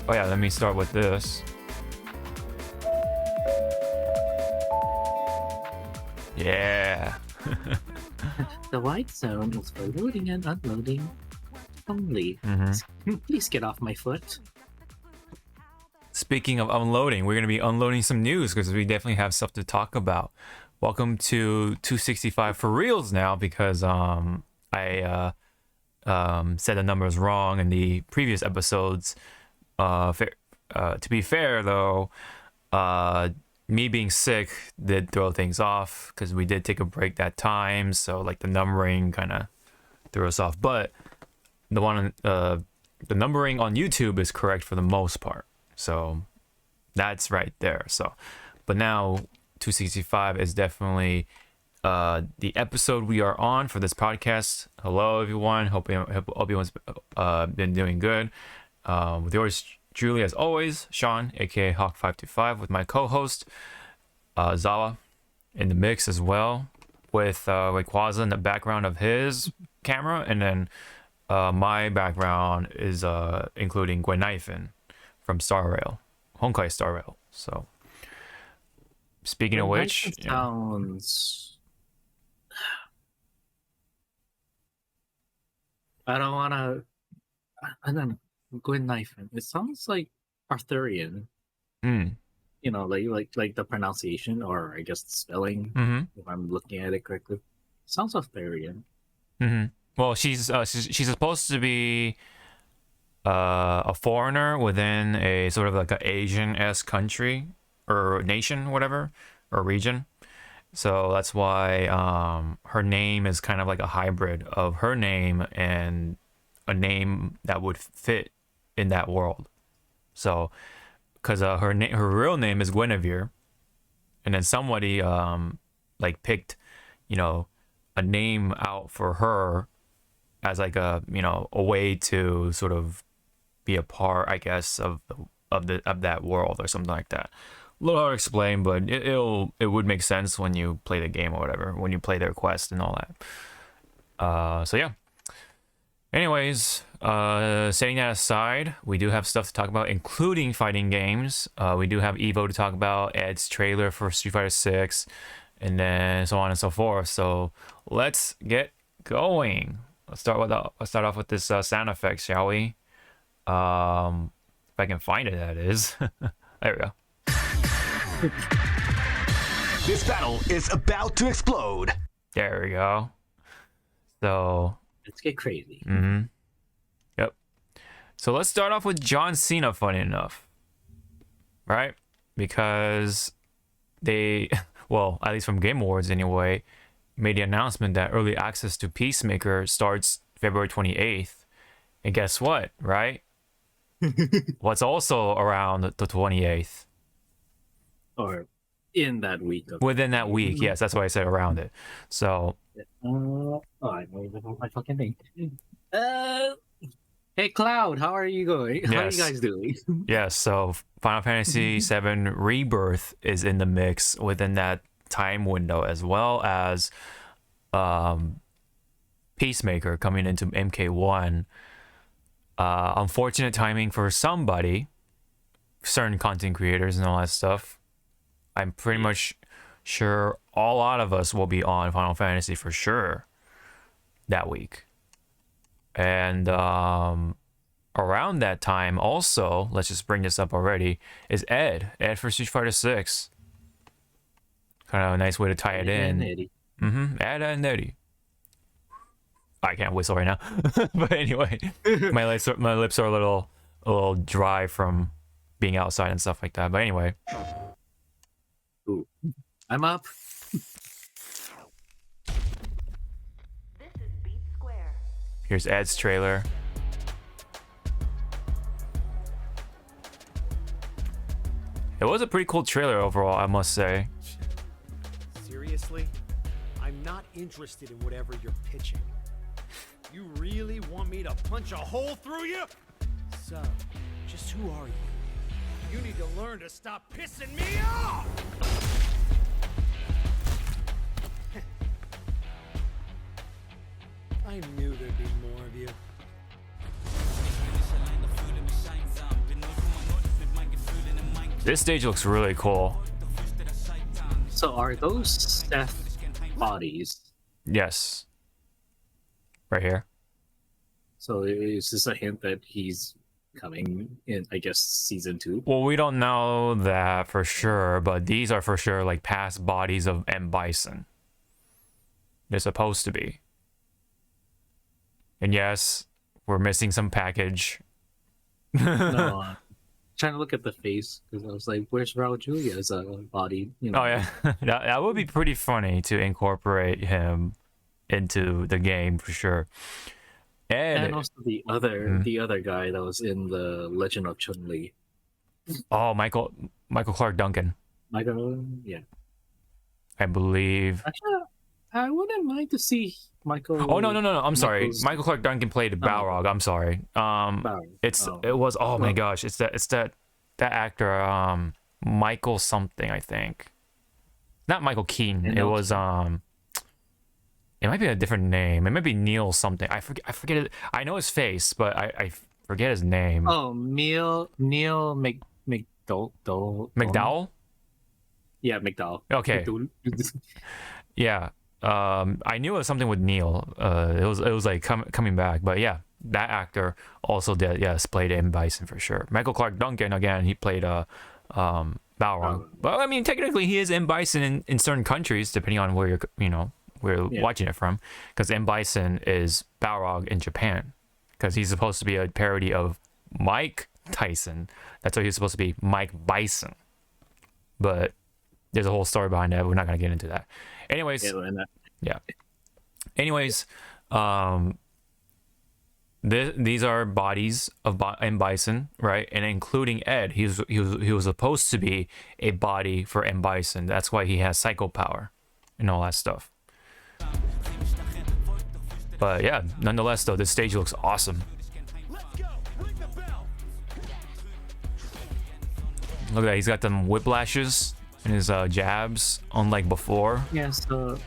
Oh yeah, let me start with this. Yeah. The white zone is for loading and unloading only. Please get off my foot. Speaking of unloading, we're going to be unloading some news because we definitely have stuff to talk about. Welcome to 265 for reals now, because I said the numbers wrong in the previous episodes. To be fair though, me being sick did throw things off because we did take a break that time, so like the numbering kind of threw us off. But the numbering on YouTube is correct for the most part, so that's right there. So, but now 265 is definitely the episode we are on for this podcast. Hello everyone, hope everyone's been doing good. With yours truly, as always, Sean, aka Hawk525, with my co-host Zawa in the mix as well, with Rayquaza in the background of his camera, and then my background is including Gwenhyphen from Star Rail, Honkai Star Rail. So speaking of which, sounds. I don't want to. And then Gwenhyphen. It sounds like Arthurian. You know, like the pronunciation, or I guess the spelling. If I'm looking at it correctly, sounds Arthurian. Well, she's supposed to be a foreigner within a sort of like an Asian-esque country or nation, whatever, or region. So that's why her name is kind of like a hybrid of her name and a name that would fit in that world. So, because her real name is Guinevere, and then somebody like picked, you know, a name out for her as like a, you know, a way to sort of be a part, I guess, of that world or something like that. A little hard to explain, but it would make sense when you play the game or whatever, when you play their quest and all that. So yeah. Anyways, setting that aside, we do have stuff to talk about, including fighting games. We do have EVO to talk about, Ed's trailer for Street Fighter 6, and then so on and so forth. So let's get going. Let's start off with this sound effect, shall we? If I can find it, that is. There we go. This battle is about to explode. There we go. So let's get crazy. Yep. So let's start off with John Cena, funny enough. Right? Because they, well, at least from Game Awards anyway, made the announcement that early access to Peacemaker starts February 28th. And guess what, right? What's also around the 28th? Or in that week. Within that week, yes, that's why I said around it. So I don't even my fucking thing. Hey Cloud, how are you going? Yes. How are you guys doing? Yes, so Final Fantasy VII Rebirth is in the mix within that time window, as well as Peacemaker coming into MK1. Unfortunate timing for somebody, certain content creators and all that stuff. I'm pretty much sure a lot of us will be on Final Fantasy for sure that week. And around that time also, let's just bring this up already, is Ed for Street Fighter 6. Kind of a nice way to tie it in. Ed and Eddie. I can't whistle right now. But anyway, my lips are a little dry from being outside and stuff like that. But anyway. Ooh. I'm up. Here's Ed's trailer. It was a pretty cool trailer overall, I must say. Seriously? I'm not interested in whatever you're pitching. You really want me to punch a hole through you? So, just who are you? You need to learn to stop pissing me off! I knew there'd be more of you. This stage looks really cool. So are those Seth bodies? Yes. Right here. So is this a hint that he's coming in, I guess, season 2? Well, we don't know that for sure, but these are for sure like past bodies of M. Bison. They're supposed to be. And yes, we're missing some package. No, trying to look at the face because I was like, "Where's Raul Julia's body?" You know. Oh yeah, that would be pretty funny to incorporate him into the game for sure. And also the other guy that was in the Legend of Chun-Li. Oh, Michael Clark Duncan. Yeah. I believe. Actually, I wouldn't mind to see Michael. Oh no! I'm sorry. Michael Clark Duncan played Balrog. I'm sorry. It was. Oh my gosh! It's that actor. Michael something, I think. Not Michael Keaton. It was It might be a different name. It might be Neil something. I forget it. I know his face, but I forget his name. Oh, Neil McDowell. McDowell? Yeah, McDowell. Okay. Yeah. I knew it was something with Neil. It was like coming back, but yeah, that actor also did. Yes, played M. Bison for sure. Michael Clark Duncan again. He played Balrog. Well, I mean, technically, he is M. Bison in certain countries, depending on where we're watching it from, because M. Bison is Balrog in Japan, because he's supposed to be a parody of Mike Tyson. That's why he's supposed to be Mike Bison. But there's a whole story behind that. We're not going to get into that. Anyways, yeah. Anyways, these are bodies of M. Bison, right? And including Ed, he was supposed to be a body for M. Bison. That's why he has psycho power and all that stuff. But yeah, nonetheless, though, this stage looks awesome. Look at that, he's got them whiplashes and his jabs, unlike before. Yeah, so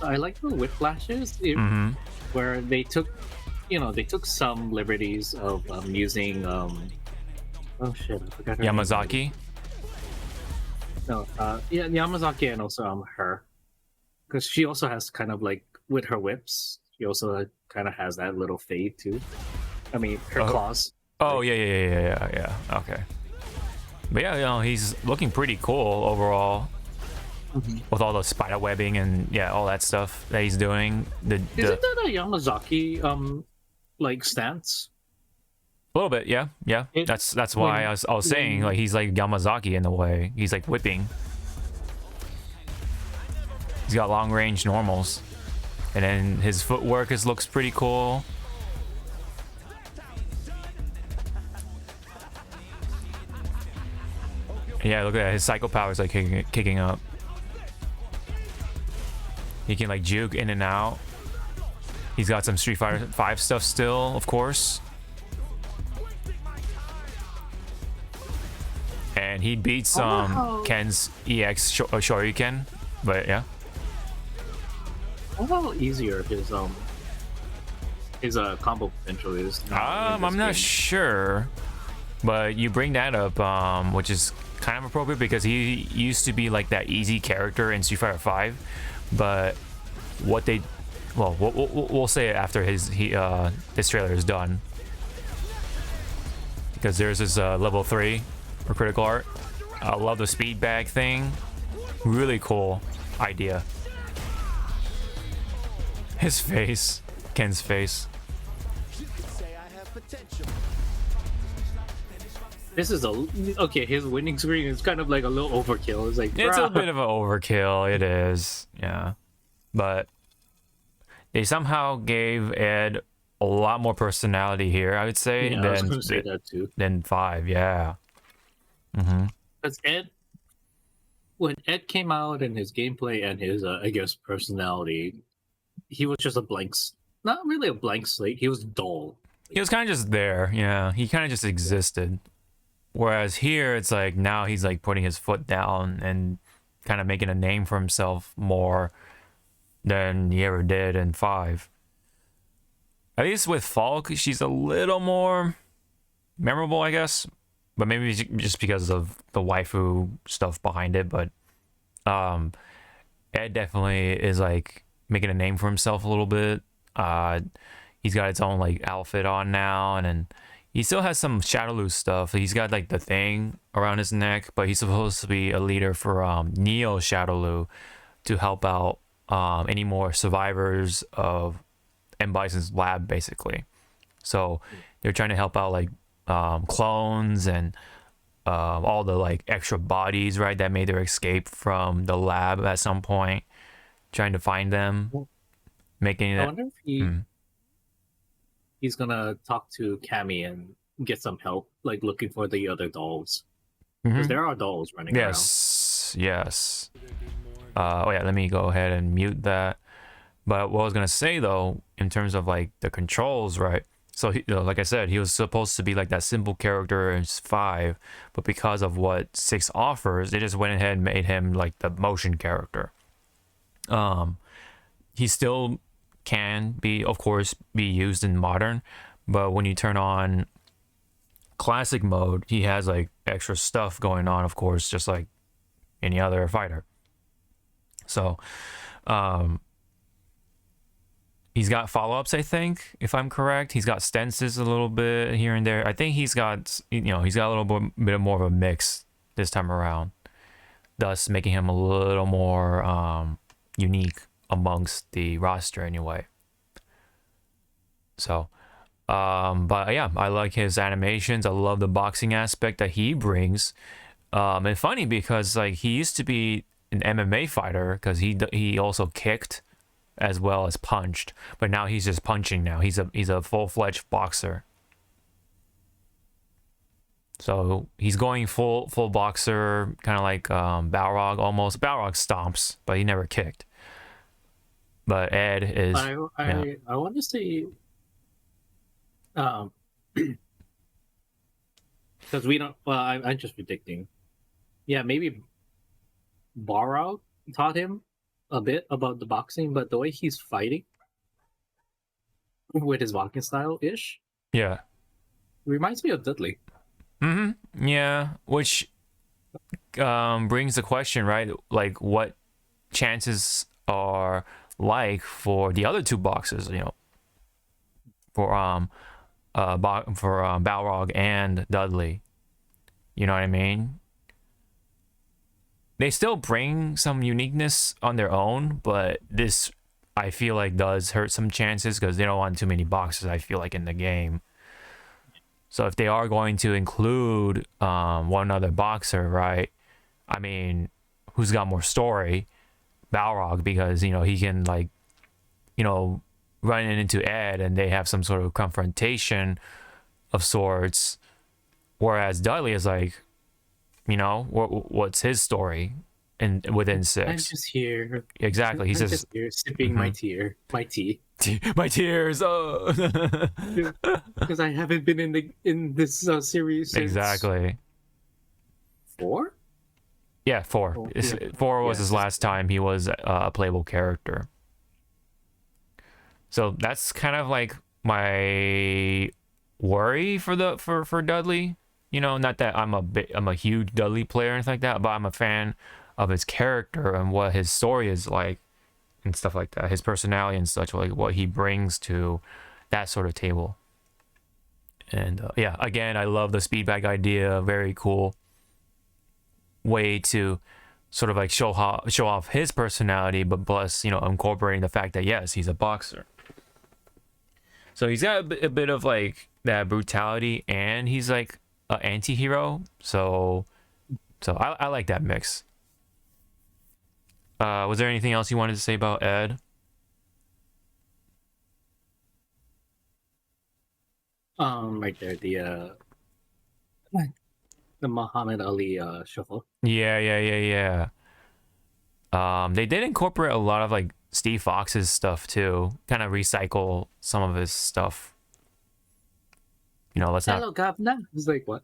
I like the whiplashes where they took some liberties of using oh shit, I forgot her Yamazaki. name. No, yeah, Yamazaki, and also her, because she also has kind of like with her whips. She also kind of has that little fade too. I mean, her claws. Oh yeah. Okay. But yeah, he's looking pretty cool overall, with all the spider webbing and all that stuff that he's doing. Isn't that a Yamazaki like stance? A little bit, yeah. That's why I was saying like he's like Yamazaki in a way. He's like whipping. He's got long range normals, and then his footwork looks pretty cool. Yeah, look at that. His psycho power is like kicking up. He can like juke in and out. He's got some Street Fighter 5 stuff still, of course. And he beats Ken's EX Shoryuken, but yeah. I wonder how easier his combo potential is. I'm not sure, but you bring that up, which is kind of appropriate because he used to be like that easy character in Street Fighter 5, but we'll say it after his trailer is done, because there's this level 3 for critical art. I love the speed bag thing, really cool idea. His face, Ken's face. This is okay. His winning screen is kind of like a little overkill. It's like it's a bit of an overkill. It is, yeah. But they somehow gave Ed a lot more personality here, I would say, than 5. Yeah. Because when Ed came out and his gameplay and his, I guess, personality, he was just not really a blank slate. He was dull. He was kind of just there. Yeah, he kind of just existed. Whereas here, it's like now he's like putting his foot down and kind of making a name for himself more than he ever did in 5. At least with Falk, she's a little more memorable, I guess. but maybe it's just because of the waifu stuff behind it. But Ed definitely is like making a name for himself a little bit. He's got his own like outfit on now, and then he still has some Shadowloo stuff. He's got like the thing around his neck, but he's supposed to be a leader for Neo Shadowloo to help out any more survivors of M. Bison's lab, basically. So they're trying to help out like clones and all the like extra bodies, right, that made their escape from the lab at some point, trying to find them, making it. I wonder if he's gonna talk to Cammy and get some help, like looking for the other dolls, because there are dolls running around. Yes. Oh yeah, let me go ahead and mute that. But what I was gonna say though, in terms of like the controls, right? So he, like I said, he was supposed to be like that simple character in 5, but because of what 6 offers, they just went ahead and made him like the motion character. He still can be, of course, be used in modern, but when you turn on classic mode, he has like extra stuff going on, of course, just like any other fighter. So he's got follow-ups, I think, if I'm correct. He's got stances a little bit here and there. I think he's got, he's got a little bit more of a mix this time around, thus making him a little more unique amongst the roster anyway. So but yeah, I like his animations. I love the boxing aspect that he brings. And funny because like he used to be an MMA fighter, because he also kicked as well as punched, but now he's just punching. Now he's a full-fledged boxer. So he's going full boxer, kind of like Balrog almost. Balrog stomps, but he never kicked. But Ed is. I want to say, because we don't. Well, I'm just predicting. Yeah, maybe Balrog taught him a bit about the boxing, but the way he's fighting with his walking style ish, yeah, reminds me of Dudley. Yeah, which brings the question, right? Like, what chances are like for the other 2 boxers, for Balrog and Dudley, you know what I mean? They still bring some uniqueness on their own, but this, I feel like, does hurt some chances because they don't want too many boxers, I feel like, in the game. So if they are going to include one other boxer, right? I mean, who's got more story? Balrog, because, he can, like, run into Ed and they have some sort of confrontation of sorts. Whereas Dudley is like, what's his story within 6? I'm just here. Exactly. He's just here sipping my tea. My tears. Because I haven't been in this series since exactly 4. Yeah, 4. 4 was his last time he was a playable character. So that's kind of like my worry for Dudley. Not that I'm a huge Dudley player or anything like that, but I'm a fan of his character and what his story is like and stuff like that. His personality and such, like what he brings to that sort of table. And yeah, again, I love the speed bag idea. Very cool way to sort of like show off his personality, but plus, incorporating the fact that yes, he's a boxer. So he's got a bit of like that brutality, and he's like an anti-hero. So I like that mix. Was there anything else you wanted to say about Ed? Right there, the Muhammad Ali shuffle. Yeah. They did incorporate a lot of like Steve Fox's stuff too. Kind of recycle some of his stuff. Let's not. Hello, Governor. It's like what?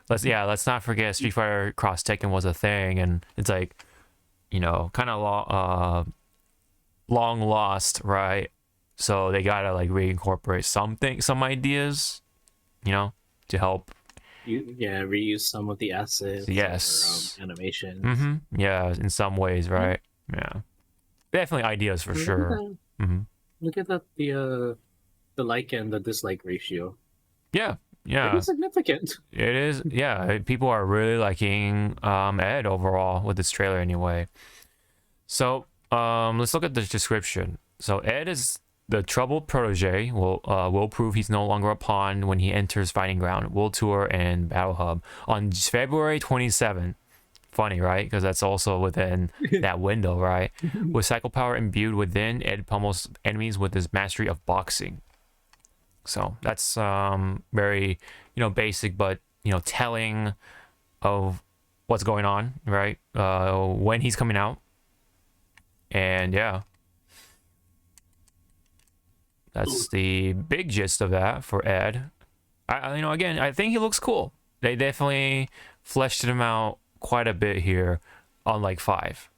Let's not forget Street Fighter Cross Tekken was a thing, and it's like, kind of long lost, right? So they gotta like reincorporate some ideas, to help reuse some of the assets. Yes. Or, animations. Yeah, in some ways, right? Yeah, definitely ideas for sure. Look at that the like and the dislike ratio. Yeah, Pretty significant. it is. Yeah, people are really liking Ed overall with this trailer anyway. So let's look at the description. So Ed is the troubled protege. Will prove he's no longer a pawn when he enters fighting ground, world tour, and battle hub on February 27th. Funny, right? Because that's also within that window, right? With cycle power imbued within, Ed pummels enemies with his mastery of boxing. So that's very, basic, but telling of what's going on, right? When he's coming out, and yeah, that's the big gist of that for Ed. Again, I think he looks cool. They definitely fleshed him out quite a bit here, unlike 5.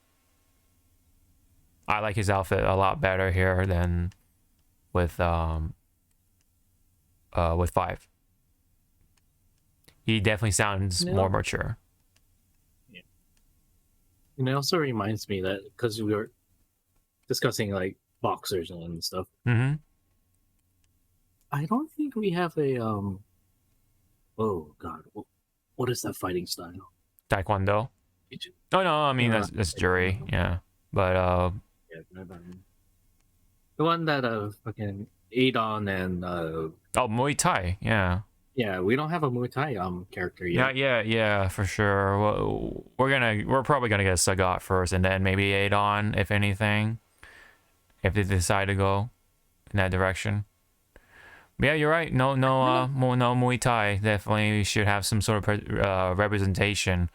I like his outfit a lot better here than with 5. He definitely sounds more mature. Yeah. And it also reminds me that because we were discussing like boxers and stuff. I don't think we have a oh god, what is that fighting style? Taekwondo. Oh no, I mean that's jury, yeah. But the one that fucking Adon and Muay Thai, yeah. Yeah, we don't have a Muay Thai character yet. Yeah, for sure. Well, we're probably gonna get Sagat first, and then maybe Adon, if anything, if they decide to go in that direction. But yeah, you're right. No Muay Thai. Definitely should have some sort of representation,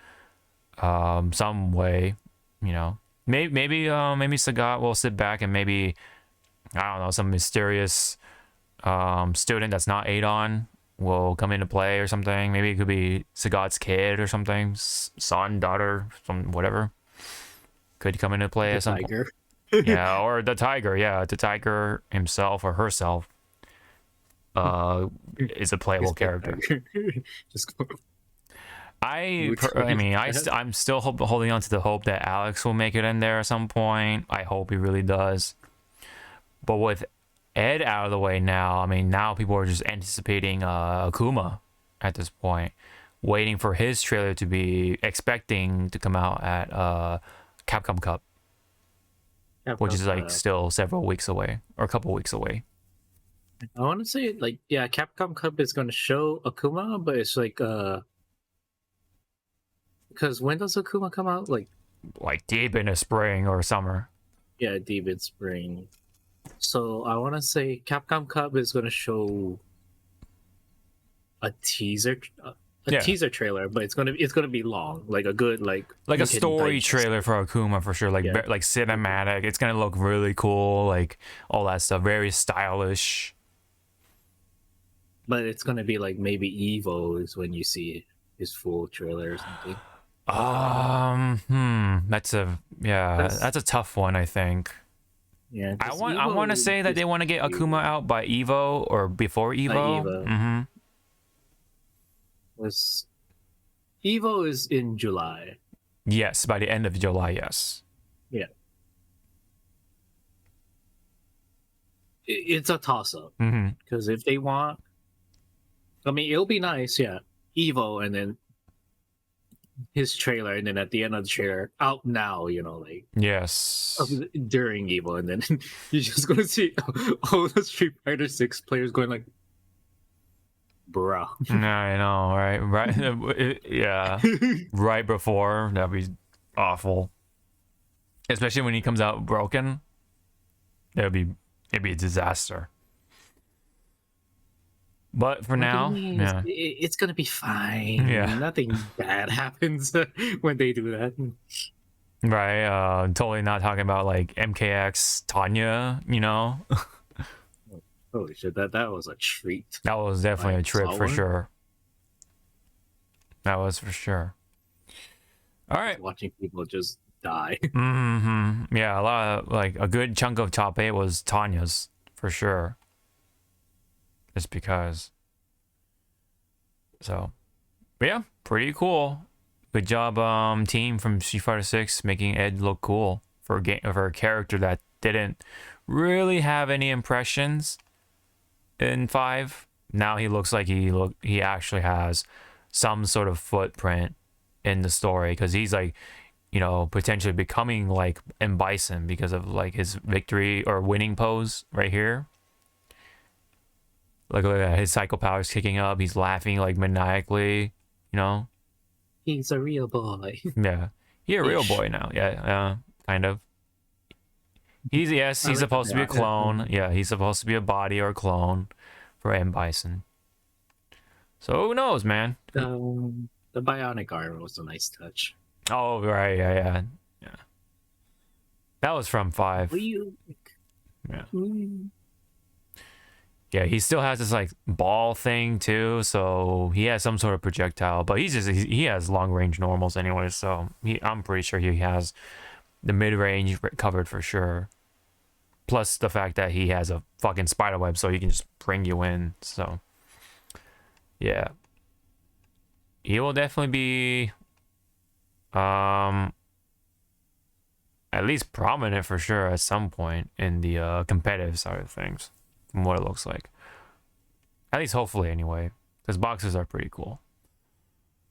some way. Maybe Sagat will sit back and maybe, I don't know, some mysterious student that's not Adon will come into play or something. Maybe it could be Sagat's kid or something, son, daughter, some whatever. Could come into play as something. Tiger. Yeah, or the tiger. Yeah, the tiger himself or herself is a playable character. I'm still holding on to the hope that Alex will make it in there at some point. I hope he really does. But with Ed out of the way now, now people are just anticipating Akuma at this point, waiting for his trailer to be expecting to come out at Capcom Cup, which is like still several weeks away or a couple weeks away. I want to say Capcom Cup is going to show Akuma, but it's like because when does Akuma come out? Like deep in the spring or summer. Yeah, deep in spring. So I want to say Capcom Cup is going to show a teaser trailer, but it's gonna be long, like a good like a story trailer for Akuma for sure, like cinematic. It's gonna look really cool, like all that stuff, very stylish. But it's gonna be like maybe EVO is when you see his full trailer or something. That's a tough one, I think. Yeah, I want to say that they want to get Akuma out by EVO or before EVO. EVO is in July. Yes, by the end of July. Yes. Yeah. It's a toss-up because if they want, it'll be nice, yeah. EVO and then his trailer, and then at the end of the trailer, out now, yes, during EVO, and then you're just gonna see all the Street Fighter 6 players going like, bruh. I know, right? Yeah, right before, that'd be awful. Especially when he comes out broken, it'd be a disaster. But for now, it's gonna be fine. Yeah, nothing bad happens when they do that. Right. Totally not talking about like MKX Tanya. Holy shit, that was a treat. That was definitely a trip for sure. That was for sure. All right. Watching people just die. Yeah, a lot of a good chunk of top 8 was Tanya's for sure. Just because. So, But yeah, pretty cool. Good job, team from Street Fighter 6 making Ed look cool for a character that didn't really have any impressions in 5. Now he looks like he actually has some sort of footprint in the story, because he's like, you know, potentially becoming like M. Bison because of like his victory or winning pose right here. Look at that, his psycho powers kicking up. He's laughing like maniacally, you know. He's a real boy. Yeah, he's a real boy now. Yeah, kind of. He's supposed to be a clone. Yeah, he's supposed to be a body or a clone for M. Bison. So who knows, man? The bionic arm was a nice touch. Oh right, yeah. That was from 5. Yeah. Yeah, he still has this like ball thing too, so he has some sort of projectile, but he has long range normals anyway, so I'm pretty sure he has the mid range covered for sure. Plus the fact that he has a fucking spider web, so he can just bring you in. So yeah, he will definitely be at least prominent for sure at some point in the competitive side of things. From what it looks like, at least hopefully anyway, because boxes are pretty cool.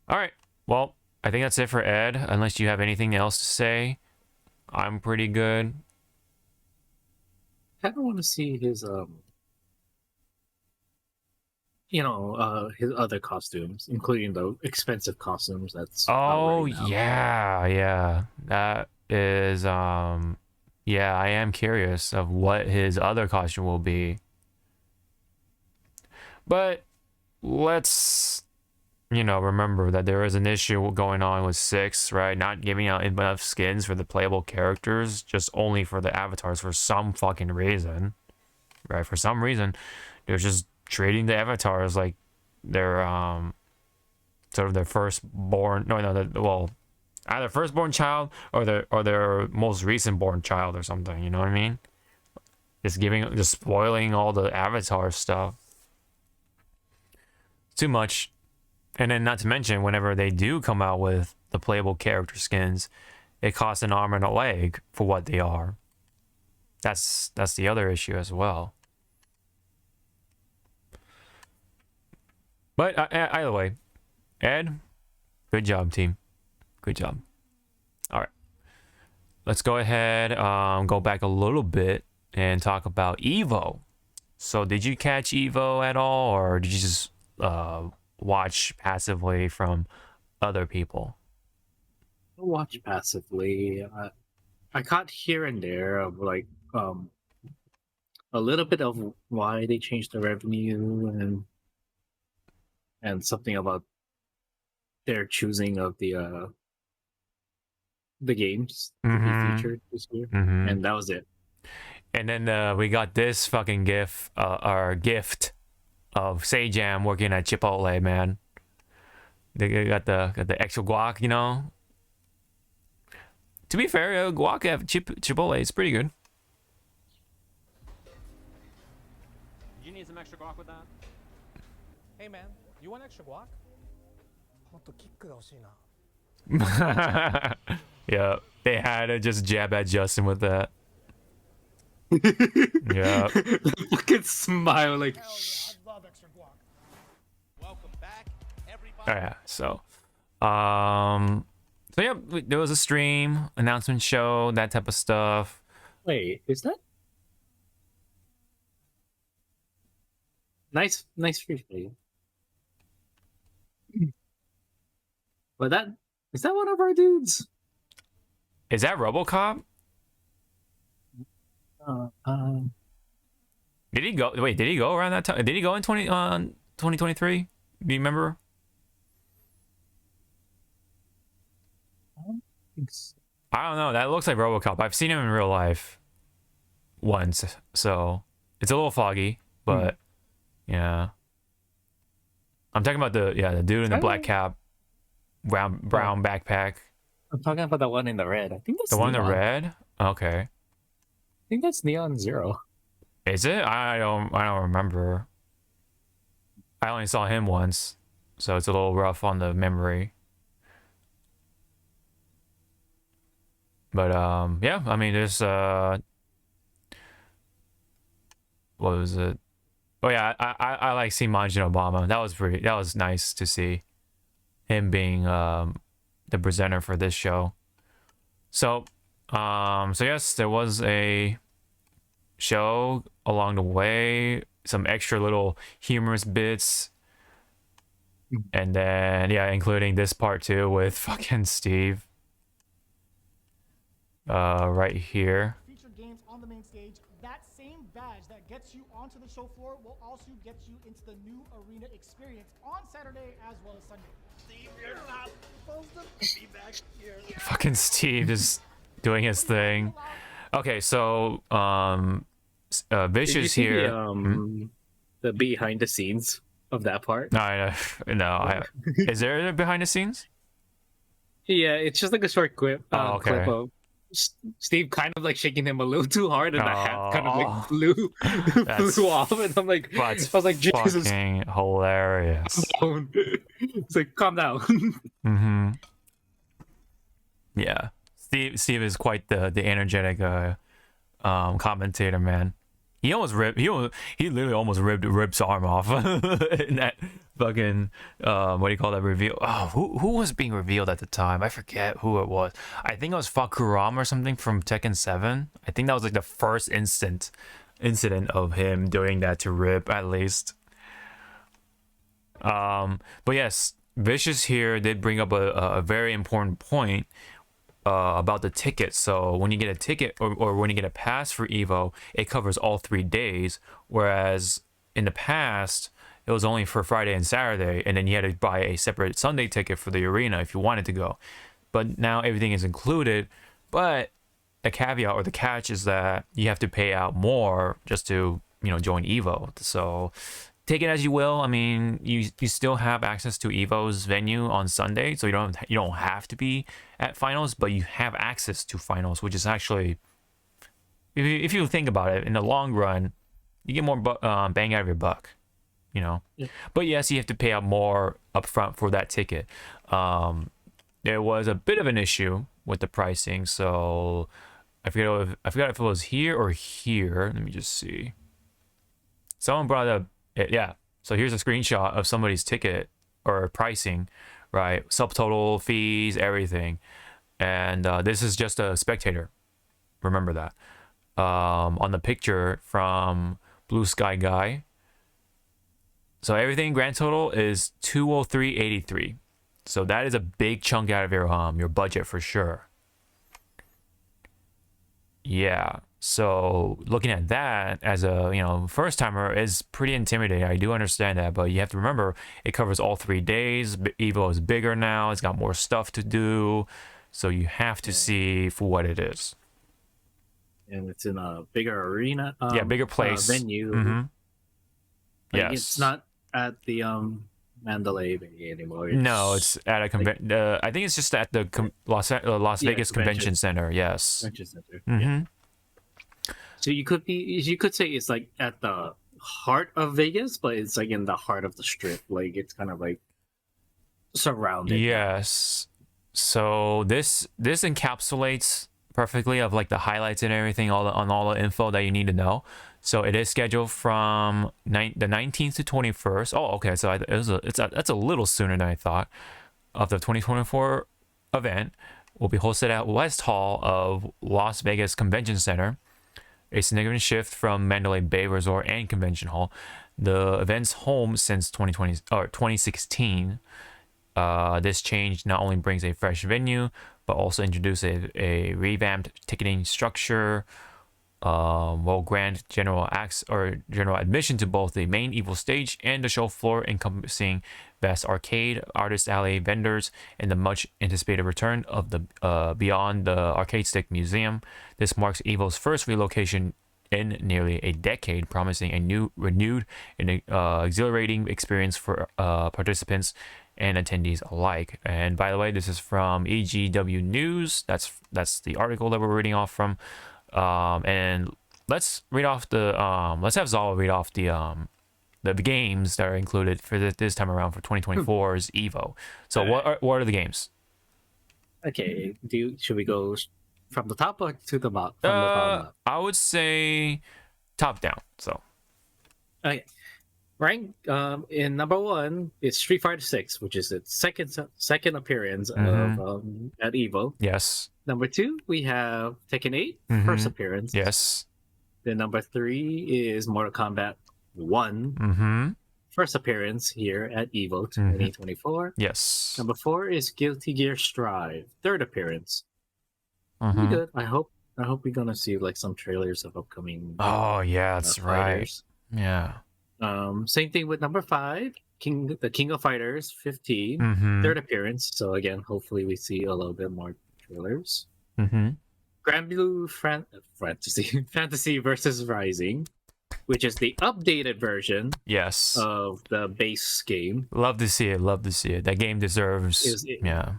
All right, well, I think that's it for Ed, unless you have anything else to say. I'm pretty good. I don't want to see his his other costumes, including the expensive costumes that's out right now. yeah, that is yeah, I am curious of what his other costume will be. But let's, remember that there is an issue going on with 6, right? Not giving out enough skins for the playable characters, just only for the avatars for some fucking reason, right? For some reason, they're just treating the avatars like they're sort of their firstborn. Either firstborn child or their most recent born child or something. You know what I mean? Just spoiling all the avatar stuff. Too much. And then not to mention, whenever they do come out with the playable character skins, it costs an arm and a leg for what they are. That's the other issue as well. But either way, Ed, good job, team. Good job. All right. Let's go ahead, go back a little bit and talk about EVO. So did you catch EVO at all, or did you just watch passively from other people? Watch passively. I caught here and there of like a little bit of why they changed the revenue and something about their choosing of the games to be featured this year, and that was it. And then we got this fucking gift of Sejam working at Chipotle, man. They got the extra guac, To be fair, guac at Chipotle is pretty good. You need some extra guac with that? Hey man, you want extra guac? Yeah, they had to just jab at Justin with that. Yeah. Fucking smile like. Hell yeah, I love extra guac. Welcome back, everybody. Oh, yeah. So yeah, there was a stream, announcement show, that type of stuff. Wait, is that nice free play? But is that one of our dudes? Is that RoboCop? Did he go? Wait, did he go around that time? Did he go in 2023? Do you remember? I don't think so. I don't know. That looks like RoboCop. I've seen him in real life once, so it's a little foggy, but yeah. I'm talking about the dude in the black cap, brown backpack. I'm talking about the one in the red. I think that's The one in the Neon. red? Okay. I think that's Neon Zero. Is it? I don't remember. I only saw him once, so it's a little rough on the memory. But yeah, I mean, there's what was it? Oh yeah, I like seeing Majin Obama. That was nice to see him being the presenter for this show. So yes, there was a show along the way, some extra little humorous bits, and then yeah, including this part too with fucking Steve. Right here. Featured games on the main stage. That same badge that gets you onto the show floor will also get you into the new arena experience on Saturday as well as Sunday. Steve, you're not supposed to be back here. Fucking Steve is doing his thing. Okay, so Vicious here. The behind the scenes of that part. No, is there a behind the scenes? Yeah, it's just like a short clip. Okay. Clip of Steve kind of like shaking him a little too hard, and the hat kind of like flew off. And I'm like, I was like, Jesus, fucking hilarious. It's like, calm down. Mm-hmm. Yeah, Steve is quite the energetic commentator, man. He literally almost ripped Rip's arm off in that fucking what do you call that reveal? Oh, who was being revealed at the time? I forget who it was. I think it was Fakurama or something from Tekken 7. I think that was like the first incident of him doing that to Rip, at least. But yes, Vicious here did bring up a very important point about the ticket. So when you get a ticket or when you get a pass for EVO, it covers all 3 days, whereas in the past it was only for Friday and Saturday, and then you had to buy a separate Sunday ticket for the arena if you wanted to go. But now everything is included, but the caveat or the catch is that you have to pay out more just to, join EVO. So take it as you will. I mean, you still have access to EVO's venue on Sunday, so you don't have to be at finals, but you have access to finals, which is actually, if you think about it, in the long run, you get more bang out of your buck, Yeah. But yes, you have to pay out more upfront for that ticket. There was a bit of an issue with the pricing, so I forgot if it was here or here. Let me just see. Someone brought up. Yeah, so here's a screenshot of somebody's ticket or pricing, right? Subtotal, fees, everything. And this is just a spectator. Remember that. On the picture from Blue Sky Guy. So everything grand total is 203.83. So that is a big chunk out of your budget for sure. Yeah. So looking at that as a first timer is pretty intimidating. I do understand that, but you have to remember it covers all 3 days. EVO is bigger now. It's got more stuff to do, so you have to see for what it is. And it's in a bigger arena. Bigger place, venue. Mm-hmm. Yes, it's not at the Mandalay Bay anymore. No, it's at a convention. I think it's just at the Las Vegas Convention Center. Yes. Convention Center. Mm-hmm. Yeah. So you could say it's like at the heart of Vegas, but it's like in the heart of the strip. Like it's kind of like surrounded. Yes. So this encapsulates perfectly of like the highlights and everything, all the info that you need to know. So it is scheduled from the 19th to 21st. Oh, okay. So that's a little sooner than I thought. Of the 2024 event will be hosted at West Hall of Las Vegas Convention Center. A significant shift from Mandalay Bay Resort and Convention Hall. The event's home since 2016. This change not only brings a fresh venue, but also introduces a revamped ticketing structure. Will grant general admission to both the main EVO stage and the show floor, encompassing vast arcade, artist alley, vendors, and the much anticipated return of the Beyond the Arcade Stick Museum. This marks EVO's first relocation in nearly a decade, promising a renewed and exhilarating experience for participants and attendees alike. And by the way, this is from EGW News. That's the article that we're reading off from. And let's read off let's have Zawa read off the games that are included for this time around for 2024 is EVO. So what are the games? Okay, should we go from the top or to the bottom? From the bottom up. I would say top down. So Okay, rank in number 1 is Street Fighter 6, which is its second appearance of at EVO. yes. Number 2, we have Tekken 8, first appearance. Yes. Then number 3 is Mortal Kombat 1, first appearance here at EVO 2024. Yes. Number 4 is Guilty Gear Strive, third appearance. Pretty good. I hope we're gonna see like some trailers of upcoming. Oh yeah, that's right. Yeah. Same thing with number 5, the King of Fighters 15, third appearance. So again, hopefully we see a little bit more trailers. Grand Blue Fantasy versus Rising, which is the updated version. Yes. Of the base game. Love to see it. Love to see it. That game deserves. Yeah.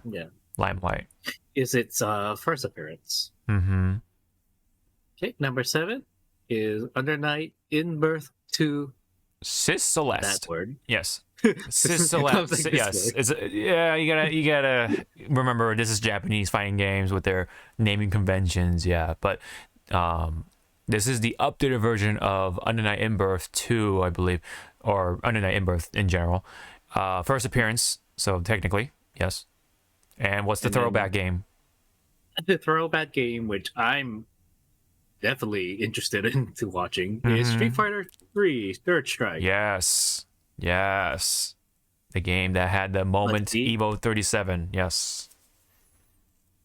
Limelight. Is its first appearance. Okay, number 7 is Under Night in Birth 2. Sis Celeste. That word. Yes. Sis Celeste. Yes. It's you gotta remember this is Japanese fighting games with their naming conventions. Yeah, but this is the updated version of Under Night in Birth 2, I believe, or Under Night in Birth in general. First appearance, so technically, yes. And what's the throwback game? The throwback game, which I'm definitely interested into watching, is Street Fighter 3 Third Strike. Yes. Yes. The game that had the moment EVO 37. Yes.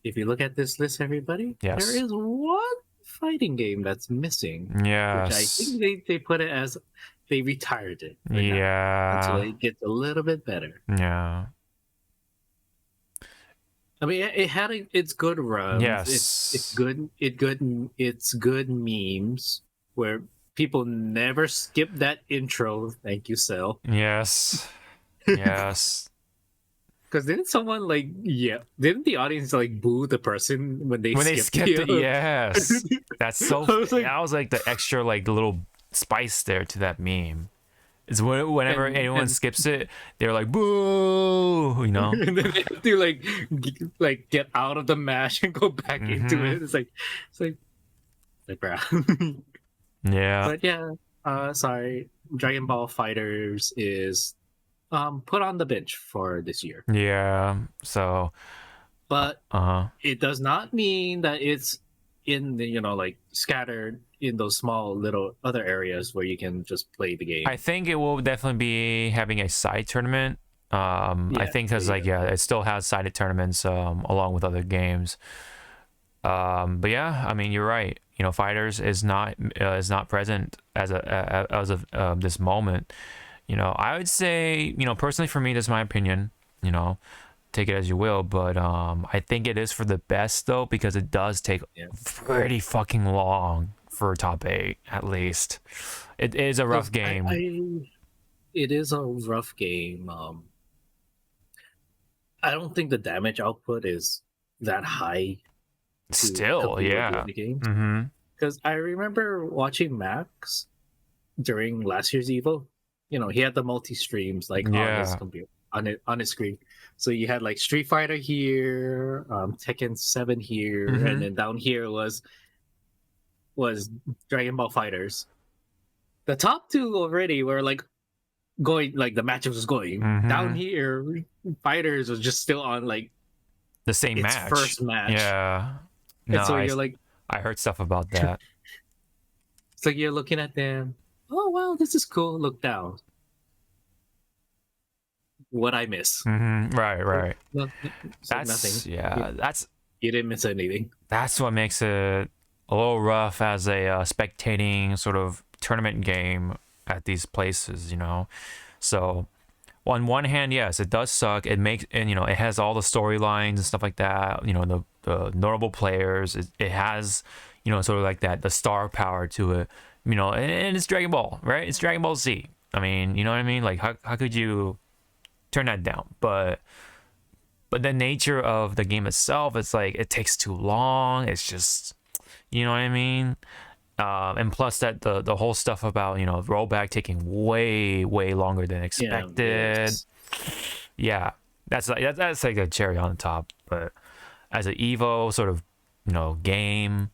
If you look at this list, everybody, yes. there is one fighting game that's missing. Yes. Which I think they put it as they retired it. Yeah. Until it gets a little bit better. Yeah. I mean, it had its good runs. Yes. It's good memes where people never skip that intro. Thank you, Cell. Yes. Yes. Because didn't the audience like boo the person when they skipped it? Yes. That's so. That was like the extra like little spice there to that meme. It's whenever anyone skips it, they're like boo, you know. And then they have to like get out of the match and go back into it. It's like bro. Yeah. But yeah, sorry. Dragon Ball Fighters is put on the bench for this year. Yeah. So but it does not mean that it's in the like scattered in those small little other areas where you can just play the game. I think it will definitely be having a side tournament. I think because it still has sided tournaments along with other games. But yeah, I mean, you're right. Fighters is not present as of this moment. I would say, personally for me, that's my opinion. Take it as you will, but I think it is for the best though, because it does take pretty fucking long for top 8 at least. It is a rough game. It is a rough game. I don't think the damage output is that high. Still, yeah. Because I remember watching Max during last year's EVO. He had the multi streams on his computer, on his screen. So you had like Street Fighter here, Tekken 7 here, and then down here was Dragon Ball Fighters. The top 2 already were like going, like the matchups was going. Down here, Fighters was just still on like the same match. First match. Yeah. And so you're like, I heard stuff about that. So you're looking at them. Oh wow, this is cool. Look down. What I miss? Right. That's nothing. Yeah, you didn't miss anything. That's what makes it a little rough as a spectating sort of tournament game at these places. So on one hand, yes, it does suck. It makes it has all the storylines and stuff like that. The notable players. It has sort of like that the star power to it. And it's Dragon Ball, right? It's Dragon Ball Z. I mean, you know what I mean? Like how could you turn that down? But the nature of the game itself, it's like it takes too long. It's just, you know what I mean? And plus that the whole stuff about, you know, rollback taking way longer than expected. Yeah, that's like a cherry on the top. But as an EVO sort of, you know, game,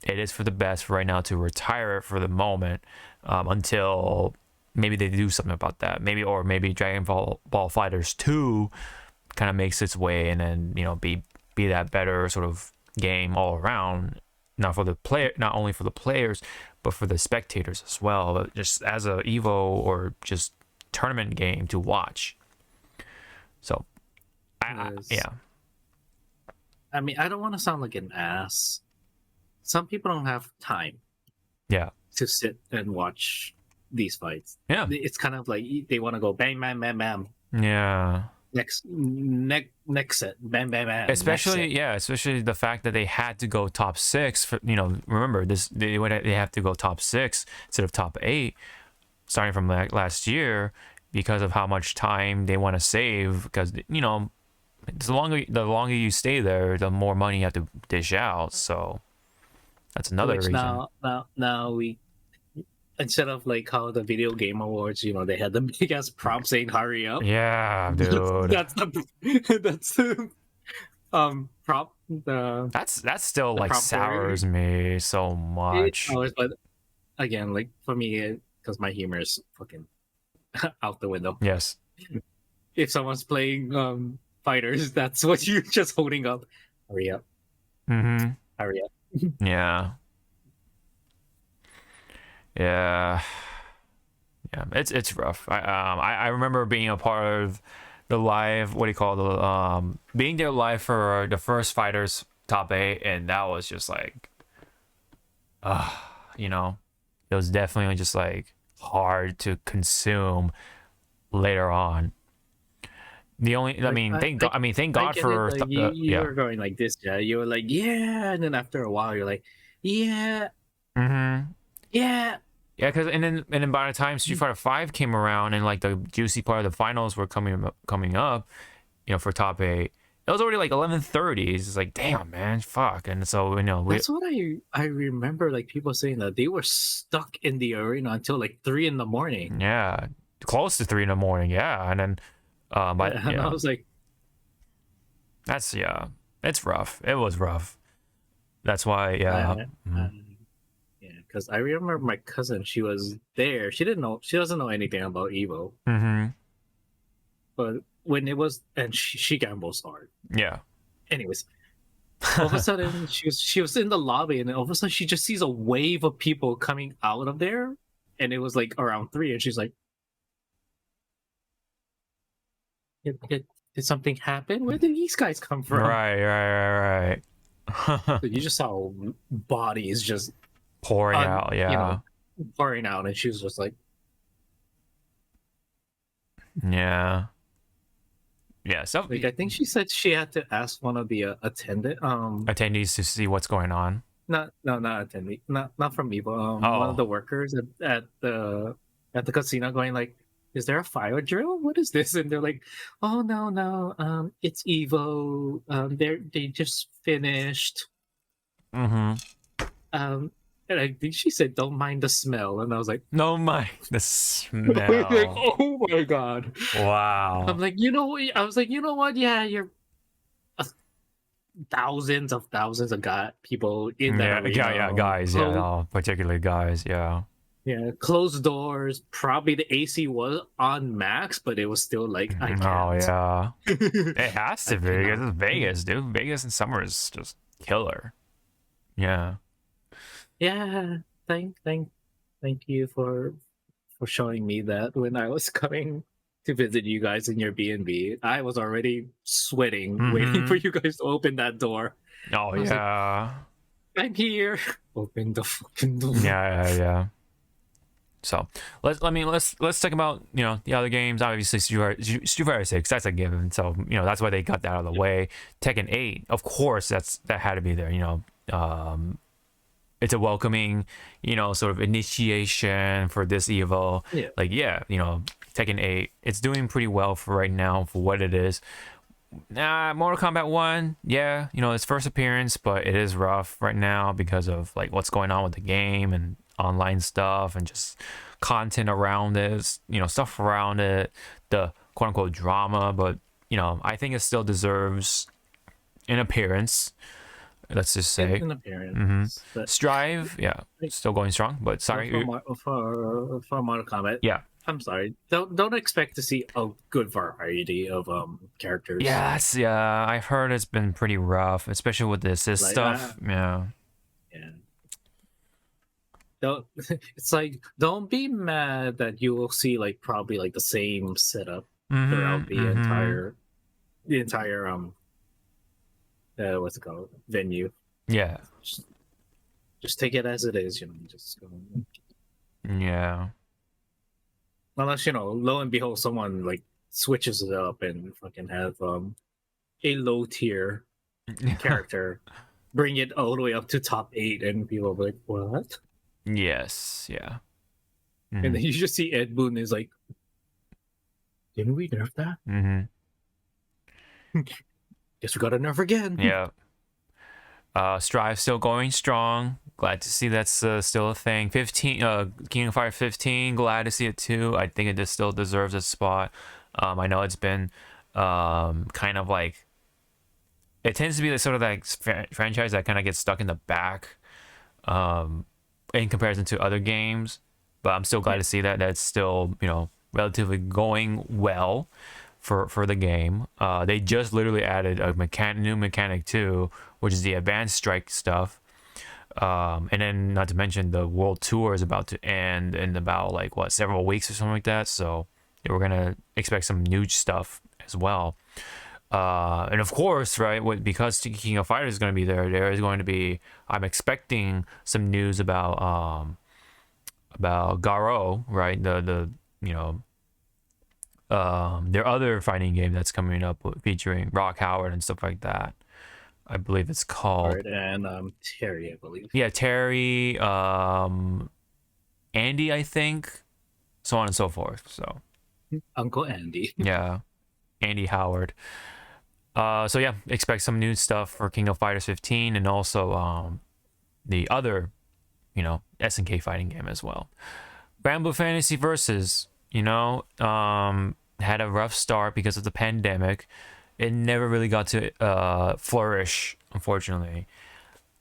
it is for the best right now to retire it for the moment, until maybe they do something about that. Maybe Dragon Ball Fighters 2 kind of makes its way, and then, you know, be that better sort of game all around, not only for the players, but for the spectators as well, but just as a EVO or just tournament game to watch. So yeah, I mean, I don't want to sound like an ass. Some people don't have time to sit and watch these fights. Yeah, it's kind of like they want to go bang bang bam bam. Yeah. Next set, bam bam bam. Especially the fact that they had to go top 6 for, you know, remember this, they have to go top 6 instead of top 8 starting from last year because of how much time they want to save, because, you know, the longer you stay there, the more money you have to dish out. So that's another reason. Now we, instead of like how the video game awards, you know, they had the big ass prompt saying "hurry up." Yeah, dude. that's the prop. That's still like sours me so much. But again, like for me, because my humor is fucking out the window. Yes. If someone's playing fighters, that's what you're just holding up. Hurry up. Mm-hmm. Hurry up. Yeah. It's rough. I remember being a part of the live, being there live for the first Fighters top 8, and that was just like, you know, it was definitely just like hard to consume later on. Thank God for like, you were going like this, yeah. You were like, yeah, and then after a while, you're like, yeah, yeah. Yeah, and then by the time Street Fighter 5 came around and like the juicy part of the finals were coming up, you know, for top 8, it was already like 11:30. It's like, damn, man, fuck. And so, you know, that's what I remember, like people saying that they were stuck in the arena until like 3 a.m. Yeah, close to 3 a.m. Yeah, and then and I was like, it's rough. It was rough. That's why, because I remember my cousin, she was there. She doesn't know anything about EVO. Mm-hmm. But when it was, and she gambles hard. Yeah. Anyways, all of a sudden she was in the lobby, and then all of a sudden she just sees a wave of people coming out of there, and it was like around 3, and she's like, Did something happen? Where did these guys come from? Right. So you just saw bodies just pouring out, yeah. You know, pouring out, and she was just like, yeah. So like, I think she said she had to ask one of the attendees to see what's going on. Not attendee, not from EVO. One of the workers at the casino, going like, is there a fire drill? What is this? And they're like, oh no, it's EVO. They just finished. Mm-hmm. And I think she said, don't mind the smell. And I was like, no mind the smell. like, oh my god. Wow. I'm like, you know what? Yeah, you're thousands of people in that arena. Yeah, guys. Yeah, no, particularly guys. Yeah. Yeah, closed doors. Probably the AC was on max, but it was still like, I can't. Oh yeah, it has to be. It's Vegas, dude. Vegas in summer is just killer. Yeah. Yeah. Thank you for showing me that when I was coming to visit you guys in your B&B. I was already sweating, waiting for you guys to open that door. Oh yeah. Like, I'm here. Open the fucking door. Yeah. So let's talk about, you know, the other games. Obviously, Street Fighter 6, that's a given. So, you know, that's why they got that out of the way. Tekken 8, of course, that had to be there. You know, it's a welcoming, you know, sort of initiation for this EVO. Yeah. Like, yeah, you know, Tekken 8, it's doing pretty well for right now for what it is. Mortal Kombat 1, yeah, you know, its first appearance, but it is rough right now because of like what's going on with the game and online stuff and just content around it, you know, stuff around it, the quote unquote drama. But you know, I think it still deserves an appearance. Let's just say An appearance. But Strive, yeah, still going strong. But sorry, for Mortal Kombat, yeah. I'm sorry. Don't expect to see a good variety of characters. Yes, yeah. I've heard it's been pretty rough, especially with the assist stuff. Yeah. It's like, don't be mad that you will see like probably like the same setup throughout the entire what's it called, venue. Yeah. Just take it as it is, you know. Just go. Yeah. Unless, you know, lo and behold, someone like switches it up and fucking have a low tier character, bring it all the way up to top 8, and people are like, what? Yes, yeah. And then you just see Ed Boon is like, didn't we nerf that? Guess we gotta nerf again. Yeah. Strive still going strong. Glad to see that's still a thing. 15, King of Fire 15. Glad to see it too. I think it just still deserves a spot. I know it's been kind of like, it tends to be the sort of like franchise that kind of gets stuck in the back in comparison to other games. But I'm still glad to see that that's still, you know, relatively going well for the game. They just literally added a new mechanic too, which is the advanced strike stuff. And then not to mention the world tour is about to end in about like what, several weeks or something like that. So yeah, we're gonna expect some new stuff as well. And of course, right, because King of Fighters is going to be there, there is going to be, I'm expecting some news about Garo, right? The you know, their other fighting game that's coming up featuring Rock Howard and stuff like that. I believe it's called. And Terry, I believe. Yeah, Terry, Andy, I think, so on and so forth. So. Uncle Andy. Yeah, Andy Howard. So yeah, expect some new stuff for King of Fighters 15 and also the other, you know, SNK fighting game as well. Granblue Fantasy Versus, you know, had a rough start because of the pandemic. It never really got to flourish, unfortunately.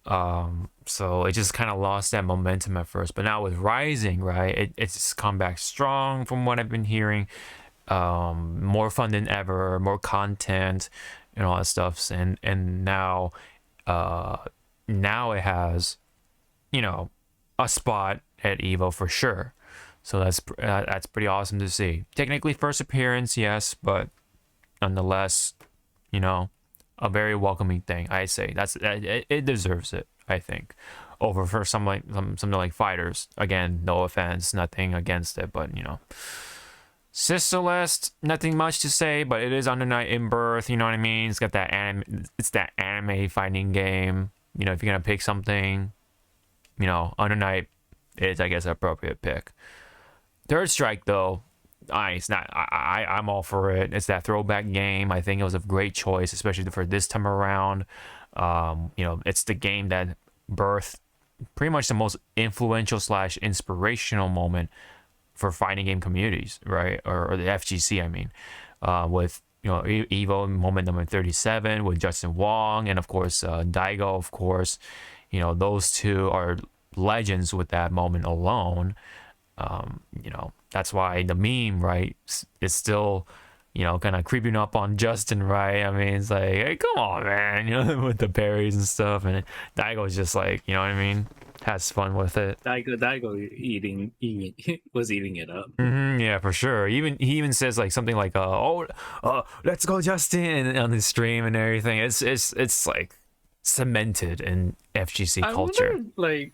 So it just kind of lost that momentum at first. But now with Rising, right, it's come back strong from what I've been hearing. More fun than ever, more content and all that stuff. And now it has, you know, a spot at EVO for sure. So that's pretty awesome to see. Technically first appearance, yes, but nonetheless, you know, a very welcoming thing. I say it deserves it, I think, over for something like Fighters. Again, no offense, nothing against it, but you know, Sis Celeste, nothing much to say, but it is Under Night in Birth. You know what I mean? It's got that anime fighting game. You know, if you're gonna pick something, you know, Under Night is, I guess, an appropriate pick. Third Strike, though, I'm all for it. It's that throwback game. I think it was a great choice, especially for this time around. You know, it's the game that birthed pretty much the most influential / inspirational moment for fighting game communities, right? Or the FGC, I mean, with, you know, EVO moment number 37 with Justin Wong, and of course Daigo, of course. You know, those two are legends with that moment alone. You know, that's why the meme, right, is still, you know, kind of creeping up on Justin, right? I mean, it's like, hey, come on, man, you know, with the parries and stuff, and Daigo's just like, you know what I mean, has fun with it. Daigo was eating it up. Yeah, for sure. He even says like something like, let's go, Justin, on his stream and everything. It's like cemented in FGC culture. I wonder, like,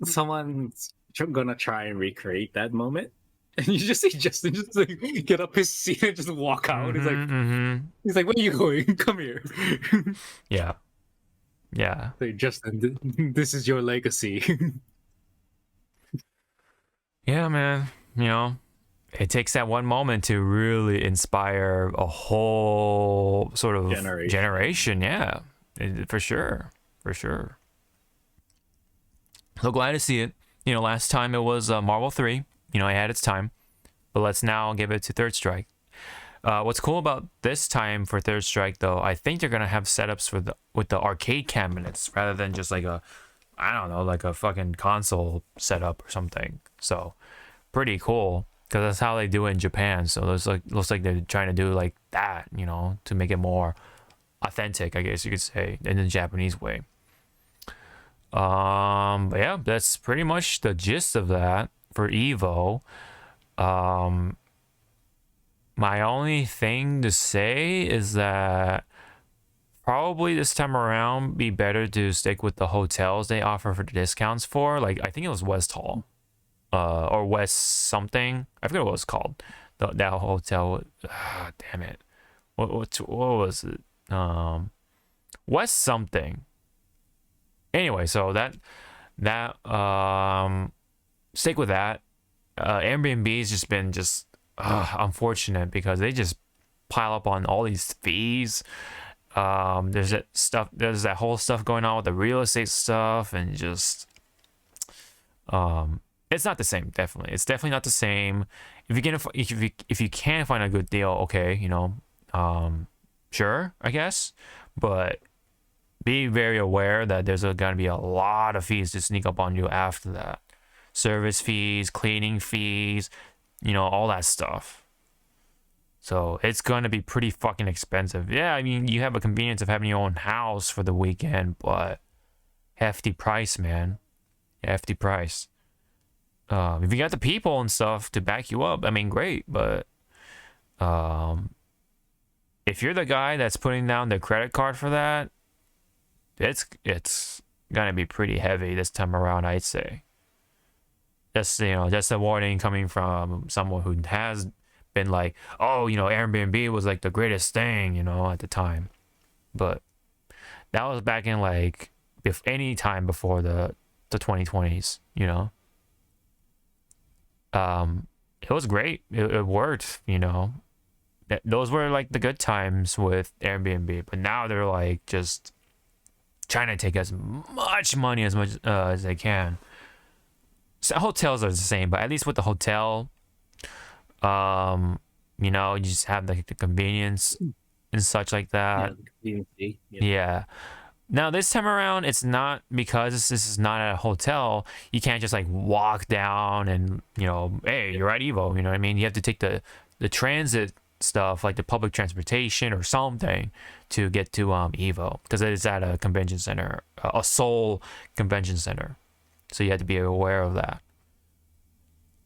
someone's gonna try and recreate that moment, and you just see Justin just like get up his seat and just walk out. He's like, where are you going? Come here. Yeah. Like, Justin, this is your legacy. Yeah, man. You know, it takes that one moment to really inspire a whole sort of generation. Yeah, for sure. So glad to see it. You know, last time it was Marvel 3. You know, it had its time, but let's now give it to Third Strike. What's cool about this time for Third Strike, though, I think they're gonna have setups with the arcade cabinets rather than just like a, I don't know, like a fucking console setup or something. So pretty cool, because that's how they do it in Japan. So it's like, looks like they're trying to do like that, you know, to make it more authentic, I guess you could say, in the Japanese way. But yeah, that's pretty much the gist of that for EVO. My only thing to say is that probably this time around be better to stick with the hotels they offer for the discounts for. Like, I think it was West Hall, or West something. I forget what it was called. That hotel. Damn it. What was it? West something. Anyway, so that stick with that. Airbnb's just been unfortunate because they just pile up on all these fees. There's that whole stuff going on with the real estate stuff, and just it's not the same. It's definitely not the same. If you can find a good deal, okay, you know, sure, I guess, but be very aware that there's gonna be a lot of fees to sneak up on you after that. Service fees, cleaning fees, you know, all that stuff. So it's gonna be pretty fucking expensive. Yeah, I mean, you have a convenience of having your own house for the weekend, but hefty price, man. Hefty price. If you got the people and stuff to back you up, I mean, great, but if you're the guy that's putting down the credit card for that, it's gonna be pretty heavy this time around, I'd say. Just, you know, just a warning coming from someone who has been like, oh, you know, Airbnb was like the greatest thing, you know, at the time. But that was back in like any time before the 2020s, you know. It was great. It worked, you know. Those were like the good times with Airbnb, but now they're like just trying to take as much money as they can. So hotels are the same, but at least with the hotel, you know, you just have the convenience and such like that. Yeah. Now this time around, it's not, because this is not at a hotel. You can't just like walk down and, you know, hey, you're at EVO. You know what I mean? You have to take the transit stuff, like the public transportation or something, to get to EVO, because it is at a convention center, a Seoul convention center. So you have to be aware of that.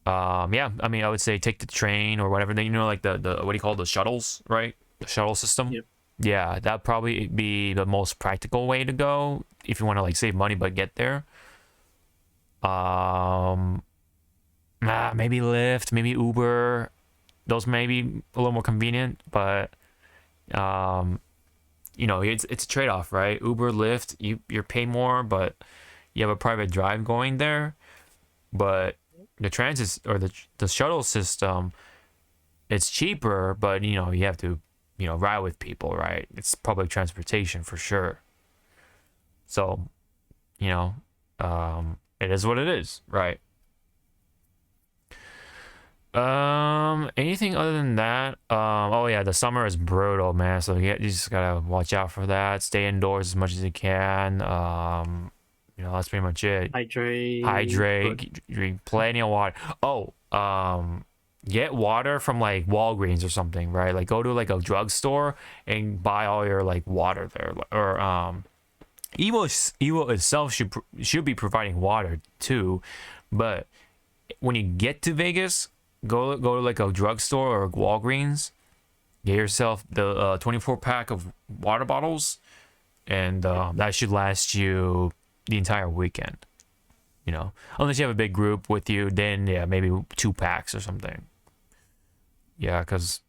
Yeah, I mean, I would say take the train or whatever. You know, like the what do you call the shuttles, right? The shuttle system. Yep. Yeah, that'd probably be the most practical way to go if you want to like save money but get there. Maybe Lyft, maybe Uber. Those may be a little more convenient, but you know, it's a trade-off, right? Uber, Lyft, you're pay more, but you have a private drive going there. But the transit or the shuttle system, it's cheaper, but you know, you have to, you know, ride with people, right? It's public transportation for sure. So, you know, it is what it is, right? Anything other than that? Oh yeah, the summer is brutal, man. So you just gotta watch out for that. Stay indoors as much as you can. You know, that's pretty much it. Hydrate. Drink plenty of water. Oh, get water from like Walgreens or something, right? Like go to like a drugstore and buy all your like water there. Or EVO itself should be providing water too, but when you get to Vegas, go to like a drugstore or Walgreens, get yourself the 24-pack of water bottles, and that should last you the entire weekend. You know, unless you have a big group with you, then yeah, maybe 2 packs or something. Yeah, because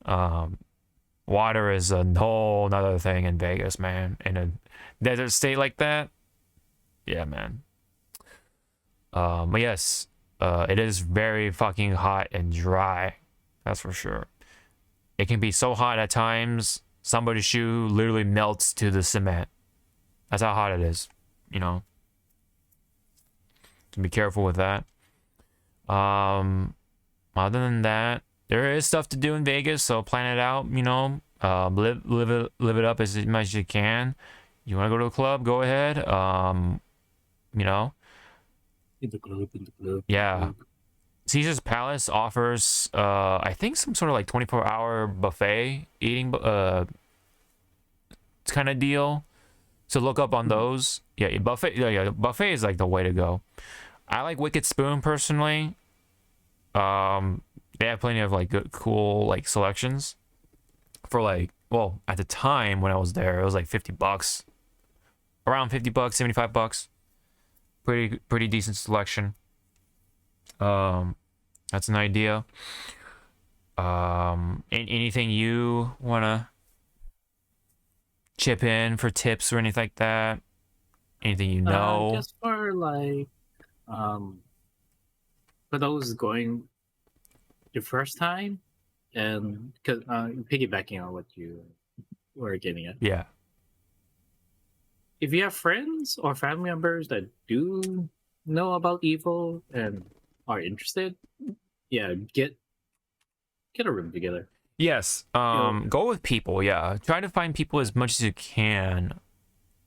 water is a whole nother thing in Vegas, man. In a desert state like that, yeah, man. But yes, it is very fucking hot and dry. That's for sure. It can be so hot at times, somebody's shoe literally melts to the cement. That's how hot it is, you know. So be careful with that. Other than that, there is stuff to do in Vegas, so plan it out, you know. Live it up as much as you can. You want to go to a club, go ahead. You know. In the club. Yeah. Caesar's Palace offers I think some sort of like 24-hour buffet eating kind of deal. So look up on those. Yeah, buffet. Yeah, buffet is like the way to go. I like Wicked Spoon personally. They have plenty of like good, cool like selections for like, well, at the time when I was there, it was like $50, around $50, $75. Pretty decent selection. That's an idea. Anything you wanna chip in for tips or anything like that? Anything you know? Just for like, for those going your first time, and because piggybacking on what you were getting at. Yeah. If you have friends or family members that do know about EVO and are interested, yeah, get a room together. Yes. Go with people. Yeah. Try to find people as much as you can,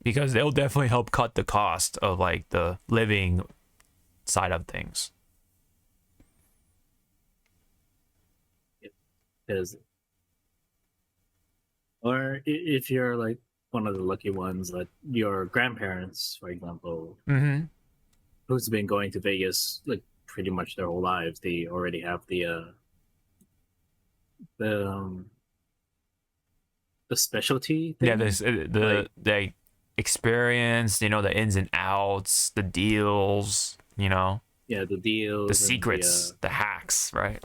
because they'll definitely help cut the cost of like the living side of things. Because, or if you're like one of the lucky ones, like your grandparents, for example, who's been going to Vegas like pretty much their whole lives, they already have the specialty thing. Yeah, there's the experience, you know, the ins and outs, the deals, you know. Yeah, the deals, the secrets, the hacks, right?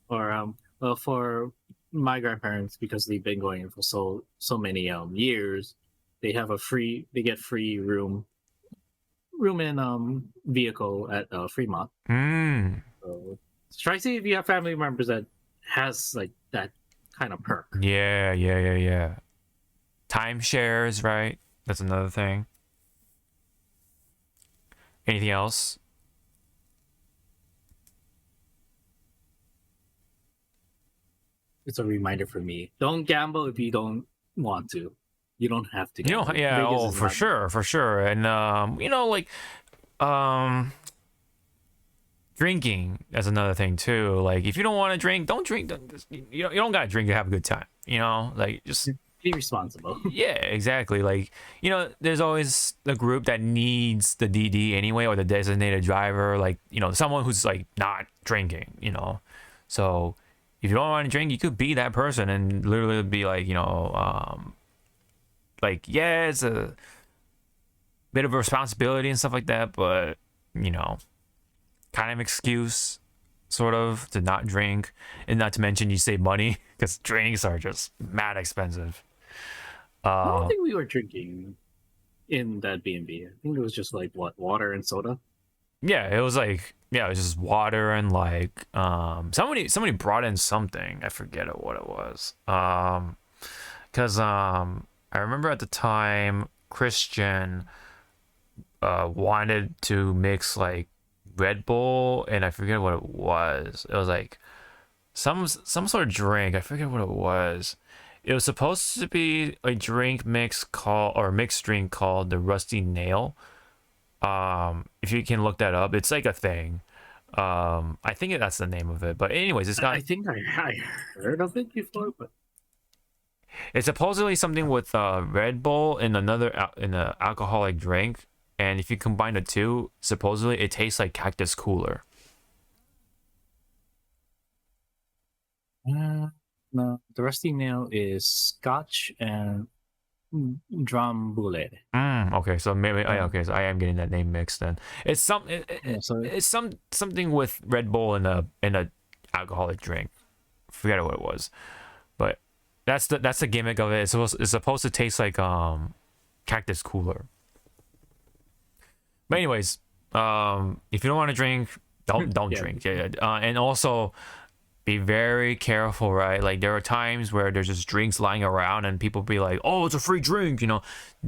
Or well, for my grandparents, because they've been going for so many years, they get free room in vehicle at Fremont. So try to see if you have family members that has like that kind of perk. Yeah. Timeshares, right? That's another thing. Anything else? It's a reminder for me. Don't gamble if you don't want to. You don't have to gamble. Yeah, for sure. And you know, like drinking, that's another thing too. Like if you don't want to drink, don't drink. You don't gotta drink to have a good time. You know, like just be responsible. Yeah, exactly. Like, you know, there's always the group that needs the DD anyway, or the designated driver, like, you know, someone who's like not drinking, you know. So if you don't want to drink, you could be that person and literally be like, you know, like, yeah, it's a bit of a responsibility and stuff like that, but, you know, kind of excuse sort of to not drink. And not to mention you save money, because drinks are just mad expensive. I don't think we were drinking in that B&B. I think it was just like what, water and soda. Yeah, it was like, yeah, it was just water and like somebody brought in something. I forget what it was. Because I remember at the time Christian wanted to mix like Red Bull and I forget what it was. It was like some sort of drink. I forget what it was. It was supposed to be a drink mixed drink called the Rusty Nail. If you can look that up, it's like a thing. I think that's the name of it. But anyways, it's got. I think I heard of it before, but it's supposedly something with Red Bull and another in an alcoholic drink, and if you combine the two, supposedly it tastes like Cactus Cooler. No, the Rusty Nail is Scotch and Drum Boulet. Okay, so maybe okay, so I am getting that name mixed then. It's something with Red Bull in a alcoholic drink. Forget what it was, but that's the gimmick of it. It's supposed to taste like Cactus Cooler. But anyways, if you don't want to drink, don't Yeah. drink. And also be very careful, right? Like there are times where there's just drinks lying around and people be like, "Oh, it's a free drink," you know.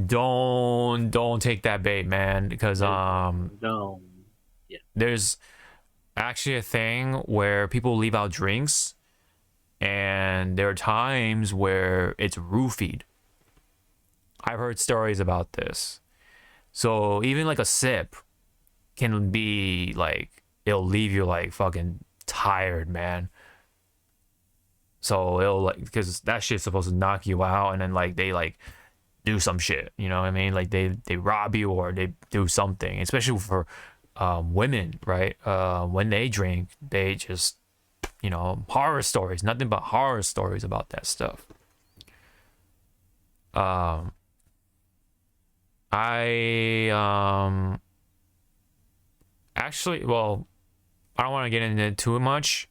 Don't take that bait, man, because No. Yeah. there's actually a thing where people leave out drinks, and there are times where it's roofied. I've heard stories about this. So even like a sip can be like, it'll leave you like fucking tired, man. So it'll like, because that shit's supposed to knock you out, and then like they like do some shit, you know what I mean? Like they rob you or they do something, especially for women, right? When they drink, they just, you know, horror stories, nothing but horror stories about that stuff. I actually, well, I don't want to get into it too much,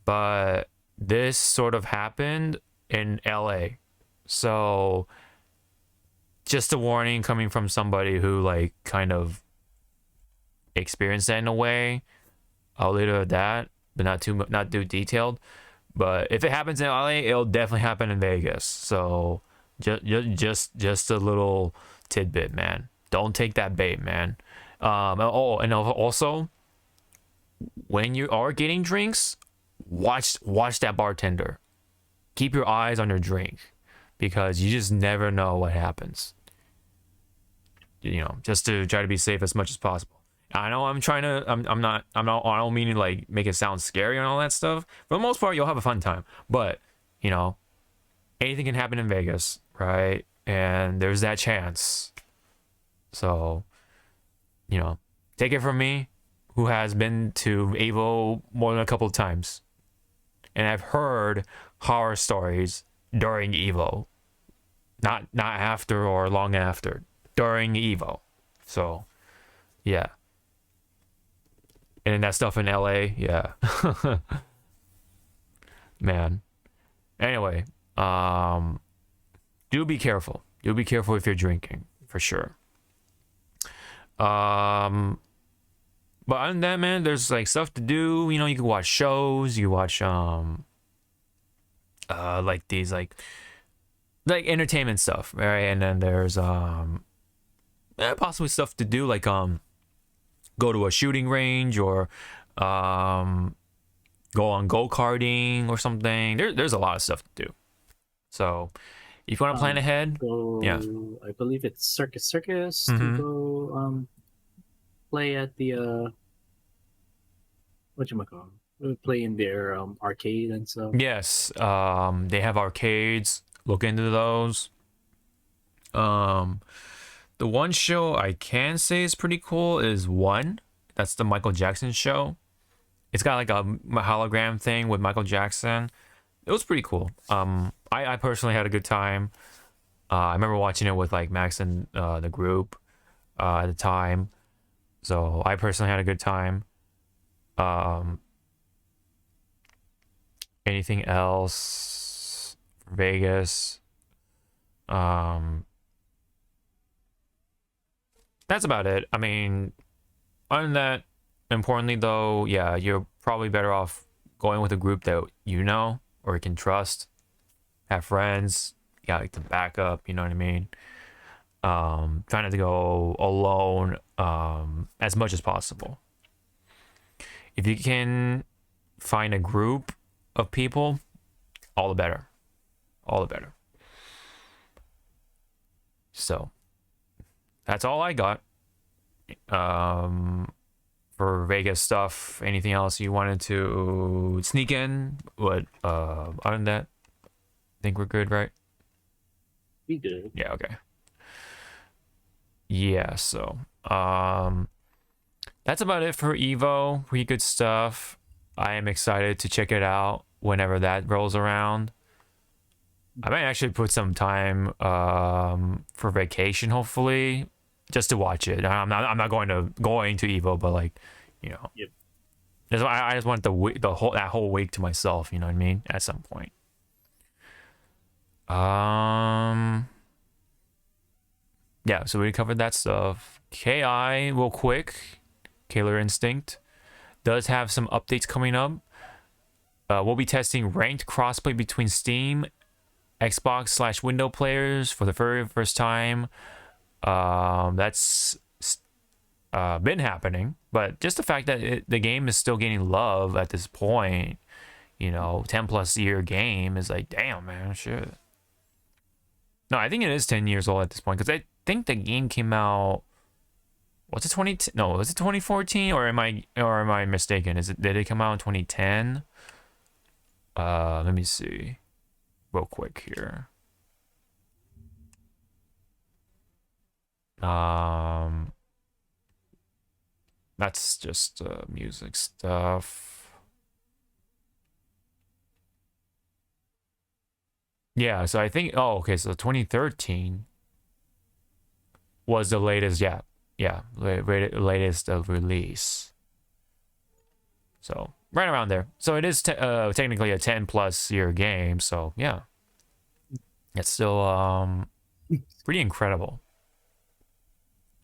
but this sort of happened in LA. So just a warning coming from somebody who like kind of experienced that in a way. I'll leave it at that, but not too detailed. But if it happens in LA, it'll definitely happen in Vegas. So just a little tidbit, man. Don't take that bait, man. And also, when you are getting drinks, watch that bartender. Keep your eyes on your drink, because you just never know what happens. You know, just to try to be safe as much as possible. I know I'm not, I don't mean to like make it sound scary and all that stuff. For the most part, you'll have a fun time. But, you know, anything can happen in Vegas, right? And there's that chance. So, you know, take it from me, who has been to EVO more than a couple of times. And I've heard horror stories during EVO. Not after or long after. During EVO. So, yeah. And that stuff in LA, yeah. Man. Anyway, do be careful. Do be careful if you're drinking, for sure. But other than that, man, there's like stuff to do. You know, you can watch shows, you watch like these like entertainment stuff, right? And then there's possibly stuff to do, like go to a shooting range, or go on go-karting or something. There's a lot of stuff to do. So if you want to plan ahead, yeah. I believe it's Circus to go play at the whatchamacallit? Play in their arcade and stuff. Yes, they have arcades. Look into those. The one show I can say is pretty cool is One. That's the Michael Jackson show. It's got like a hologram thing with Michael Jackson. It was pretty cool. I personally had a good time. I remember watching it with like Max and the group at the time. So I personally had a good time. Anything else for Vegas? That's about it. I mean, other than that, importantly though, yeah, you're probably better off going with a group that you know or you can trust. Have friends, yeah, like to back up, you know what I mean? Trying not to go alone as much as possible. If you can find a group of people, all the better. All the better. So that's all I got for Vegas stuff. Anything else you wanted to sneak in? What other than that, I think we're good, right? Be good. Yeah, okay. Yeah, so that's about it for EVO. Pretty good stuff. I am excited to check it out whenever that rolls around. I might actually put some time for vacation, hopefully, just to watch it. I'm not going to EVO, but like, you know, Yep. I just want that whole week to myself. You know what I mean? At some point. Yeah. So we covered that stuff. KI, real quick. Killer Instinct, does have some updates coming up. We'll be testing ranked crossplay between Steam, Xbox / Windows players for the very first time. That's been happening, but just the fact that the game is still getting love at this point, 10+ year game is like, damn, man, shit. No, I think it is 10 years old at this point, because I think the game came out, was it 2014, or am I mistaken? Did it come out in 2010? Let me see real quick here. That's just music stuff. Yeah, so I think, okay, so 2013 was the latest, latest release. So right around there. So it is technically a 10+ year game. So yeah, it's still pretty incredible.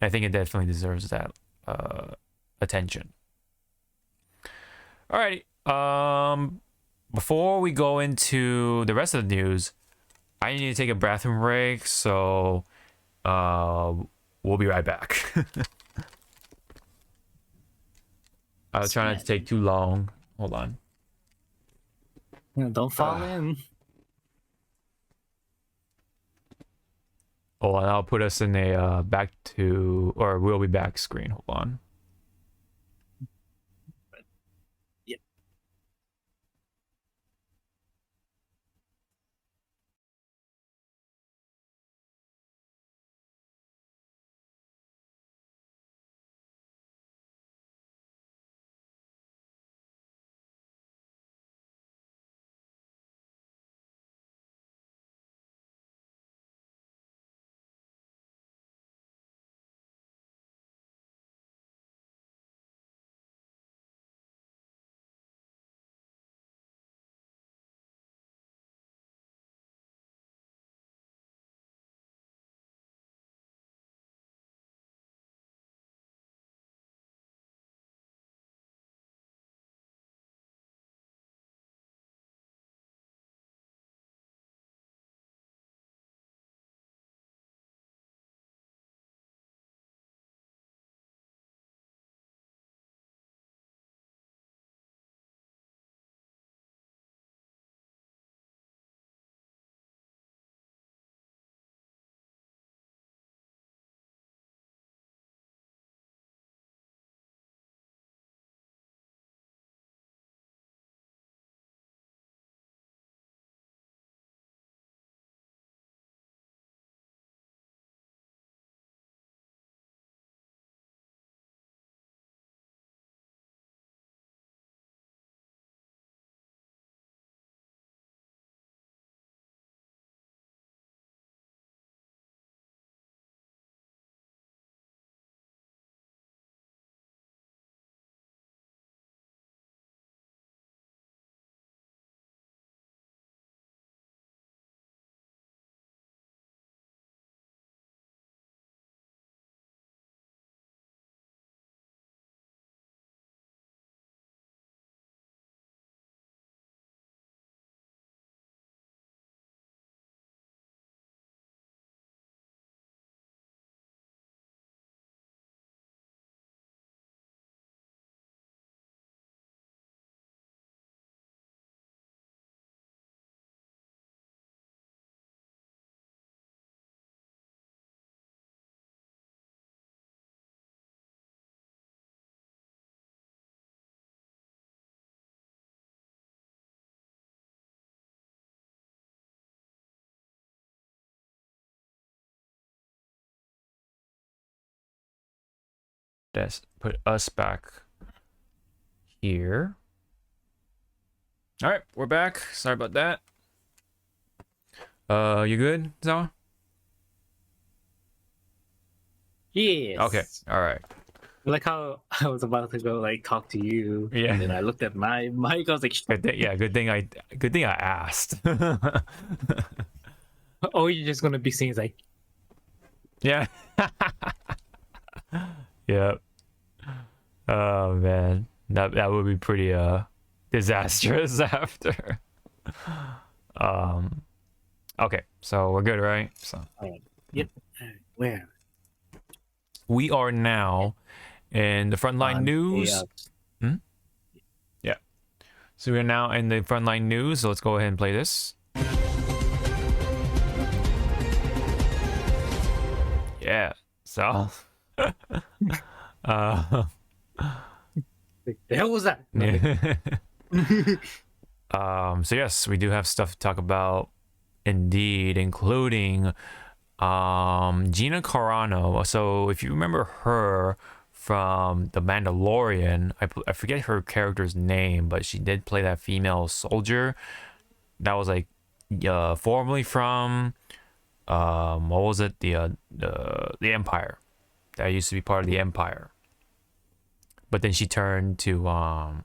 I think it definitely deserves that attention. Alrighty. Before we go into the rest of the news, I need to take a bathroom break. So we'll be right back. I was trying not to take too long. Hold on. Yeah, don't fall in. Hold on, I'll put us in a we'll be back screen. Hold on. Yep. Let's put us back here. All right, we're back. Sorry about that. You good, Zawa? Yes. Okay. All right. Like how I was about to go talk to you. Yeah. And then I looked at my mic. I was like, Good thing I asked. oh, you're just gonna be seeing like, yeah. Yep. Oh man, that would be pretty disastrous after. Okay, so we're good, right? So Yep. Where? we are now in the frontline news. Yeah. So we're now in the frontline news. So let's go ahead and play this. Yeah. So. The hell was that? So yes, we do have stuff to talk about, indeed, including Gina Carano. So if you remember her from The Mandalorian, I forget her character's name, but she did play that female soldier that was like formerly from what was it, the Empire, that used to be part of the Empire, but then she turned to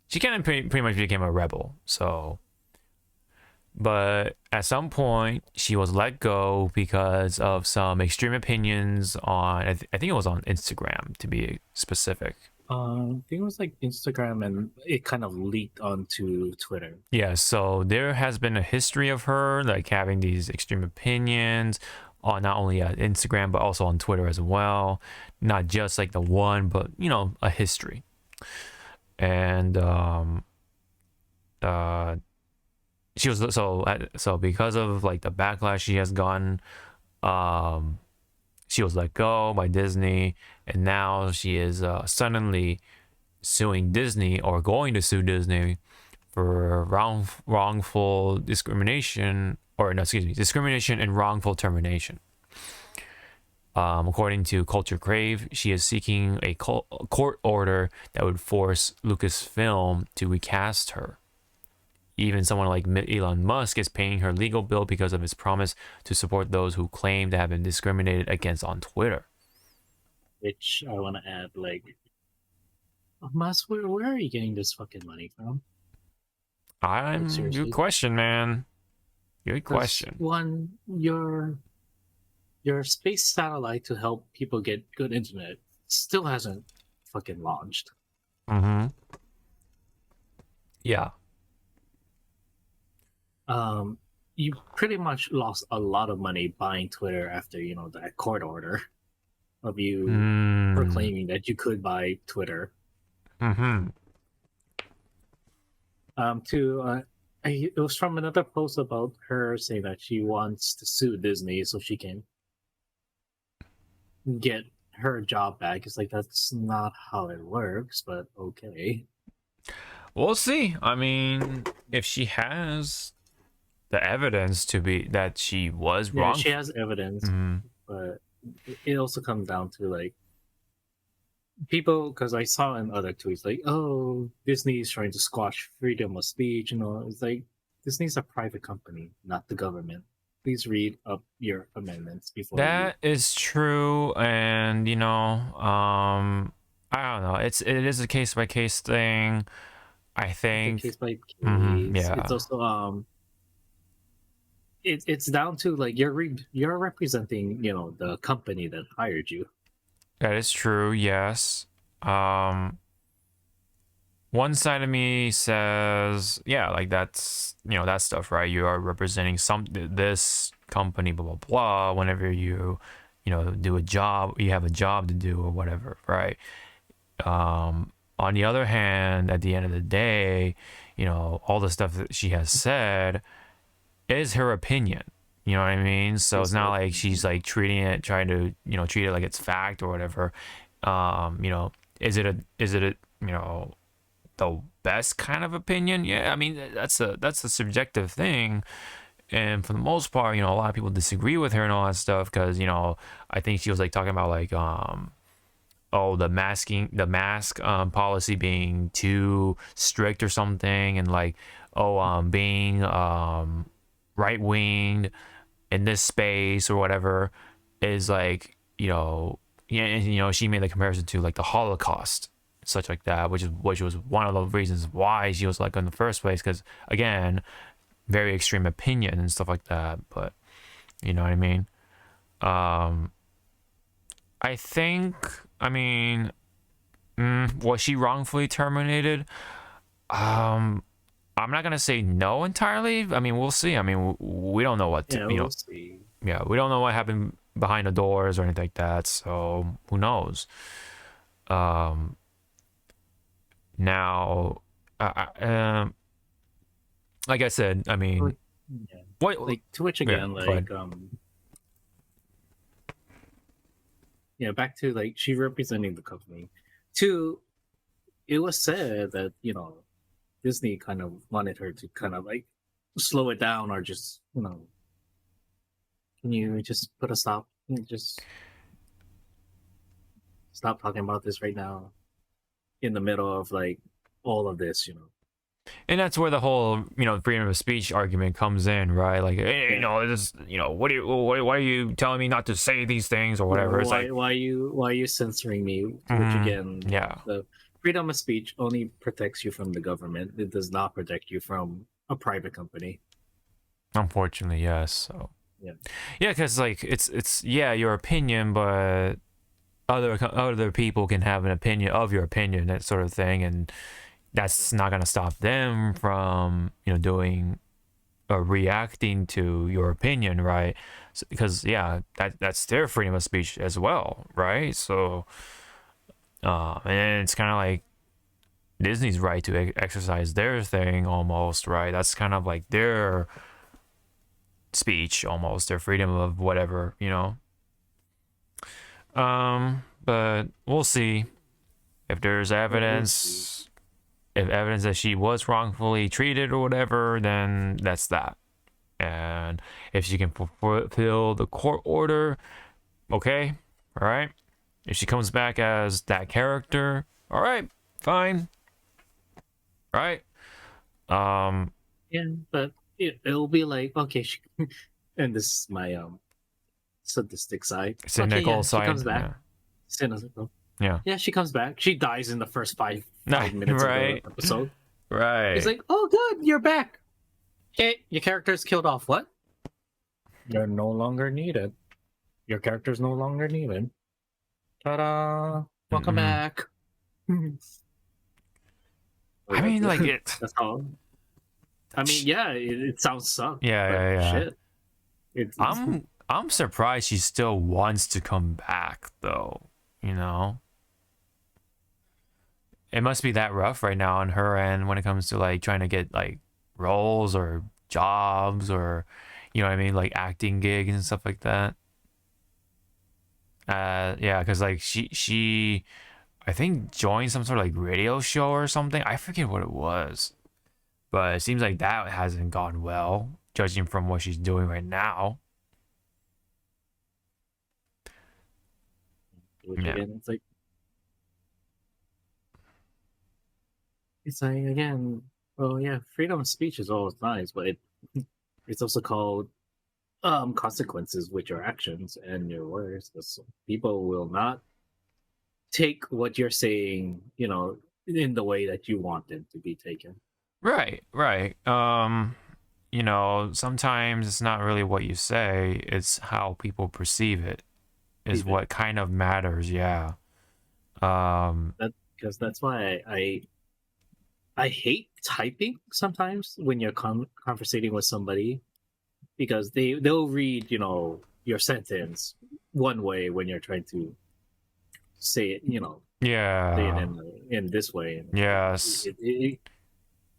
she kind of pretty much became a rebel. So, but at some point she was let go because of some extreme opinions on I think it was on Instagram, to be specific. I think it was like Instagram, and it kind of leaked onto Twitter. Yeah, so there has been a history of her like having these extreme opinions on not only Instagram but also on Twitter as well. Not just like the one, but you know, a history. And she was so because of like the backlash she has gotten, she was let go by Disney, and now she is suddenly suing Disney, or going to sue Disney for wrongful discrimination, or no, excuse me, discrimination and wrongful termination. According to Culture Crave, she is seeking a court order that would force Lucasfilm to recast her. Even someone like Elon Musk is paying her legal bill because of his promise to support those who claim to have been discriminated against on Twitter. Which I want to add, like, Musk, where are you getting this fucking money from? Good question, man. Good question. One, your space satellite to help people get good internet still hasn't fucking launched. Mm-hmm. Yeah. You pretty much lost a lot of money buying Twitter after, you know, that court order of you proclaiming that you could buy Twitter. Mm-hmm. It was from another post about her saying that she wants to sue Disney so she can get her job back. It's like, that's not how it works, but okay. We'll see. I mean, if she has the evidence to be that she was wrong. She has evidence, but it also comes down to like people, because I saw in other tweets like, oh, Disney is trying to squash freedom of speech. You know, it's like, Disney's a private company, not the government. Please read up your amendments before. That is true, and you know, I don't know. It is a case by case thing. I think case by case. Yeah. It's also it's down to like you're representing, you know, the company that hired you. That is true. Yes. One side of me says, yeah, like that's, you know, that stuff, right? You are representing this company, blah blah blah. Whenever you know, do a job, you have a job to do or whatever, right? On the other hand, at the end of the day, you know, all the stuff that she has said is her opinion. You know what I mean? So it's not like she's like trying to, you know, treat it like it's fact or whatever. You know, is it a, you know, the best kind of opinion? Yeah, I mean, that's a subjective thing. And for the most part, you know, a lot of people disagree with her and all that stuff because, you know, I think she was like talking about like, the mask policy being too strict or something, and like, being right-winged in this space or whatever is like, you know, yeah, and, you know, she made the comparison to like the Holocaust, such like that, which was one of the reasons why she was like in the first place, because again, very extreme opinion and stuff like that. But you know what I mean? I think, I mean, Was she wrongfully terminated? I'm not gonna say no entirely. I mean, we'll see. I mean, we don't know what we'll see. Yeah, we don't know what happened behind the doors or anything like that. So who knows? Now, like I said, I mean, Yeah. what Like Twitch again, go like ahead. yeah, back to like she representing the company. Two, it was said that Disney kind of wanted her to kind of like slow it down or just can you just put a stop? Can you just stop talking about this right now in the middle of like all of this, And that's where the whole freedom of speech argument comes in, right? Like, hey, this, why are you telling me not to say these things or whatever? It's like, why are you censoring me? Which again, yeah, the freedom of speech only protects you from the government. It does not protect you from a private company. unfortunately, yes. So yeah, because like it's your opinion, but other people can have an opinion of your opinion, that sort of thing, and that's not gonna stop them from doing or reacting to your opinion, right? Because that's their freedom of speech as well, right? So and it's kind of like Disney's right to exercise their thing almost, right? That's kind of like their speech almost, their freedom of whatever, but we'll see if there's evidence. If evidence that she was wrongfully treated or whatever, then that's that. And if she can fulfill the court order, okay, all right. If she comes back as that character, all right, fine, right? Yeah, but it'll be like, okay, and this is my sadistic side. Cynical side. She comes back. Yeah. Cynical. Yeah. Yeah, she comes back. She dies in the first five minutes Right. of the episode. Right. It's like, oh, good, you're back. Okay, your character's killed off. What? You're no longer needed. Your character's no longer needed. Ta-da! Welcome back. I mean, like it. That's all. I mean, yeah, it sounds suck. Yeah. Shit. I'm surprised she still wants to come back, though. It must be that rough right now on her end when it comes to like trying to get like roles or jobs or what I mean, like acting gigs and stuff like that. Yeah, because like she I think joined some sort of like radio show or something. I forget what it was, but it seems like that hasn't gone well, judging from what she's doing right now. Again, it's like again, well, yeah, freedom of speech is always nice, but it's also called consequences with your actions and your words. So people will not take what you're saying, in the way that you want them to be taken. Right. Sometimes it's not really what you say, it's how people perceive it is what kind of matters. Yeah. Because that's why I hate typing sometimes when you're conversating with somebody, because they'll read your sentence one way when you're trying to say it say it in this way. And yes,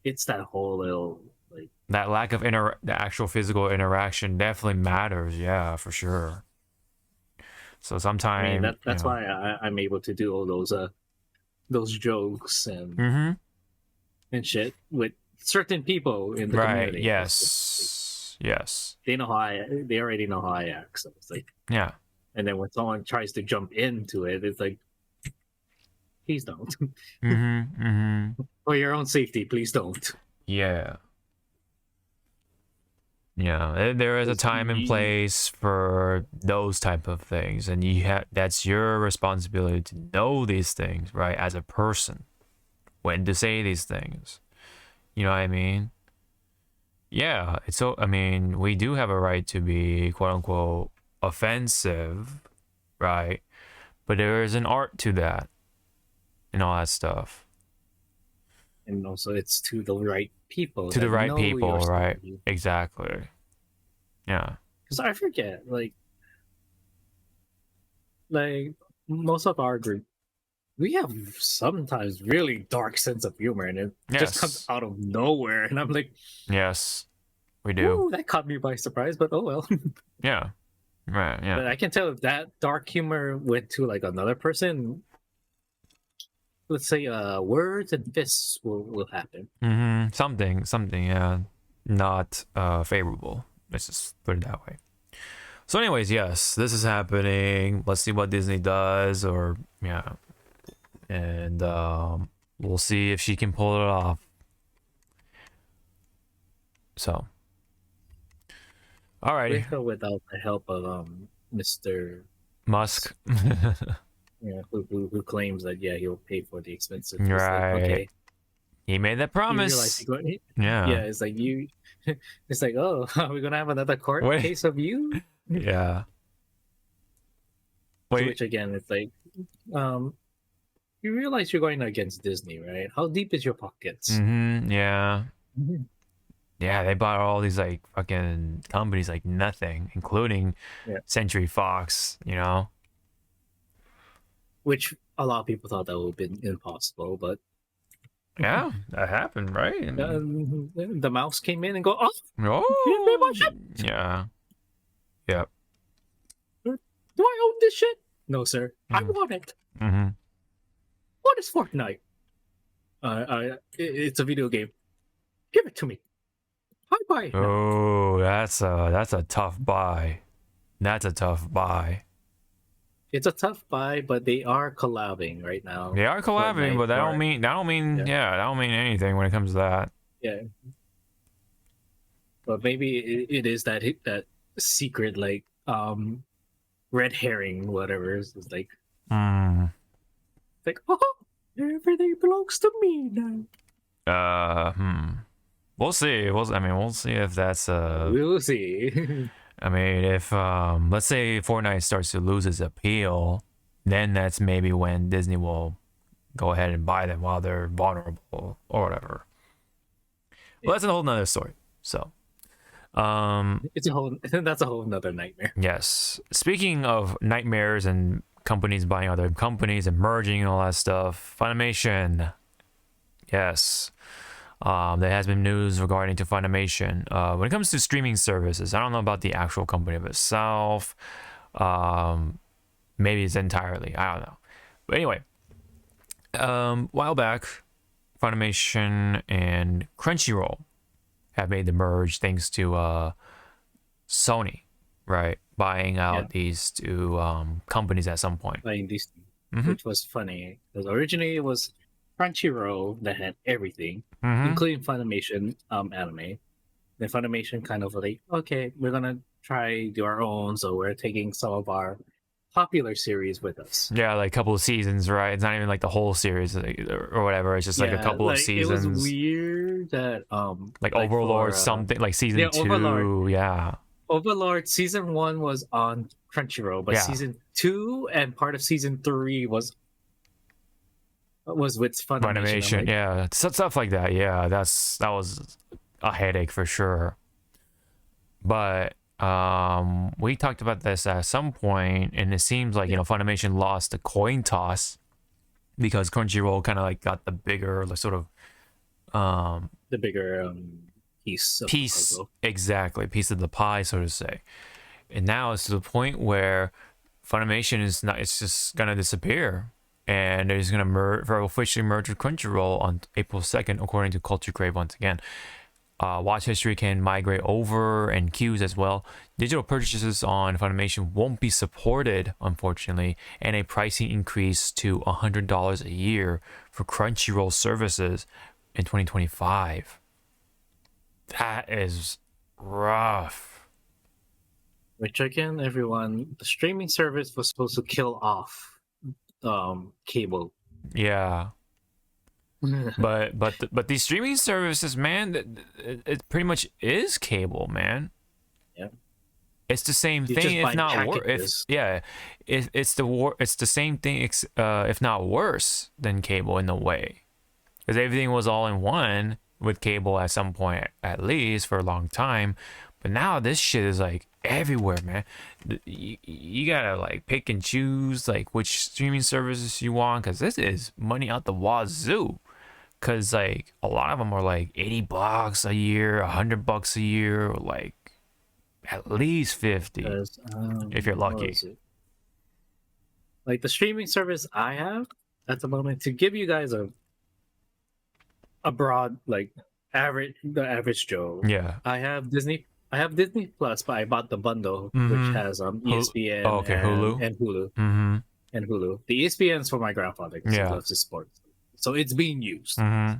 it's that whole little like that lack of the actual physical interaction definitely matters. Yeah, for sure. So sometimes that's why I'm able to do all those jokes and and shit with certain people in the community. Yes. They already know how I act. So it's like, yeah. And then when someone tries to jump into it, it's like, please don't. For your own safety, please don't. Yeah. Yeah, there is a time and place for those type of things, and that's your responsibility to know these things, right? As a person, when to say these things. You know what I mean? Yeah, we do have a right to be quote unquote offensive, right? But there is an art to that. and all that stuff. And also, it's to the right people. To the that right know people, your right? story. Exactly. Yeah. Because I forget, like most of our group, we have sometimes really dark sense of humor, and it just comes Yes. out of nowhere. And I'm like, Yes, we do. "Ooh, that caught me by surprise." But oh well. Yeah. Right. But Yeah. I can tell if that dark humor went to like another person. Let's say, words and fists will happen. Something. Yeah. Not favorable. Let's just put it that way. So, anyways, yes, this is happening. Let's see what Disney does, or yeah, and we'll see if she can pull it off. So, alrighty, With or without the help of Mr. Musk. Yeah, who claims that he'll pay for the expenses. It's Right. Like, okay, He made that you promise. realize you're going, Yeah. yeah, it's like you. It's like, oh, are we gonna have another court Wait. case of you? Yeah. To Wait. which again, it's like, you realize you're going against Disney, right? How deep is your pockets? Yeah. Mhm. Yeah, they bought all these like fucking companies like nothing, including Yeah. Century Fox, you know? Which a lot of people thought that would have been impossible, but Yeah, that happened, right? the mouse came in and go, oh, Oh, me my shit. yeah. Yep. Do I own this shit? No, sir. I want it. Mm-hmm. What is Fortnite? It's a video game. Give it to me. I buy it. now. Oh, that's a tough buy. That's a tough buy. It's a tough buy, but they are collabing right now. They are collabing, Fortnite but that are- don't mean that don't mean anything when it comes to that. Yeah. But maybe it is that secret red herring, whatever. It's like Hmm. oh, everything belongs to me now. We'll see. We'll see if that's We'll see. I mean, if let's say Fortnite starts to lose its appeal, then that's maybe when Disney will go ahead and buy them while they're vulnerable or whatever. Well, that's a whole nother story. So, That's a whole nother nightmare. yes. Speaking of nightmares and companies buying other companies and merging and all that stuff, Funimation. Yes. There has been news regarding to Funimation. When it comes to streaming services, I don't know about the actual company of itself. Maybe it's entirely. I don't know. But anyway, while back, Funimation and Crunchyroll have made the merge thanks to Sony, right? Buying out these two companies at some point. Like these, which was funny because originally it was Crunchyroll that had everything, including Funimation anime. Then Funimation kind of like, okay, we're gonna try do our own, so we're taking some of our popular series with us. Yeah, like a couple of seasons, right? It's not even like the whole series or whatever. It's just like a couple of seasons. It was weird that like Overlord for, something like season 2. Overlord. Yeah. Overlord season 1 was on Crunchyroll, but season 2 and part of season 3 was with Funimation. Like, yeah, stuff like that. Yeah, that was a headache for sure. But we talked about this at some point, and it seems like Funimation lost the coin toss because Crunchyroll kind of like got the bigger, like sort of the bigger piece of the puzzle. Exactly, piece of the pie, so to say. And now it's to the point where Funimation is not. It's just gonna disappear. And they're just going to officially merge with Crunchyroll on April 2nd, according to Culture Crave once again. Watch history can migrate over and queues as well. Digital purchases on Funimation won't be supported, unfortunately, and a pricing increase to $100 a year for Crunchyroll services in 2025. That is rough. Which again, everyone, the streaming service was supposed to kill off cable. Yeah. but these streaming services, man, it pretty much is cable, man. Yeah. It's the same You thing, just if buy not worse. packages. It's the same thing, if not worse than cable in a way, because everything was all in one with cable at some point, at least for a long time. But now this shit is like everywhere, man. You gotta like pick and choose like which streaming services you want, because this is money out the wazoo. Because like a lot of them are like $80 a year, $100 a year, or like at least 50 if you're What lucky. is it? Like the streaming service I have at the moment, to give you guys a broad like the average Joe. Yeah. I have Disney Plus, but I bought the bundle which has ESPN okay, Hulu. and Hulu. Mm-hmm. And Hulu. The ESPN's for my grandfather because he loves his sports. So it's being used. Mm-hmm.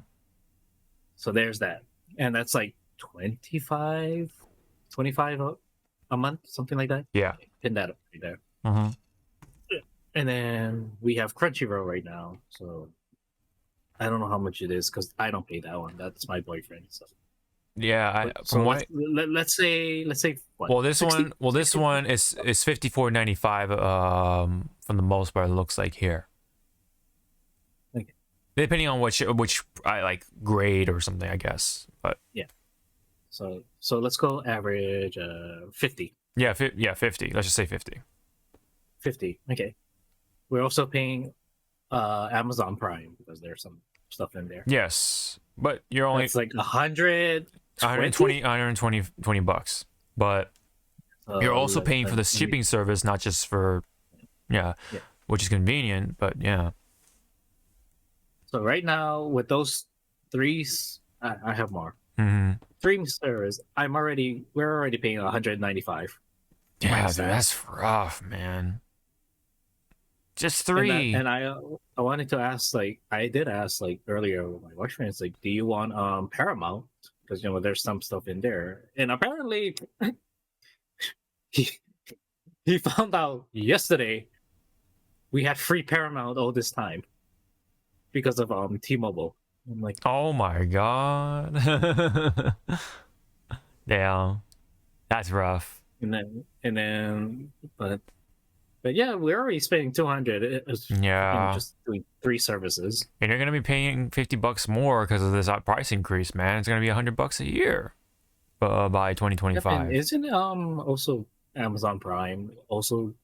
So there's that. And that's like 25 a month, something like that. Yeah. Pin that up right there. Mm-hmm. And then we have Crunchyroll right now. So I don't know how much it is because I don't pay that one. That's my boyfriend. So Yeah, so let's say what? well, this 60? one is $54.95 from the most part, it looks like here. Okay. Depending on which I like grade or something, I guess. But yeah. So let's go average 50. Yeah, 50. Let's just say 50. 50. Okay. We're also paying Amazon Prime because there's some stuff in there. Yes, but you're only it's like 120 $20. But you're also paying for the shipping service, not just for which is convenient, but yeah. So right now with those three, I have more. Mm-hmm. Streaming service, we're already paying 195. Yeah, dude, that's rough, man. Just 3. And I wanted to ask, like, I did ask like earlier with my boyfriend, it's like, do you want Paramount? Because there's some stuff in there, and apparently he found out yesterday we had free Paramount all this time because of T-Mobile. I'm like, oh my god. Damn, that's rough. And then but yeah, we're already spending 200. Yeah, just doing 3 services, and you're gonna be paying $50 more because of this price increase, man. It's gonna be $100 a year by 2025. Isn't also Amazon Prime also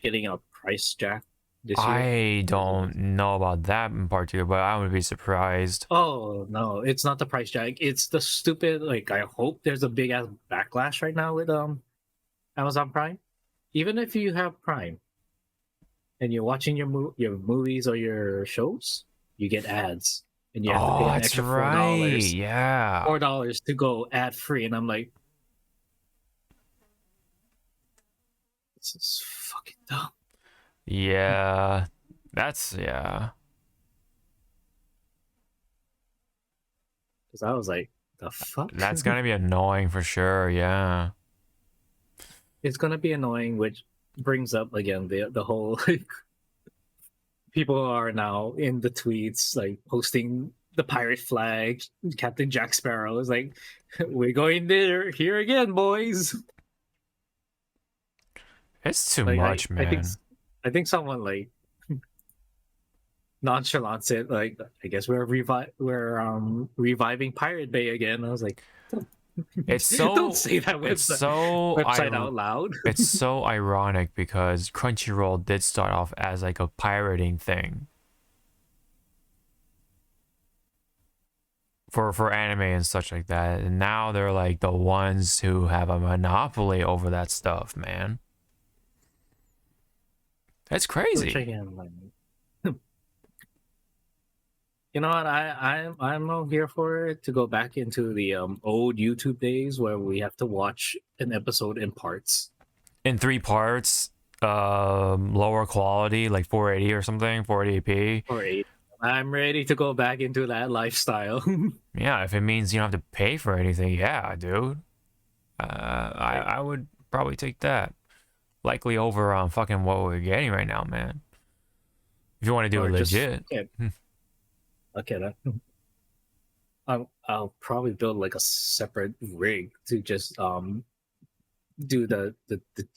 getting a price jack this year? I don't know about that in particular, but I would be surprised. Oh no, it's not the price jack. It's the stupid, like, I hope there's a big ass backlash right now with Amazon Prime. Even if you have Prime and you're watching your movies or your shows, you get ads, and you have to pay an extra $4. Yeah, $4 to go ad free, and I'm like, this is fucking dumb. Yeah, Because I was like, the fuck? That's gonna be annoying for sure. Yeah. It's gonna be annoying, which brings up again the whole like, people are now in the tweets like posting the pirate flag. Captain Jack Sparrow is like, we're going here again, boys. It's too like, much, man. I think someone like nonchalant said like, I guess we're reviving Pirate Bay again. I was like, it's so don't say that website out loud. It's so ironic because Crunchyroll did start off as like a pirating thing for anime and such like that, and now they're like the ones who have a monopoly over that stuff, man. That's crazy. You know what? I'm here for it to go back into the old YouTube days where we have to watch an episode in parts. In 3 parts, lower quality, like 480 or something, 480p. 480. I'm ready to go back into that lifestyle. Yeah, if it means you don't have to pay for anything, yeah, dude. I would probably take that. Likely over fucking what we're getting right now, man. If you want to do it legit. Okay, I'll probably build like a separate rig to just do the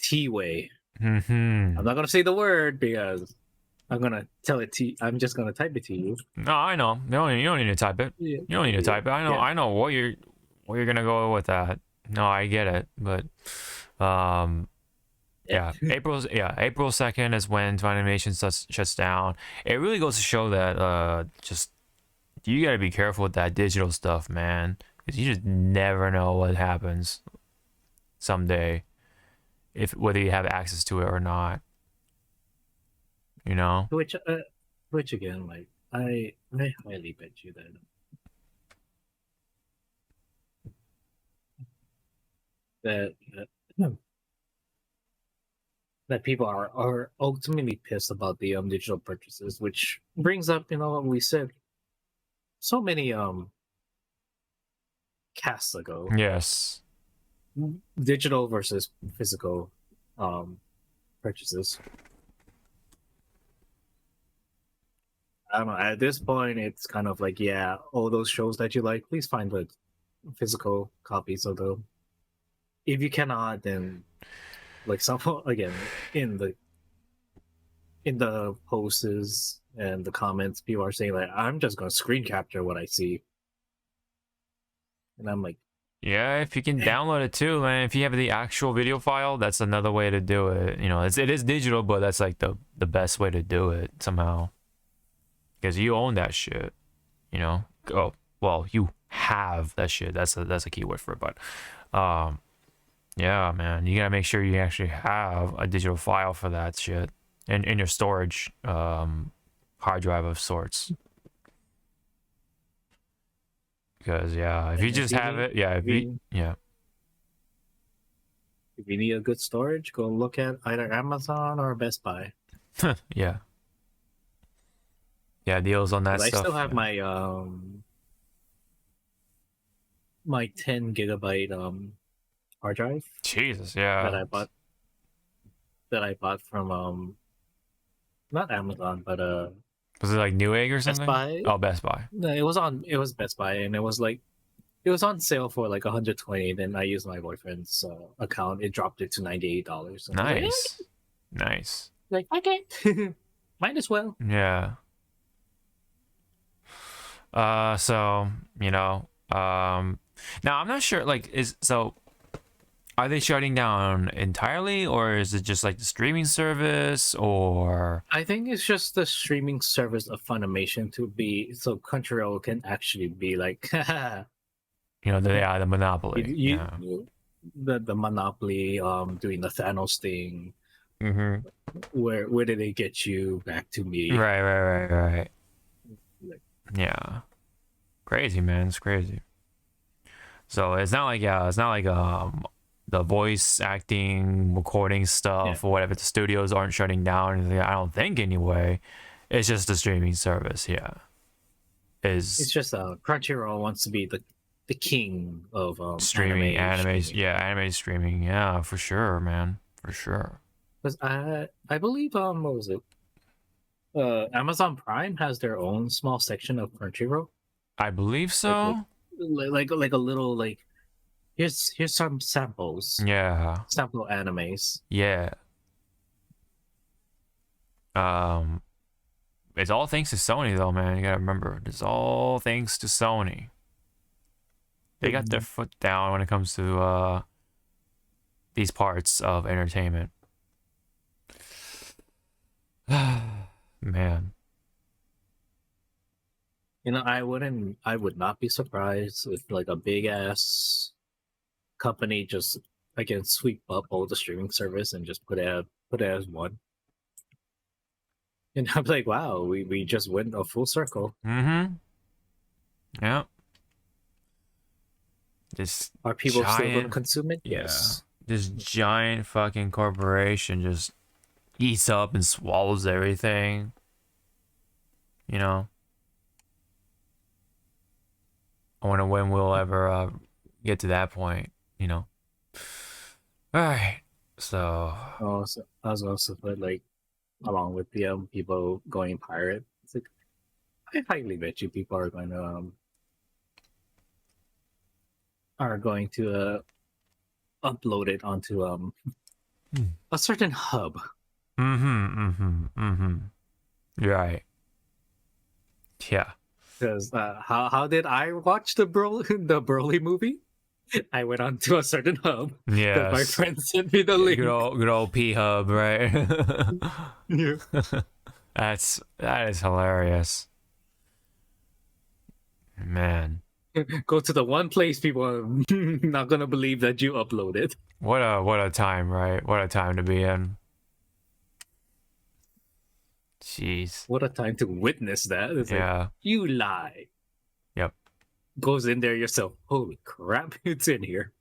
T way. Mm-hmm. I'm not gonna say the word because I'm gonna tell it to you. I'm just gonna type it to you. No, I know. You don't need to type it. Yeah. You don't need to type it. I know what you're gonna go with that. No, I get it. But yeah, April 2nd is when Funimation shuts down. It really goes to show that just you gotta be careful with that digital stuff, man, because you just never know what happens someday, if whether you have access to it or not. You know. Which again, like I highly bet you that people are ultimately pissed about the digital purchases, which brings up what we said so many casts ago. Yes. Digital versus physical purchases. I don't know. At this point, it's kind of like, yeah, all those shows that you like, please find the physical copies of them. If you cannot, then like someone again in the posts and the comments, people are saying like, I'm just gonna screen capture what I see, and I'm like, yeah, if you can download it too, man. If you have the actual video file, that's another way to do it. You know, it is digital, but that's like the best way to do it somehow, because you own that shit. You know, oh well, you have that shit. That's a key word for it, but yeah, man, you gotta make sure you actually have a digital file for that shit in your storage hard drive of sorts. Because yeah, if you just have it, if you need a good storage, go look at either Amazon or Best Buy. yeah, deals on that stuff. I still have my my 10 gigabyte hard drive. Jesus, yeah. That I bought from not Amazon, but was it like Newegg or something? Best Buy. Oh, Best Buy. No, it was Best Buy, and it was on sale for like 120. Then I used my boyfriend's account. It dropped it to $98. Nice, nice. Like, okay, might as well. Yeah. So now I'm not sure. Like, are they shutting down entirely, or is it just like the streaming service, or? I think it's just the streaming service of Funimation to be so Crunchyroll can actually be like, the monopoly. The monopoly, doing the Thanos thing. Mm-hmm. Where did they get you? Back to me. Right. Yeah. Crazy, man. It's crazy. So it's not like the voice acting, recording stuff or whatever. The studios aren't shutting down. I don't think anyway. It's just the streaming service. Yeah. It's just Crunchyroll wants to be the king of streaming, anime. Yeah, anime streaming. Yeah, for sure, man. For sure. Because I believe what was it? Amazon Prime has their own small section of Crunchyroll. I believe so. Like a little like here's some samples. Yeah. Sample animes. Yeah. It's all thanks to Sony though, man. You gotta remember, it's all thanks to Sony. They got their foot down when it comes to these parts of entertainment. Man. I would not be surprised if like a big ass company just again sweep up all the streaming service and just put it as one. And I'm like, wow, we just went a full circle. Mm-hmm. Yeah. Are people still going to consume it? Yeah. Yes. This giant fucking corporation just eats up and swallows everything. I wonder when we'll ever get to that point. All right. So. Also, I was also put like, along with the people going pirate. It's like, I highly bet you people are going to uploaded onto a certain hub. Right. Yeah. Because how did I watch the Broly movie? I went onto a certain hub. Yeah. My friend sent me the link. Good old P Hub, right? Yeah. That is hilarious. Man. Go to the one place people are not gonna believe that you uploaded. What a time, right? What a time to be in. Jeez. What a time to witness that. It's like, you lie. Yep. Goes in there yourself. Holy crap, it's in here.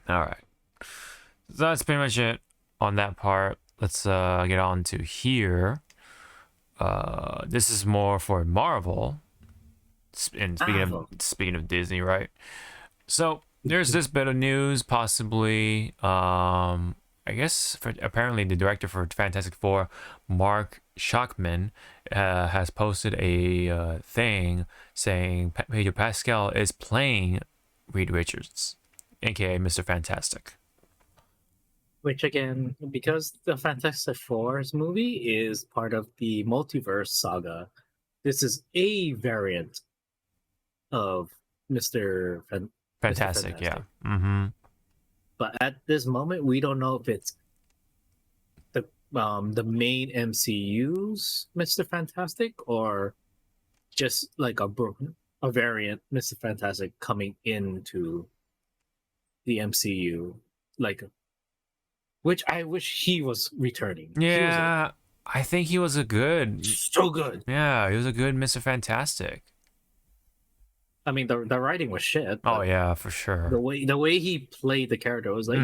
All right. So that's pretty much it on that part. Let's get on to here. This is more for Marvel. And speaking of Disney, right? So there's this bit of news, possibly. I guess apparently the director for Fantastic Four, Mark Schachman, has posted a thing saying Pedro Pascal is playing Reed Richards, aka Mr. Fantastic. Which again, because the Fantastic Four's movie is part of the multiverse saga, this is a variant of Mr. Fantastic, yeah. But at this moment, we don't know if it's the main MCU's Mr. Fantastic or just like a variant Mr. Fantastic coming into the MCU, like, which I wish he was returning. Yeah, I think he was so good. Yeah, he was a good Mr. Fantastic. I mean, the writing was shit. Oh yeah, for sure. The way he played the character was like,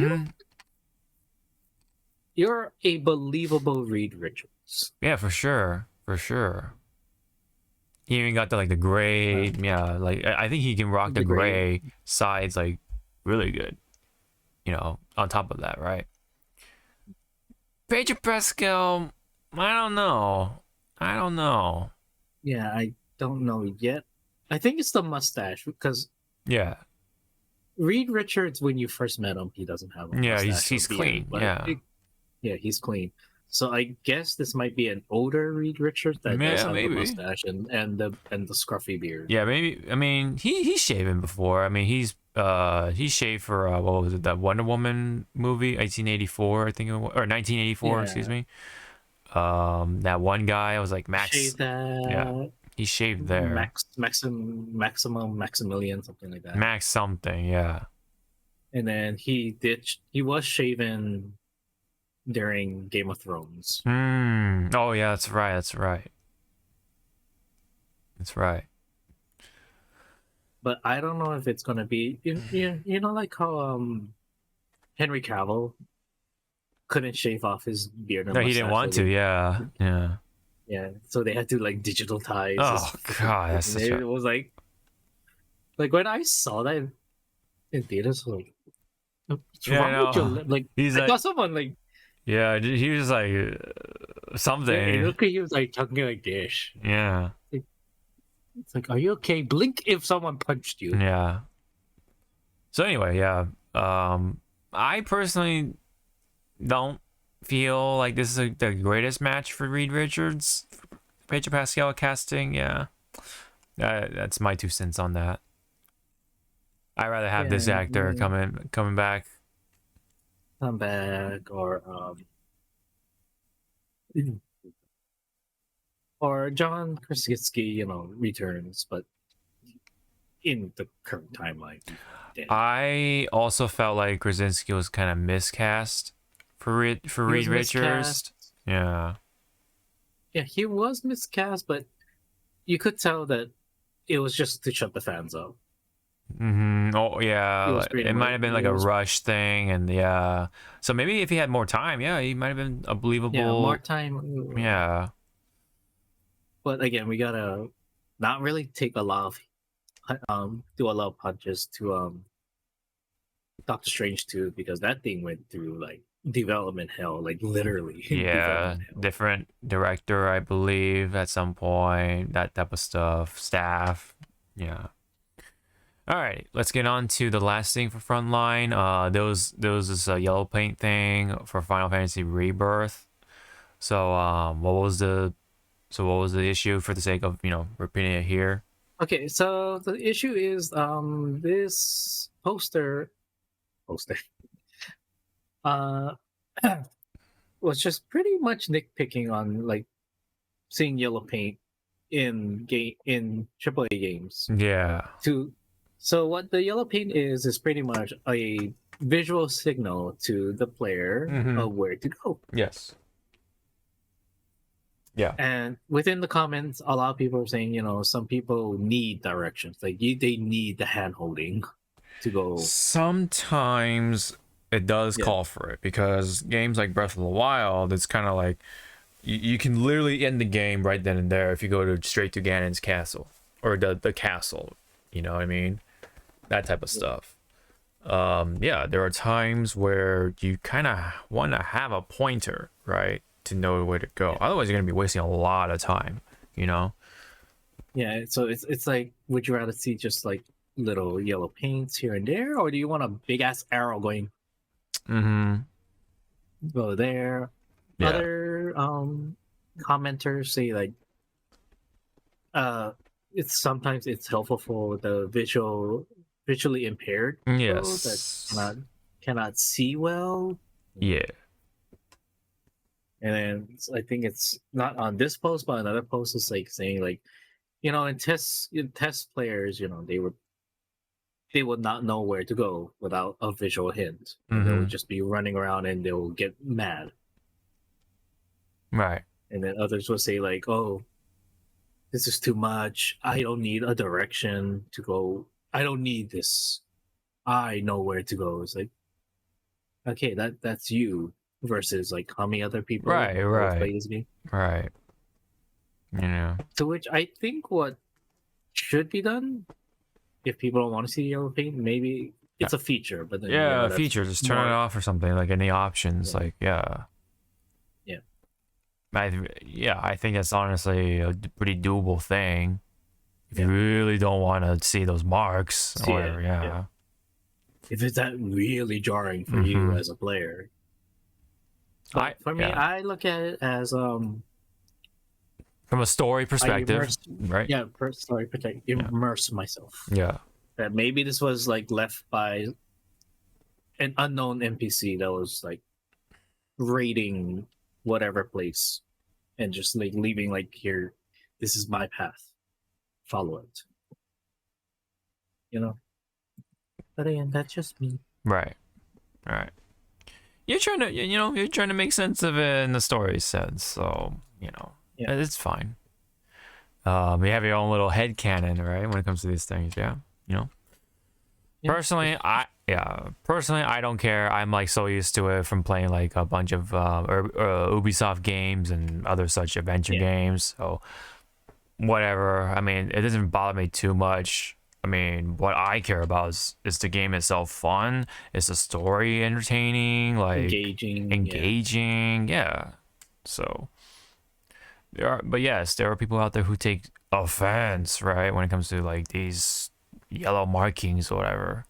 you're a believable Reed Richards. Yeah, for sure. He even got the gray. Like I think he can rock the gray sides like really good. You know, on top of that, right? Pedro Pascal, I don't know. Yeah, I don't know yet. I think it's the mustache because Reed Richards, when you first met him, he doesn't have a mustache. He's clean. He's clean. So I guess this might be an older Reed Richards that does have the mustache and the scruffy beard. Yeah, maybe. I mean, he's shaven before. I mean, he's shaved for what was it, that Wonder Woman movie, 1884, I think, or 1984, excuse me. That one guy was like Max. Shaved that. Yeah. He shaved there. Maximilian, something like that. Max something, yeah. And then he was shaven during Game of Thrones. Oh yeah, that's right. But I don't know if it's gonna be you know like how Henry Cavill couldn't shave off his beard. No, he didn't want to. Yeah. So they had to digitalize. Oh god, that's such it was like when I saw that in theaters, like, what's wrong with your lip? Like, I got someone like. Yeah, he was like something. Look at he was like talking like this. Yeah. It's like, are you okay? Blink if someone punched you. Yeah. So anyway, yeah. I personally don't feel like this is the greatest match for Reed Richards. Pedro Pascal casting, yeah. That's my 2 cents on that. I'd rather have this actor coming back. Come back or John Krasinski, returns, but in the current timeline. I also felt like Krasinski was kind of miscast for Reed Richards. Yeah, he was miscast, but you could tell that it was just to shut the fans up. Oh yeah, it might have been like a rush thing, and so maybe if he had more time, he might have been a believable. Yeah, more time. Yeah, but again, we gotta not really take a lot of do a lot of punches to Doctor Strange 2, because that thing went through like development hell, like literally. Yeah, different director, I believe, at some point, that type of stuff, staff. Yeah. All right, let's get on to the last thing for Frontline. Those is a yellow paint thing for Final Fantasy Rebirth. So what was the issue, for the sake of repeating it here? Okay, so the issue is this poster uh was just pretty much nitpicking on like seeing yellow paint in AAA games. Yeah. So what the yellow paint is pretty much a visual signal to the player of where to go. Yes. Yeah. And within the comments, a lot of people are saying, some people need directions. Like they need the hand holding to go. Sometimes it does call for it, because games like Breath of the Wild, it's kind of like you can literally end the game right then and there if you go straight to Ganon's castle, or the castle. You know what I mean? That type of stuff. Yeah, there are times where you kind of want to have a pointer, right, to know where to go. Otherwise, you're gonna be wasting a lot of time. Yeah, so it's like, would you rather see just like little yellow paints here and there, or do you want a big ass arrow going? Go there. Yeah. Other commenters say like, sometimes it's helpful for the visually impaired people Yes. that cannot see well. Yeah. And then I think it's not on this post, but another post is like saying like, in test players, they would not know where to go without a visual hint. They would just be running around and they will get mad. Right. And then others will say like, "Oh, this is too much. I don't need a direction to go. I don't need this. I know where to go." It's like, okay, that's you versus like how many other people play this game. Right. To which I think what should be done, if people don't want to see yellow paint, maybe it's a feature. But then, a feature, just turn it off or something, like any options. I think that's honestly a pretty doable thing. If you really don't want to see those marks, or whatever, if it's that really jarring for you as a player. But for me, I look at it as from a story perspective, right? Yeah, story perspective. Immerse myself. Yeah. That maybe this was like left by an unknown NPC that was like raiding whatever place and just like leaving like, here, this is my path. Follow it. But again, that's just me. Right. You're trying to make sense of it in the story sense, so it's fine. You have your own little headcanon, right, when it comes to these things. Personally, I don't care. I'm like so used to it from playing like a bunch of Ubisoft games and other such adventure games, so whatever. I mean, it doesn't bother me too much. I mean, what I care about is the game itself fun? Is the story entertaining? Like engaging? Yeah. So there are people out there who take offense, right, when it comes to like these yellow markings or whatever,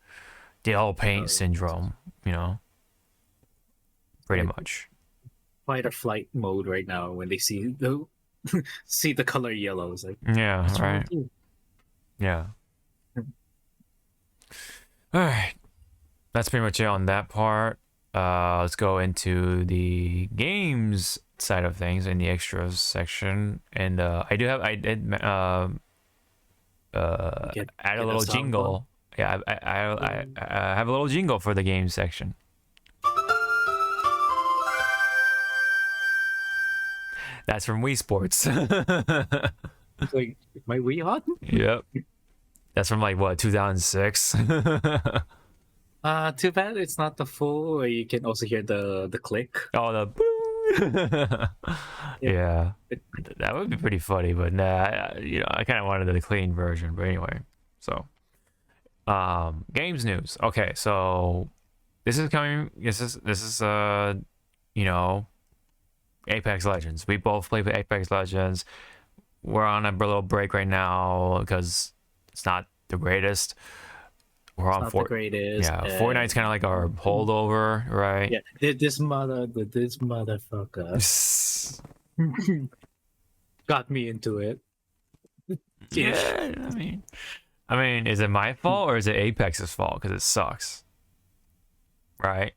the yellow paint syndrome. Pretty much. Fight or flight mode right now when they see the color yellow. It's like, right. Yeah. All right, that's pretty much it on that part. Let's go into the games side of things in the extras section, and I did add a little jingle. Yeah, I have a little jingle for the games section. That's from Wii Sports. It's like, my Wii hot? Yep. That's from like what, 2006? Too bad it's not the full. You can also hear the click. Oh, the boo. Yeah, that would be pretty funny, but nah, I kind of wanted the clean version. But anyway, so games news. Okay, so this is coming. This is Apex Legends. We both play Apex Legends. We're on a little break right now because it's not the greatest. we're on not the greatest. Yeah, and- Fortnite's kind of like our holdover, right? Yeah, this motherfucker got me into it. Yeah, I mean, is it my fault or is it Apex's fault? Because it sucks, right?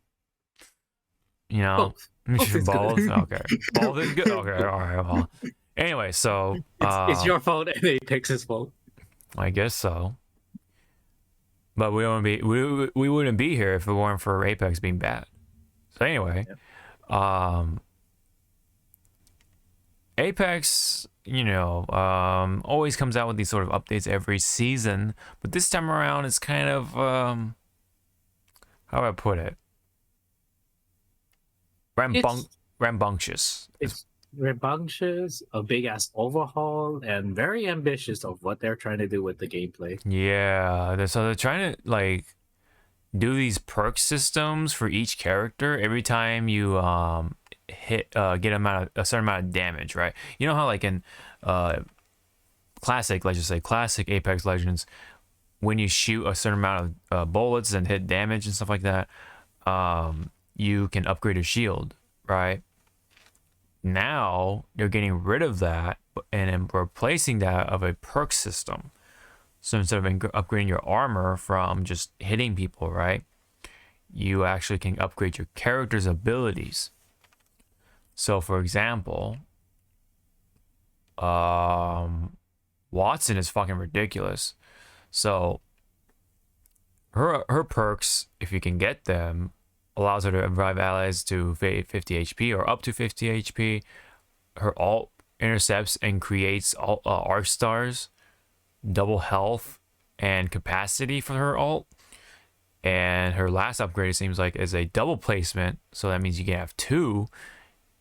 You know, Both is both. good. Okay, both is good. Okay, all right. Well, anyway, so It's your fault and Apex's fault. I guess so. But we wouldn't be here if it weren't for Apex being bad. So anyway, Apex, always comes out with these sort of updates every season, but this time around it's kind of how do I put it? Rambunctious. It's rambunctious, a big ass overhaul, and very ambitious of what they're trying to do with the gameplay. Yeah, so they're trying to like do these perk systems for each character every time you get a certain amount of damage, right? You know how like in classic, let's just say classic Apex Legends, when you shoot a certain amount of bullets and hit damage and stuff like that, you can upgrade your shield, right? Now you're getting rid of that and replacing that of a perk system. So instead of upgrading your armor from just hitting people, right, you actually can upgrade your character's abilities. So for example, Watson is fucking ridiculous. So her perks, if you can get them, allows her to revive allies to 50 HP or up to 50 HP. Her ult intercepts and creates arc stars, double health and capacity for her ult. And her last upgrade, it seems like, is a double placement, so that means you can have two,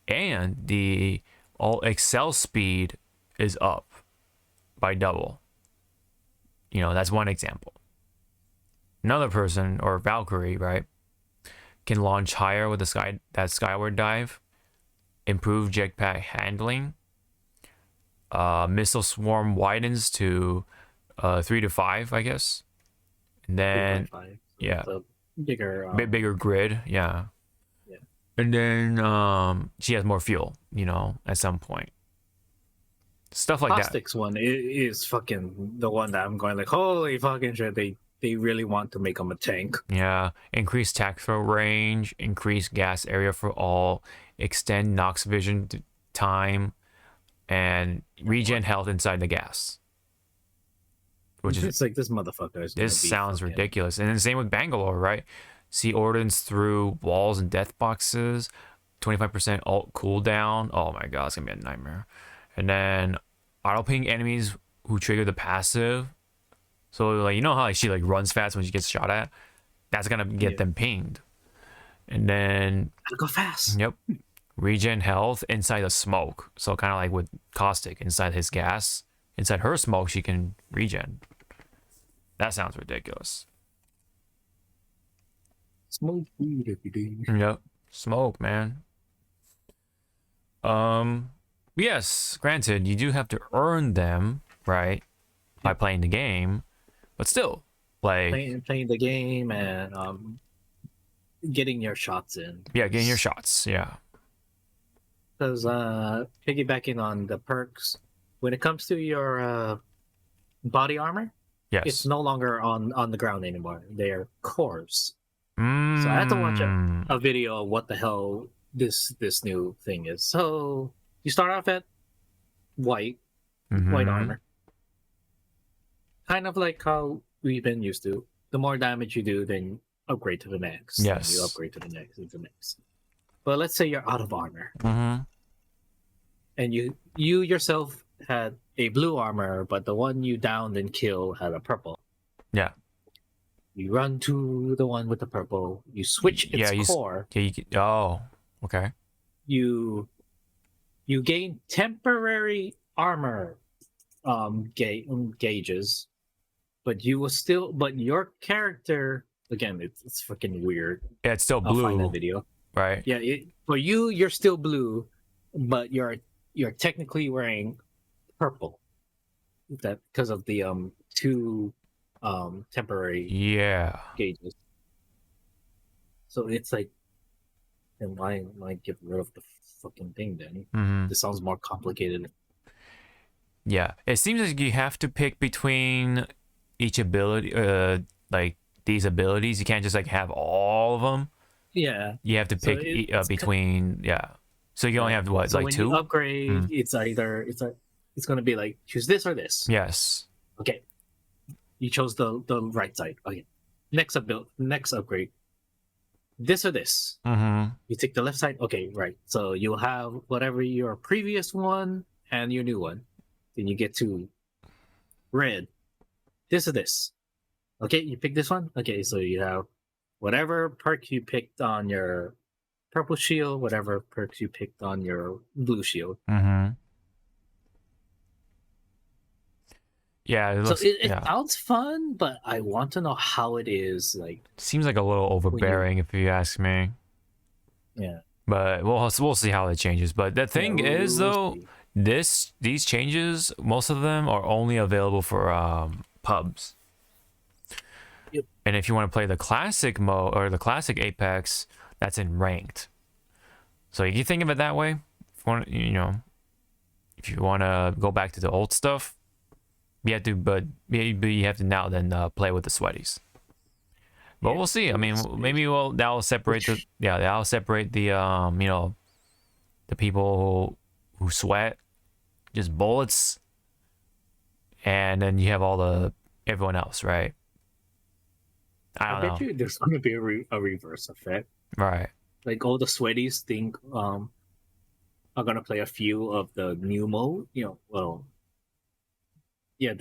and the ult excel speed is up by double. That's one example. Another person, or Valkyrie, right, can launch higher with that skyward dive, improve jetpack handling, missile swarm widens to 3 to 5, I guess, and then 5. yeah, the bigger bigger grid, yeah. And then she has more fuel, at some point. Stuff like Caustic's one is fucking the one that I'm going like, holy fucking shit, they really want to make him a tank. Yeah, increase attack throw range, increase gas area for all, extend Nox vision time, and regen health inside the gas. Which is, it's like this motherfucker is. This sounds ridiculous. And then same with Bangalore, right? See ordnance through walls and death boxes, 25% ult cooldown. Oh my god, it's gonna be a nightmare. And then auto ping enemies who trigger the passive. So like how she like runs fast when she gets shot at, that's gonna get them pinged. And then Gotta go fast. Yep. Regen health inside the smoke. So kind of like with Caustic inside his gas, inside her smoke she can regen. That sounds ridiculous. Smoke weed every day. Yep. Smoke, man. Yes, granted, you do have to earn them, right? By playing the game. But still, like playing the game and getting your shots in. Yeah, getting your shots, yeah. Because piggybacking on the perks, when it comes to your body armor, yes, it's no longer on the ground anymore. They are cores. So I had to watch a video of what the hell this new thing is. So you start off at white armor. Kind of like how we've been used to. The more damage you do, then upgrade to the next. Yes. You upgrade to the next and the next. But let's say you're out of armor. And you yourself had a blue armor, but the one you downed and killed had a purple. Yeah. You run to the one with the purple. You switch its core. Oh, okay. You gain temporary armor gauges, but your character, again, it's freaking weird. Yeah, it's still I'll find blue, that video. right? Yeah, for you're still blue, but you're technically wearing purple. That because of the two temporary Yeah. gauges. So it's like, then why get rid of the fucking thing then? This sounds more complicated. Yeah. It seems like you have to pick between each ability, like these abilities. You can't just like have all of them. Yeah. You have to So pick it's between, yeah. So you only have what, so like when two? you upgrade, it's gonna be like choose this or this. Yes. Okay. You chose the right side. Okay. Next upgrade. This or this. You take the left side. Okay, right. So you'll have whatever your previous one and your new one. Then you get to red. This or this. Okay, you pick this one. Okay, so you have whatever perk you picked on your purple shield, whatever perks you picked on your blue shield. Yeah. It So looks, it sounds fun, but I want to know how it is like. seems like a little overbearing if you ask me. Yeah. But we'll see how it changes. But the thing is, though, see. these changes, most of them are only available for pubs. Yep. And if you want to play the classic mode or the classic Apex, that's in ranked. So you can think of it that way. If you want to go back to the old stuff, you have to. But you have to now then play with the sweaties. But we'll see. I mean, maybe that'll separate the the people who sweat, just bullets, and then you have everyone else, right? I don't know. bet you there's going to be a reverse effect. Right. Like all the sweaties think are going to play a few of the new mode. The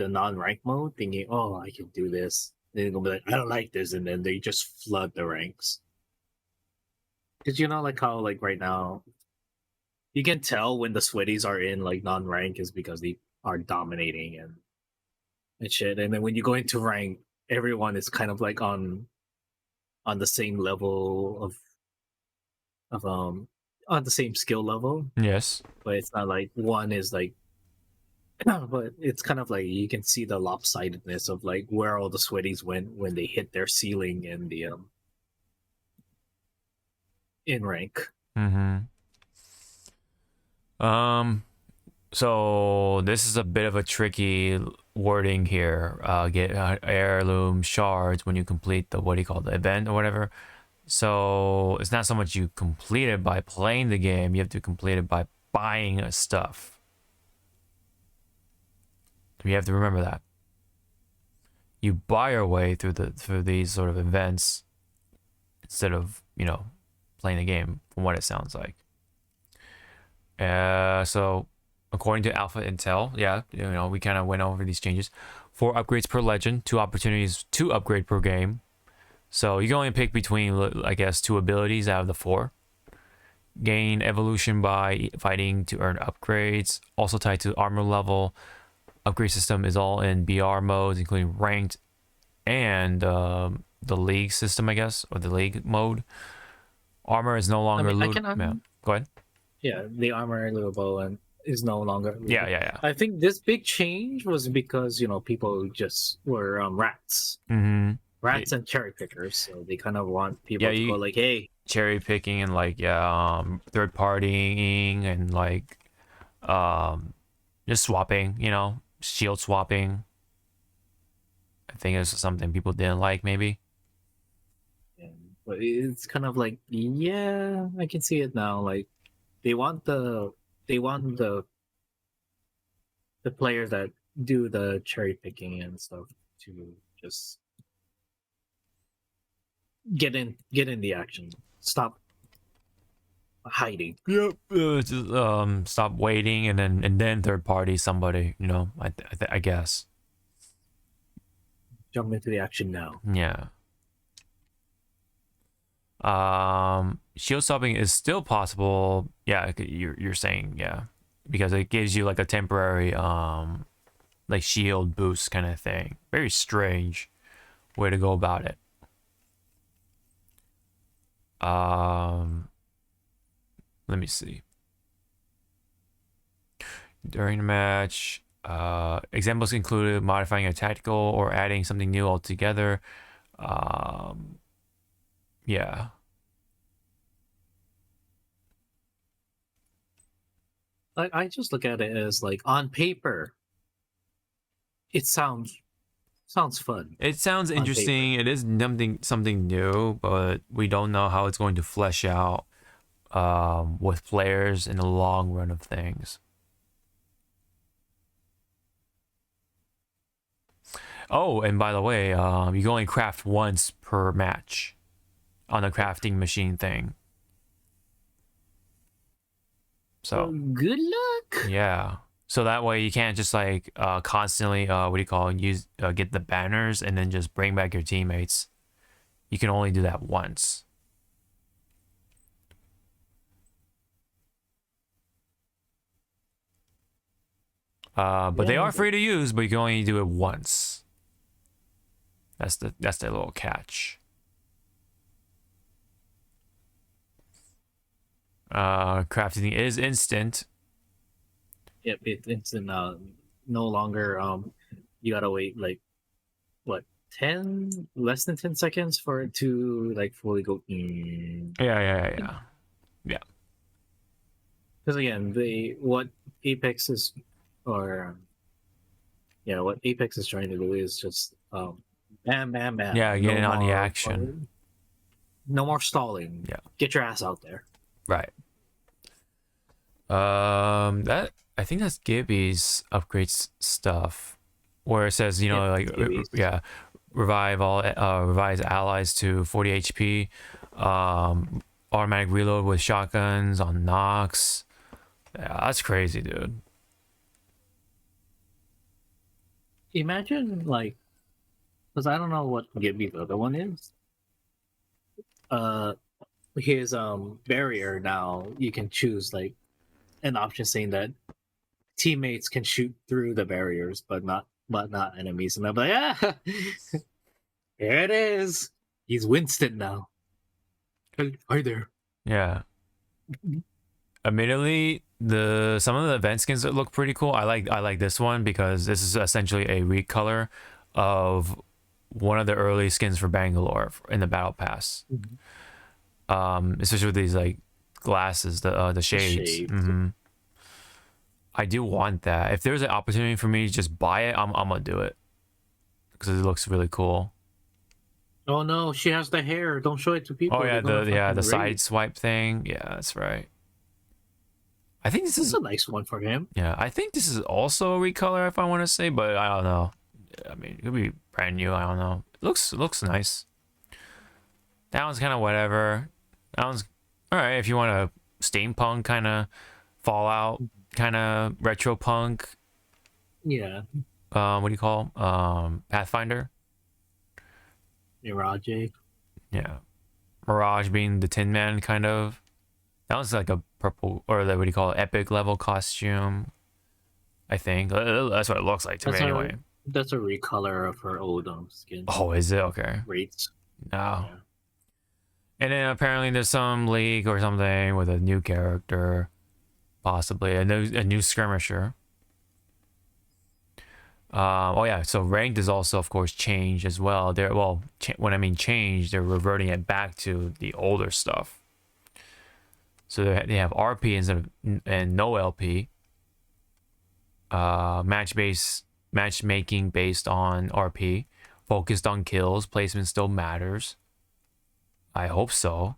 non-rank mode, thinking, oh, I can do this. Then they're gonna be like, I don't like this, and then they just flood the ranks. Because like how like right now, you can tell when the sweaties are in like non-rank is because they are dominating and shit. And then when you go into rank, everyone is kind of like on the same level of on the same skill level. Yes. But it's not like one is like but it's kind of like you can see the lopsidedness of like where all the sweaties went when they hit their ceiling in the in rank. So this is a bit of a tricky wording here. Get heirloom shards when you complete the the event or whatever. So it's not so much you complete it by playing the game; you have to complete it by buying stuff. You have to remember that. You buy your way through these sort of events instead of playing the game. From what it sounds like. So according to Alpha Intel, we kind of went over these changes. 4 upgrades per legend, 2 opportunities to upgrade per game. So you can only pick between, I guess, 2 abilities out of the 4. Gain evolution by fighting to earn upgrades, also tied to armor level. Upgrade system is all in BR modes, including ranked and the league system, I guess, or the league mode. Armor is no longer Go ahead. Yeah, the armor lootable and is no longer. Yeah. I think this big change was because people just were rats. Rats and cherry pickers, so they kind of want people to go like, hey, cherry picking and like third partying and like just swapping, shield swapping. I think it's something people didn't like, maybe. But it's kind of like, yeah, I can see it now. Like they want the players that do the cherry picking and stuff to just get in the action. Stop hiding. Yep. Just stop waiting and then third party somebody. I guess. Jump into the action now. Yeah. Shield swapping is still possible. Yeah, you're saying because it gives you like a temporary like shield boost kind of thing. Very strange way to go about it. Let me see. During the match, Examples include modifying a tactical or adding something new altogether. Yeah. I just look at it as like on paper, it sounds fun. It sounds on interesting. It is something new, but we don't know how it's going to flesh out with players in the long run of things. Oh, and by the way, you can only craft once per match on the crafting machine thing. So Well, good luck. yeah. So that way you can't just like constantly what do you call it, use get the banners and then just bring back your teammates. You can only do that once. But they are free to use, but you can only do it once. That's the little catch. Crafting is instant. Yep, it's in no longer you gotta wait like what 10 less than 10 seconds for it to like fully go. Yeah. Because again, what Apex is what Apex is trying to do is just bam bam bam. Yeah, getting on the more action. No more stalling. Yeah. Get your ass out there. Right. That I think that's Gibby's upgrades stuff, where it says revive allies to 40 HP, automatic reload with shotguns on Nox. Yeah, that's crazy, dude. Imagine like, because I don't know what Gibby's other one is. His barrier now you can choose like an option saying that teammates can shoot through the barriers, but not enemies. And I'm like, here it is. He's Winston now. Hi there. Yeah. Admittedly, some of the event skins that look pretty cool. I like this one because this is essentially a recolor of one of the early skins for Bangalore in the Battle Pass. Especially with these like glasses, the shades. I do want that. If there's an opportunity for me to just buy it, I'm gonna do it because it looks really cool. Oh no, she has the hair. Don't show it to people. Oh yeah, the side swipe thing. Yeah, that's right. I think this is a nice one for him. Yeah, I think this is also a recolor if I want to say, but I don't know. I mean, it could be brand new. I don't know. It looks nice. That one's kind of whatever. That one's all right if you want a steampunk kind of Fallout kind of retro punk. Yeah. What do you call Pathfinder? Mirage. Yeah. Mirage being the Tin Man kind of. That was like a purple or what do you call it? Epic level costume. I think that's what it looks like to me anyway. That's a recolor of her old skin. Oh, is it okay? Rates. No. Yeah. And then apparently there's some league or something with a new character, possibly a new skirmisher. Oh yeah, so ranked is also of course changed as well. When I mean changed, they're reverting it back to the older stuff. So they have RP and no LP. Matchmaking based on RP, focused on kills. Placement still matters. I hope so.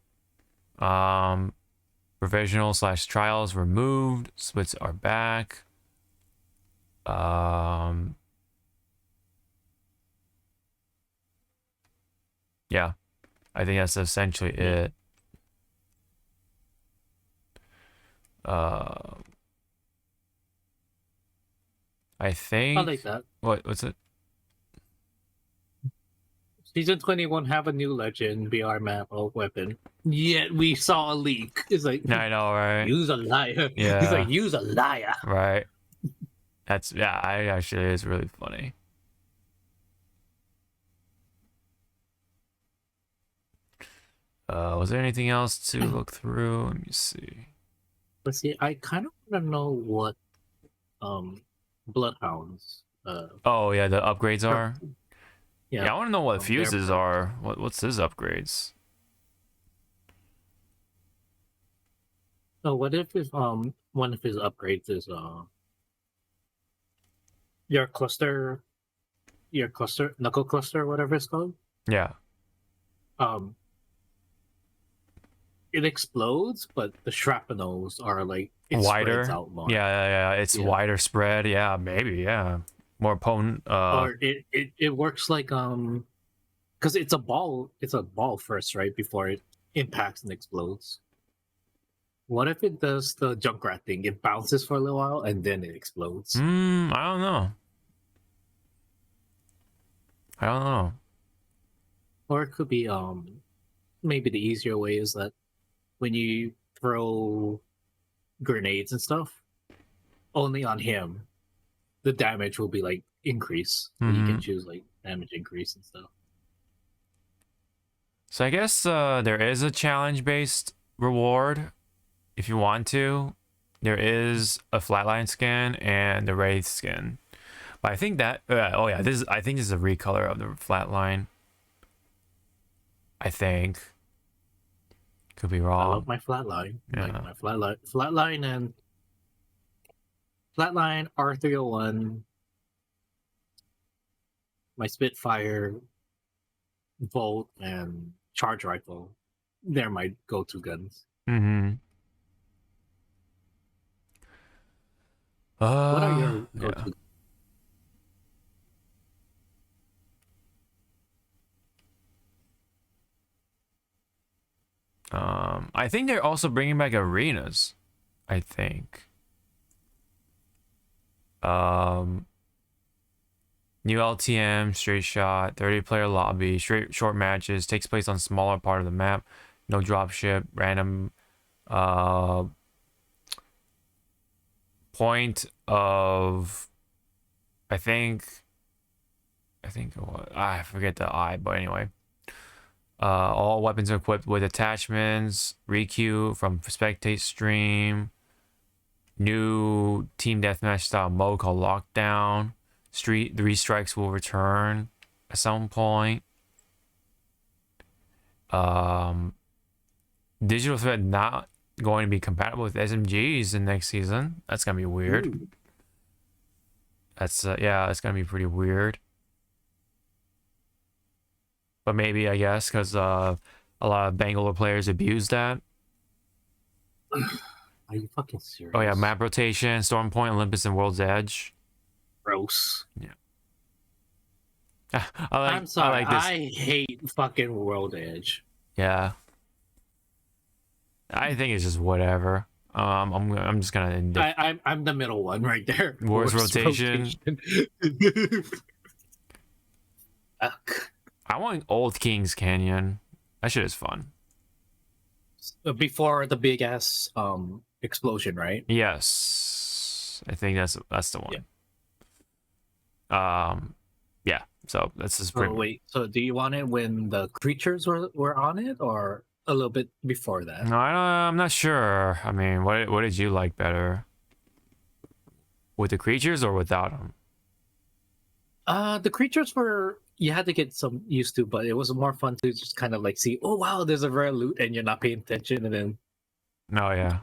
Provisional / trials removed. Splits are back. Yeah, I think that's essentially it. I think. I like that. What's it? Season 21 have a new legend, BR map, weapon. Yet we saw a leak. It's like, I know, right? Use a liar. Yeah. He's like, use a liar. Right. I actually is really funny. Was there anything else to look through? Let me see. Let's see. I kind of want to know what bloodhounds. Oh yeah, the upgrades are. Yeah, Yeah, I want to know what they're fuses perks. are. What's his upgrades? So what if one of his upgrades is your cluster, knuckle cluster, whatever it's called. Yeah. Um, it explodes, but the shrapnels are like it spreads Wider. out more. Yeah. It's Yeah. wider spread. Yeah, maybe. Yeah, more potent. Or it works like because it's a ball first, right, before it impacts and explodes. What if it does the Junkrat thing? It bounces for a little while and then it explodes. I don't know. Or it could be maybe the easier way is that when you throw grenades and stuff, only on him, the damage will be like increase. So you can choose like damage increase and stuff. So I guess there is a challenge-based reward if you want to. There is a flatline skin and the wraith skin, but I think that I think this is a recolor of the flatline. I think could be I wrong. love my flatline. Yeah. Like my flatline R301, my Spitfire, Volt, and Charge Rifle. They're my go-to guns. What are your go-to? I think they're also bringing back arenas. I think. New LTM, straight shot, 30-player lobby, short matches, takes place on smaller part of the map, no dropship, random point of I forget the I, but anyway. All weapons equipped with attachments, requeue from spectate stream, new team deathmatch style mode called Lockdown. 3 strikes will return at some point. Digital threat not going to be compatible with SMGs in next season. That's gonna be weird. Ooh. That's it's gonna be pretty weird. But maybe, I guess, because a lot of Bangalore players abuse that. Are you fucking serious? Oh yeah, map rotation, Storm Point, Olympus, and World's Edge. Gross. Yeah. I'm sorry. I like this. I hate fucking World Edge. Yeah. I think it's just whatever. I'm just gonna end it. I'm the middle one right there. Worst rotation. Fuck. I want Old Kings Canyon. That shit is fun. Before the big ass explosion, right? Yes, I think that's the one. Yeah. So that's just pretty. Oh wait, so do you want it when the creatures were on it, or a little bit before that? No, I'm not sure. I mean, what did you like better? With the creatures or without them? The creatures were, you had to get some used to, but it was more fun to just kind of like see, oh wow, there's a rare loot, and you're not paying attention, and then. Oh yeah.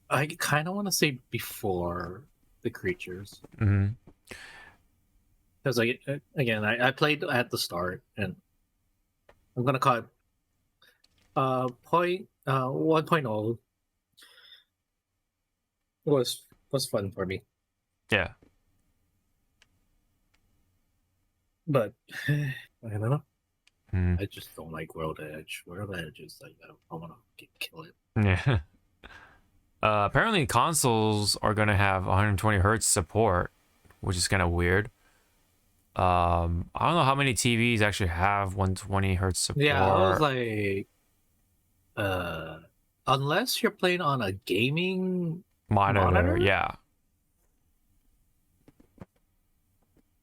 I kind of want to say before the creatures. Because I played at the start, and I'm gonna call it 1.0 was fun for me. Yeah. But I don't know. Mm. I just don't like World Edge. World Edge is like I want to kill it. Yeah. Apparently consoles are gonna have 120 hertz support, which is kind of weird. I don't know how many TVs actually have 120 hertz support. Yeah, I was like, unless you're playing on a gaming monitor, yeah.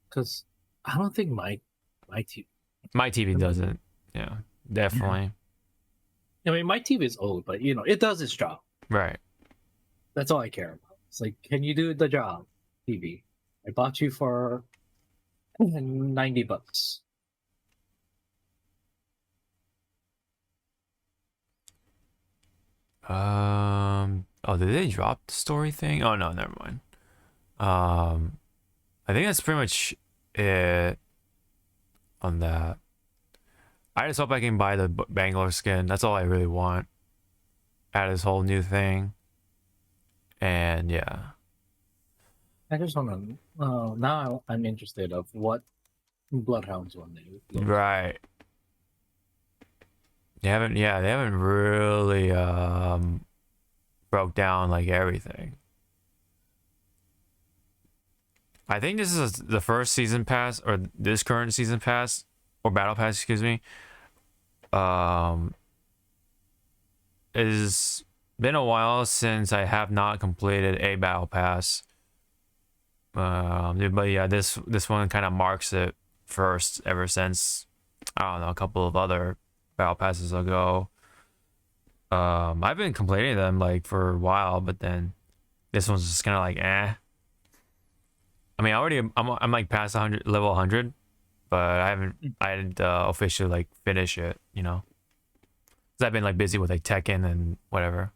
Because I don't think my TV doesn't. Yeah, definitely. I mean, my TV is old, but it does its job. Right. That's all I care about. It's like, can you do the job? TV. I bought you for $90. Oh, did they drop the story thing? Oh no, never mind. I think that's pretty much it on that. I just hope I can buy the Bangalore skin. That's all I really want. Add this whole new thing. And yeah. I just want to. Now I'm interested of what Bloodhounds one they look. Right. They haven't really broke down like everything. I think this is the first season pass, or this current season pass, or battle pass, excuse me. It's been a while since I have not completed a battle pass. But yeah, this one kind of marks it first ever since, I don't know, a couple of other battle passes ago. I've been completing them like for a while, but then this one's just kind of like eh. I mean, I'm like past 100 level 100, but I didn't officially like finish it, you know. 'Cause I've been like busy with like Tekken and whatever.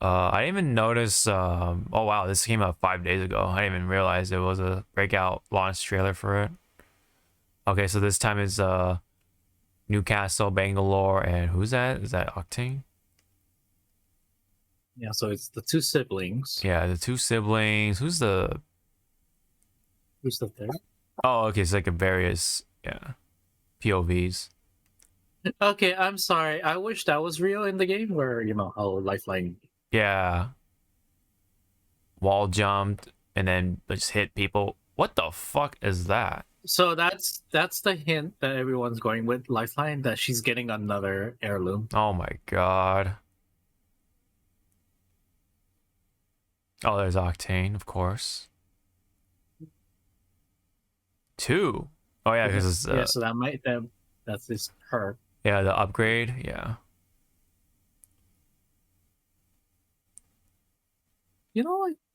I didn't even notice. Oh wow, this came out 5 days ago. I didn't even realize it was a breakout launch trailer for it. Okay, so this time it's Newcastle, Bangalore, and who's that? Is that Octane? Yeah, so it's the two siblings. Yeah, the two siblings. Who's the third? Oh, okay, it's like a various POVs. Okay, I'm sorry. I wish that was real in the game, where how Lifeline. Yeah. Wall jumped and then just hit people. What the fuck is that? So that's the hint that everyone's going with Lifeline, that she's getting another heirloom. Oh my god. Oh, there's Octane, of course. 2. Oh yeah, because it's yeah. So that's his her. Yeah, the upgrade. Yeah.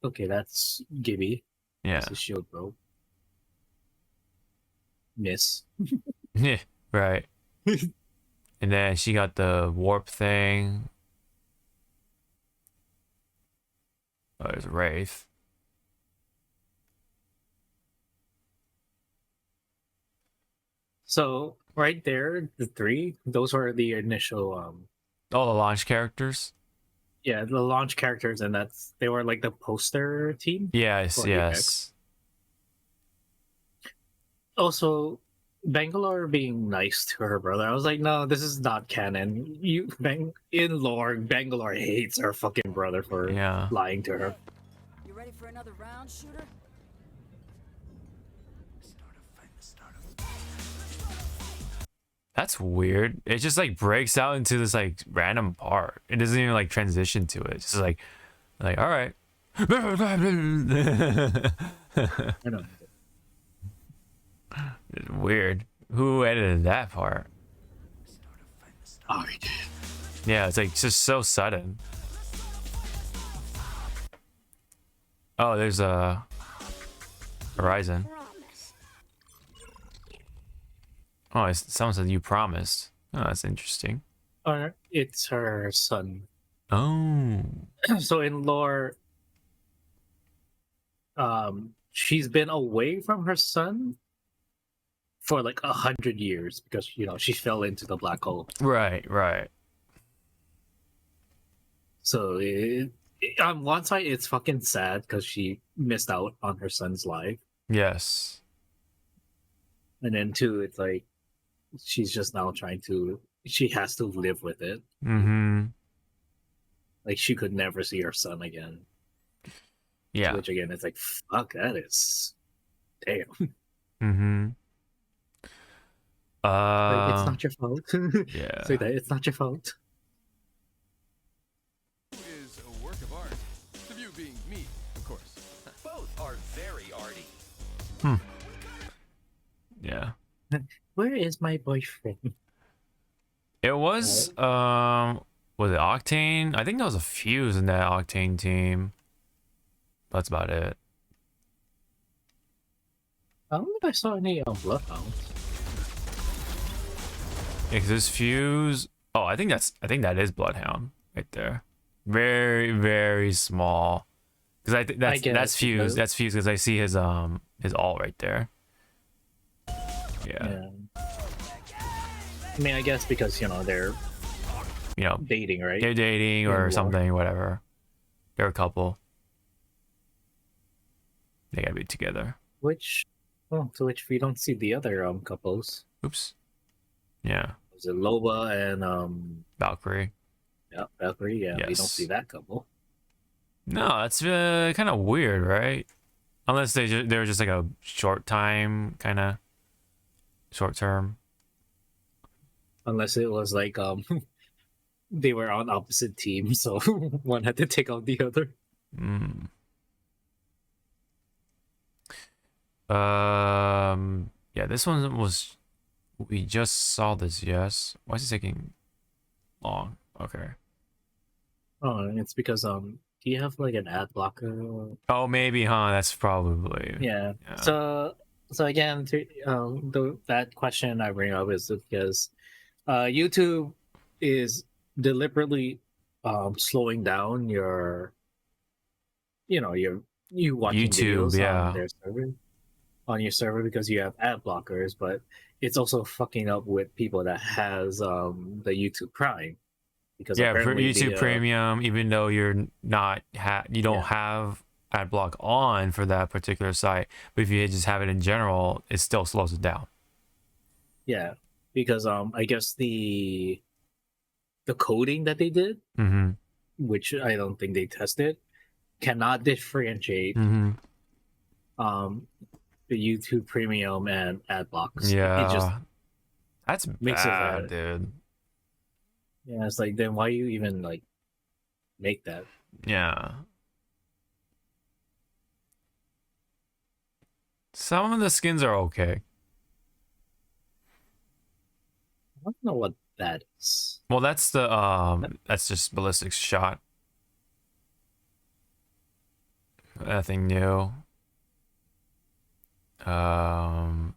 Okay, that's Gibby. Yeah. That's a shield bro. Miss. Yeah. Right. And then she got the warp thing. Oh, there's Wraith. So right there, the three, those are the initial All the launch characters. yeah, the launch characters, and they were like the poster team. Yes, yes. Also, Bangalore being nice to her brother. I was like, no, this is not canon. In lore, Bangalore hates her fucking brother for lying to her. You ready for another round, shooter? That's weird. It just like breaks out into this like random part. It doesn't even like transition to it. It's just like all right. I know. It's weird. Who edited that part? Oh, he did. Yeah, it's like just so sudden. Oh, there's a Horizon. Oh, it sounds like you promised. Oh, that's interesting. Or it's her son. Oh. So in lore, she's been away from her son for like 100 years because she fell into the black hole. Right. So on one side, it's fucking sad because she missed out on her son's life. Yes. And then two, it's like she's just now she has to live with it. Mm-hmm. Like she could never see her son again. Yeah. Which again, it's like, fuck, that is damn. Mm-hmm. Like, it's not your fault. Yeah. Say that, it's not your fault. Is a work of art. The view being me, of course. Both are very arty. Yeah. Where is my boyfriend? It was it Octane? I think there was a Fuse in that Octane team. That's about it. I don't think I saw any bloodhounds. Yeah, 'cause there's Fuse. Oh, I think that is Bloodhound right there. Very, very small. Because I think that's Fuse. That's Fuse because I see his alt right there. Yeah. I mean, I guess because they're dating, right? They're dating or something, whatever. They're a couple. They gotta be together. To which we don't see the other couples. Oops. Yeah. Was it Loba and Valkyrie? Yeah, Valkyrie. Yeah, yes. we don't see that couple. No, that's kind of weird, right? Unless they're just like a short time, kind of short term. Unless it was like they were on opposite teams, so one had to take out the other. Yeah, this one was. We just saw this. Yes. Why is it taking long? Okay. Oh, it's because do you have like an ad blocker? Oh, maybe, huh? That's probably. Yeah. So again, that question I bring up is because YouTube is deliberately slowing down your watching YouTube, videos on your server because you have ad blockers, but it's also fucking up with people that has the YouTube Prime. Because for YouTube Premium, even though you're not you don't have ad block on for that particular site, but if you just have it in general, it still slows it down. Yeah, because I guess the coding that they did, which I don't think they tested, cannot differentiate the YouTube Premium and ad blocks. Yeah, it just that's bad, dude. Yeah, it's like, then why you even like make that? Yeah. Some of the skins are okay. I don't know what that is. Well, that's the that's just ballistics shot. Nothing new. Let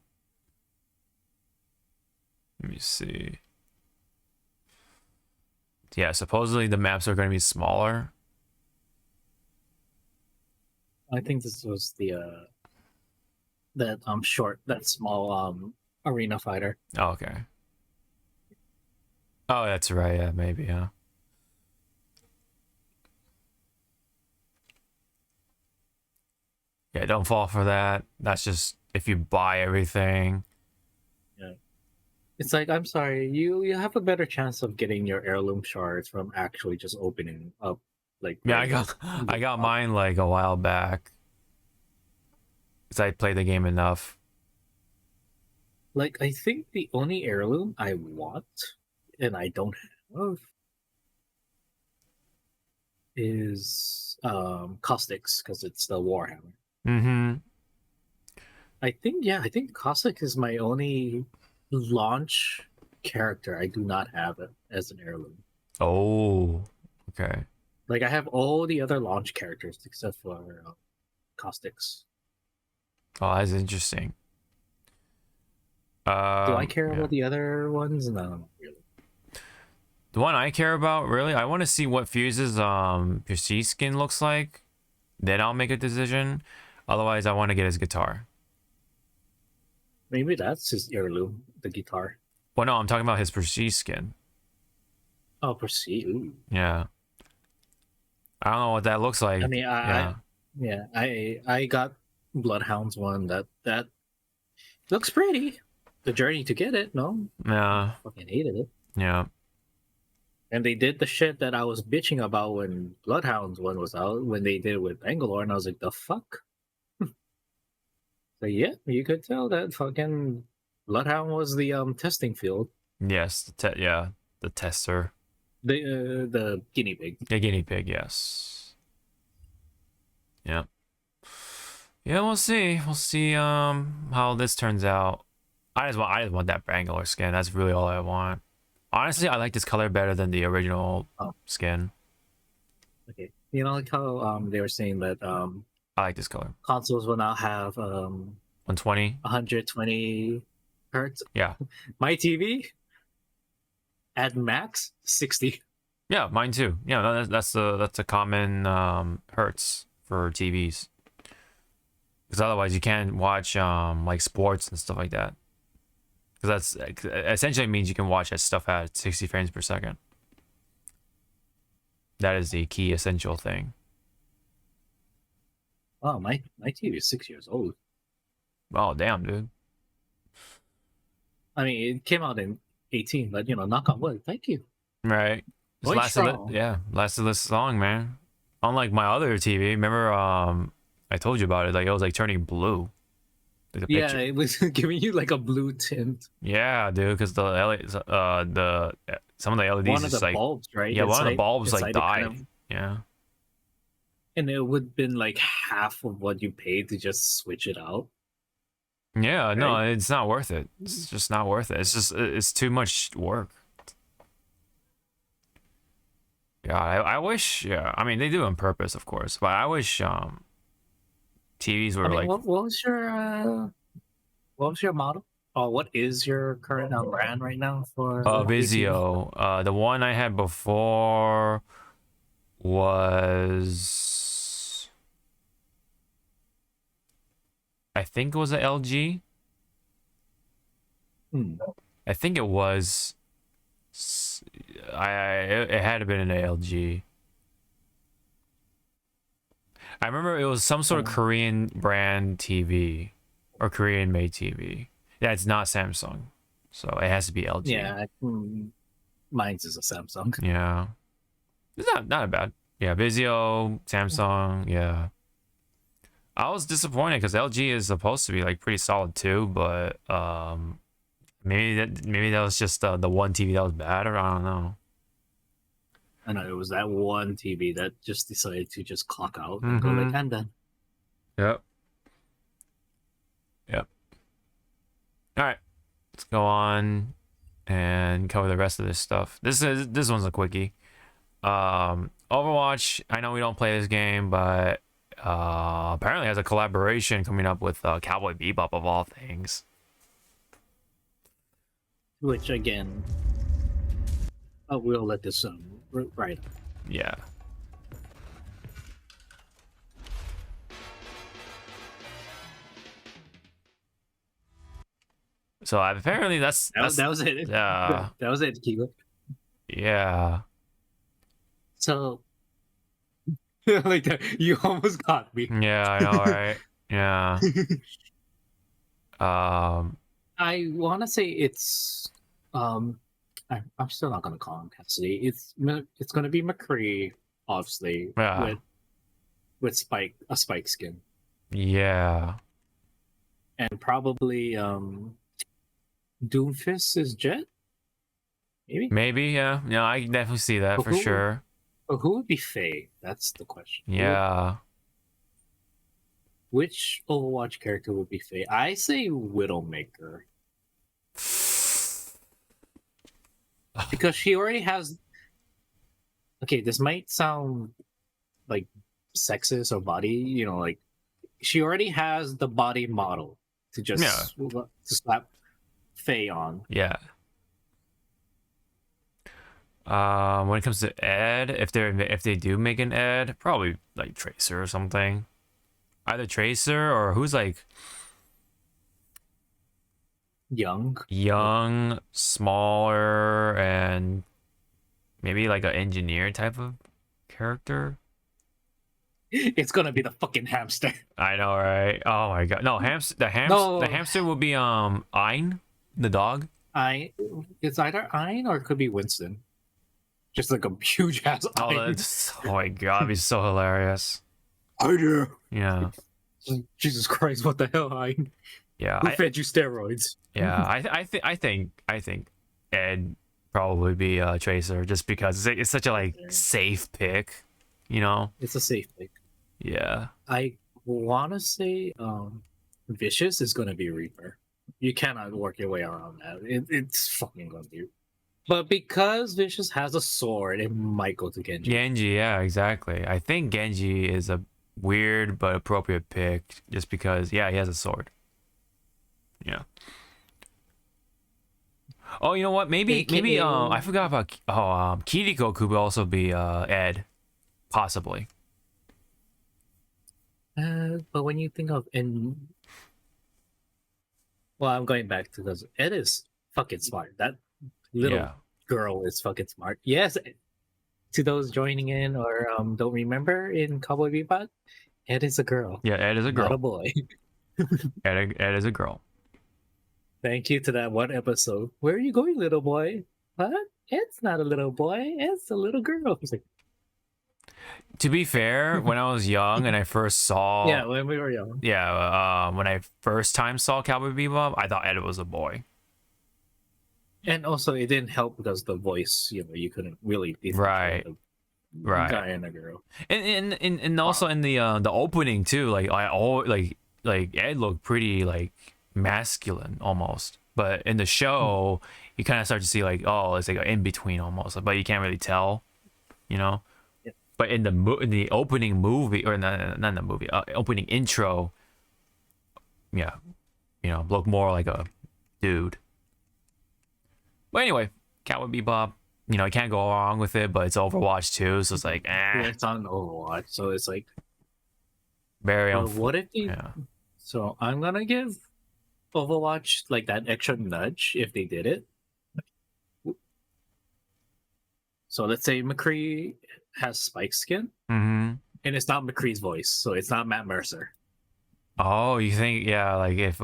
me see. Yeah, supposedly the maps are going to be smaller. I think this was the that small arena fighter. Oh, okay. Oh, that's right. Yeah, maybe, huh? Yeah, don't fall for that. That's just if you buy everything. Yeah. It's like, I'm sorry, you have a better chance of getting your heirloom shards from actually just opening up. Like, yeah, I got mine like a while back because I played the game enough. Like, I think the only heirloom I want and I don't have is Caustics, because it's the Warhammer. I think Cossack is my only launch character I do not have it as an heirloom. Oh, okay. Like, I have all the other launch characters except for Caustics. Oh, that's interesting. Do I care about the other ones? No, not really. The one I care about, really, I want to see what Fuse's Prestige skin looks like. Then I'll make a decision. Otherwise, I want to get his guitar. Maybe that's his heirloom, the guitar. Well, no, I'm talking about his Prestige skin. Oh, Prestige. Ooh. Yeah. I don't know what that looks like. I mean, I got Bloodhound's one that looks pretty. The journey to get it, no? Yeah. Fucking hated it. Yeah. And they did the shit that I was bitching about when Bloodhound's one was out, when they did it with Bangalore, and I was like, the fuck? So yeah, you could tell that fucking Bloodhound was the testing field. Yes, the tester. The guinea pig. The guinea pig, yes. Yeah. Yeah, we'll see. We'll see how this turns out. I just want that Bangalore skin. That's really all I want. Honestly, I like this color better than the original skin. Okay. You know, like how they were saying that I like this color. Consoles will now have 120. 120 hertz. Yeah. My TV at max 60. Yeah, mine too. Yeah, that's a common hertz for TVs. Because otherwise you can't watch like sports and stuff like that. Because that's essentially means you can watch that stuff at 60 frames per second. That is the key essential thing. Oh, my TV is 6 years old. Oh, damn, dude. I mean, it came out in 18, but knock on wood. Thank you. Right. It's Going lasted strong. lasted this long, man. Unlike my other TV, remember I told you about it, like it was like turning blue. Like the Yeah, picture. it was giving you like a blue tint. Yeah, dude, because the some of the LEDs One of just the like bulbs, right? yeah, one of the bulbs like inside it died. kind of- Yeah. and it would have been like half of what you paid to just switch it out. Yeah, no, Right? it's not worth it. It's just not worth it. It's too much work. Yeah, I wish. Yeah, I mean they do it on purpose, of course, but I wish TVs were I mean, like what was your model? Oh, what is your current brand right now for Vizio. The one I had before was I think it was an LG. I think it was. It had to been an LG. I remember it was some sort of Korean brand TV or Korean made TV. Yeah, it's not Samsung, so it has to be LG. Yeah, mine's is a Samsung. Yeah, it's not bad. Yeah, Vizio, Samsung. Yeah, I was disappointed because LG is supposed to be like pretty solid too, but maybe that was just the one TV that was bad, or I don't know. I know it was that one TV that just decided to just clock out and go like, I'm done. Yep. All right, let's go on and cover the rest of this stuff. This one's a quickie. Overwatch. I know we don't play this game, but apparently has a collaboration coming up with Cowboy Bebop of all things. Which again, we'll let this right. Yeah. So apparently that was it. Yeah. That was it, Kigo. Yeah. So, like that, you almost got me. Yeah, I know, right? Yeah. I want to say it's I'm still not gonna call him Cassidy. It's gonna be McCree, obviously. Yeah. With a Spike skin, Yeah. and probably Doomfist is Jet. Maybe, yeah. Yeah, I can definitely see that for sure. But who would be Faye? That's the question. Yeah. Which Overwatch character would be Faye? I say Widowmaker. Because she already has. Okay, this might sound like sexist or body, like she already has the body model to just to slap Faye on. Yeah. When it comes to Ed, if they do make an Ed, probably like Tracer or something. Either Tracer or who's like young, smaller, and maybe like an engineer type of character. It's gonna be the fucking hamster. I know, right? Oh my god, no, the hamster will be Ein, the dog. It's either Ein or it could be Winston. Just like a huge ass Ein. Oh my god, that'd be so hilarious. I do. Yeah. Jesus Christ, what the hell, Ein? Yeah. Who fed you steroids? Yeah, I think Ed probably be Tracer just because it's such a like safe pick, It's a safe pick. Yeah. I wanna say Vicious is gonna be Reaper. You cannot work your way around that. It's fucking gonna be. But because Vicious has a sword, it might go to Genji. Genji, yeah, exactly. I think Genji is weird but appropriate pick, just because he has a sword. Yeah. Oh, you know what? Maybe I forgot about Kiriko could also be Ed, possibly. But when you think of well, I'm going back to those. Ed is fucking smart. That little girl is fucking smart. Yes, to those joining in or don't remember in Cowboy Bebop, Ed is a girl. Yeah, Ed is a girl. Not a boy. Ed is a girl. Thank you to that one episode. Where are you going, little boy? What? Ed's not a little boy. Ed's a little girl. He's like, to be fair, when I was young and I first saw when we were young. When I first time saw Cowboy Bebop, I thought Ed was a boy. And also, it didn't help because the voice, you couldn't really right. Guy and a girl. And also in the opening too, like Ed looked pretty like masculine almost, but in the show you kind of start to see like, oh, it's like an in between almost, but you can't really tell, Yeah. But in the opening movie, or not in the movie, opening intro, look more like a dude. But anyway, Cowboy Bebop, you can't go wrong with it, but it's Overwatch too, so it's like, Yeah, it's on Overwatch, so it's like very what if they? Yeah. So I'm gonna give Overwatch like that extra nudge if they did it. So let's say McCree has Spike skin, and it's not McCree's voice, so it's not Matt Mercer. Oh, you think like if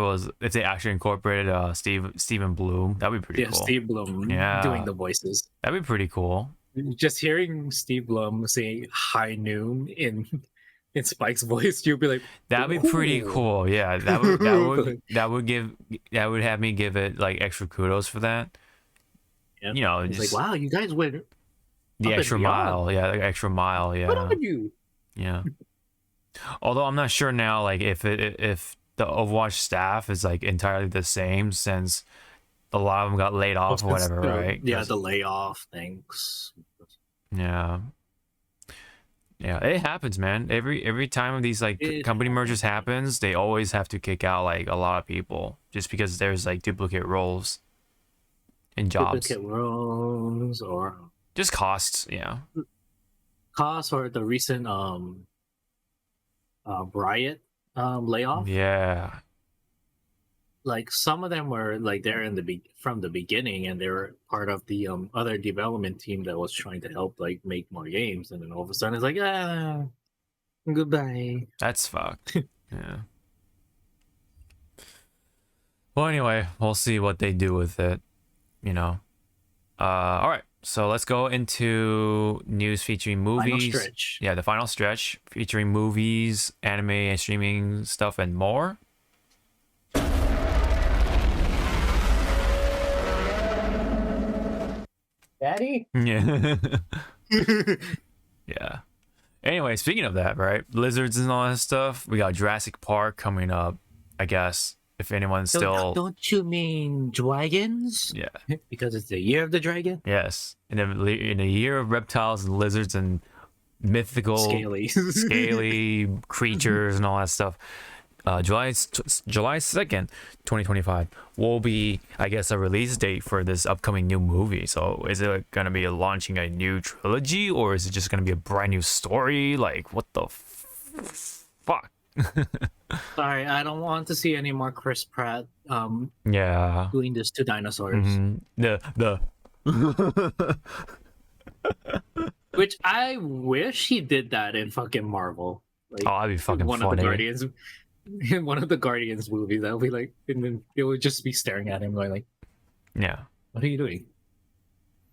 they actually incorporated Steven Bloom, that'd be pretty cool. Steve Bloom doing the voices. That'd be pretty cool. Just hearing Steve Bloom saying high noon in Spike's voice, you'd be like, that'd be pretty cool. Yeah, that would have me give it like extra kudos for that. Yeah. It's just like, wow, you guys went the extra mile. Yeah, the extra mile. Yeah. What are you? Yeah. Although I'm not sure now, like if the Overwatch staff is like entirely the same, since a lot of them got laid off or whatever, right? Yeah, the layoff things. Yeah, it happens, man. Every time these like company mergers happens, they always have to kick out like a lot of people just because there's like duplicate roles and jobs. Duplicate roles or just costs, costs, or the recent Riot layoff. Yeah, like some of them were like there from the beginning, and they were part of the other development team that was trying to help like make more games, and then all of a sudden it's like, goodbye. That's fucked. Yeah. Well, anyway, we'll see what they do with it. All right. So let's go into news featuring movies. Final stretch. Yeah, the final stretch featuring movies, anime, and streaming stuff, and more. Daddy? Yeah. Yeah. Anyway, speaking of that, right? Lizards and all that stuff. We got Jurassic Park coming up, I guess. If anyone's still... Don't you mean dragons? Yeah. Because it's the year of the dragon? Yes. In a year of reptiles and lizards and mythical scaly creatures and all that stuff. July 2nd, 2025 will be, I guess, a release date for this upcoming new movie. So is it going to be launching a new trilogy, or is it just going to be a brand new story? Like, what the fuck? Sorry, I don't want to see any more Chris Pratt doing this to dinosaurs. Which I wish he did that in fucking Marvel. Like, that'd be fucking one funny. Of the Guardians, in one of the Guardians movies, that would be like, and then it would just be staring at him going like, yeah, what are you doing?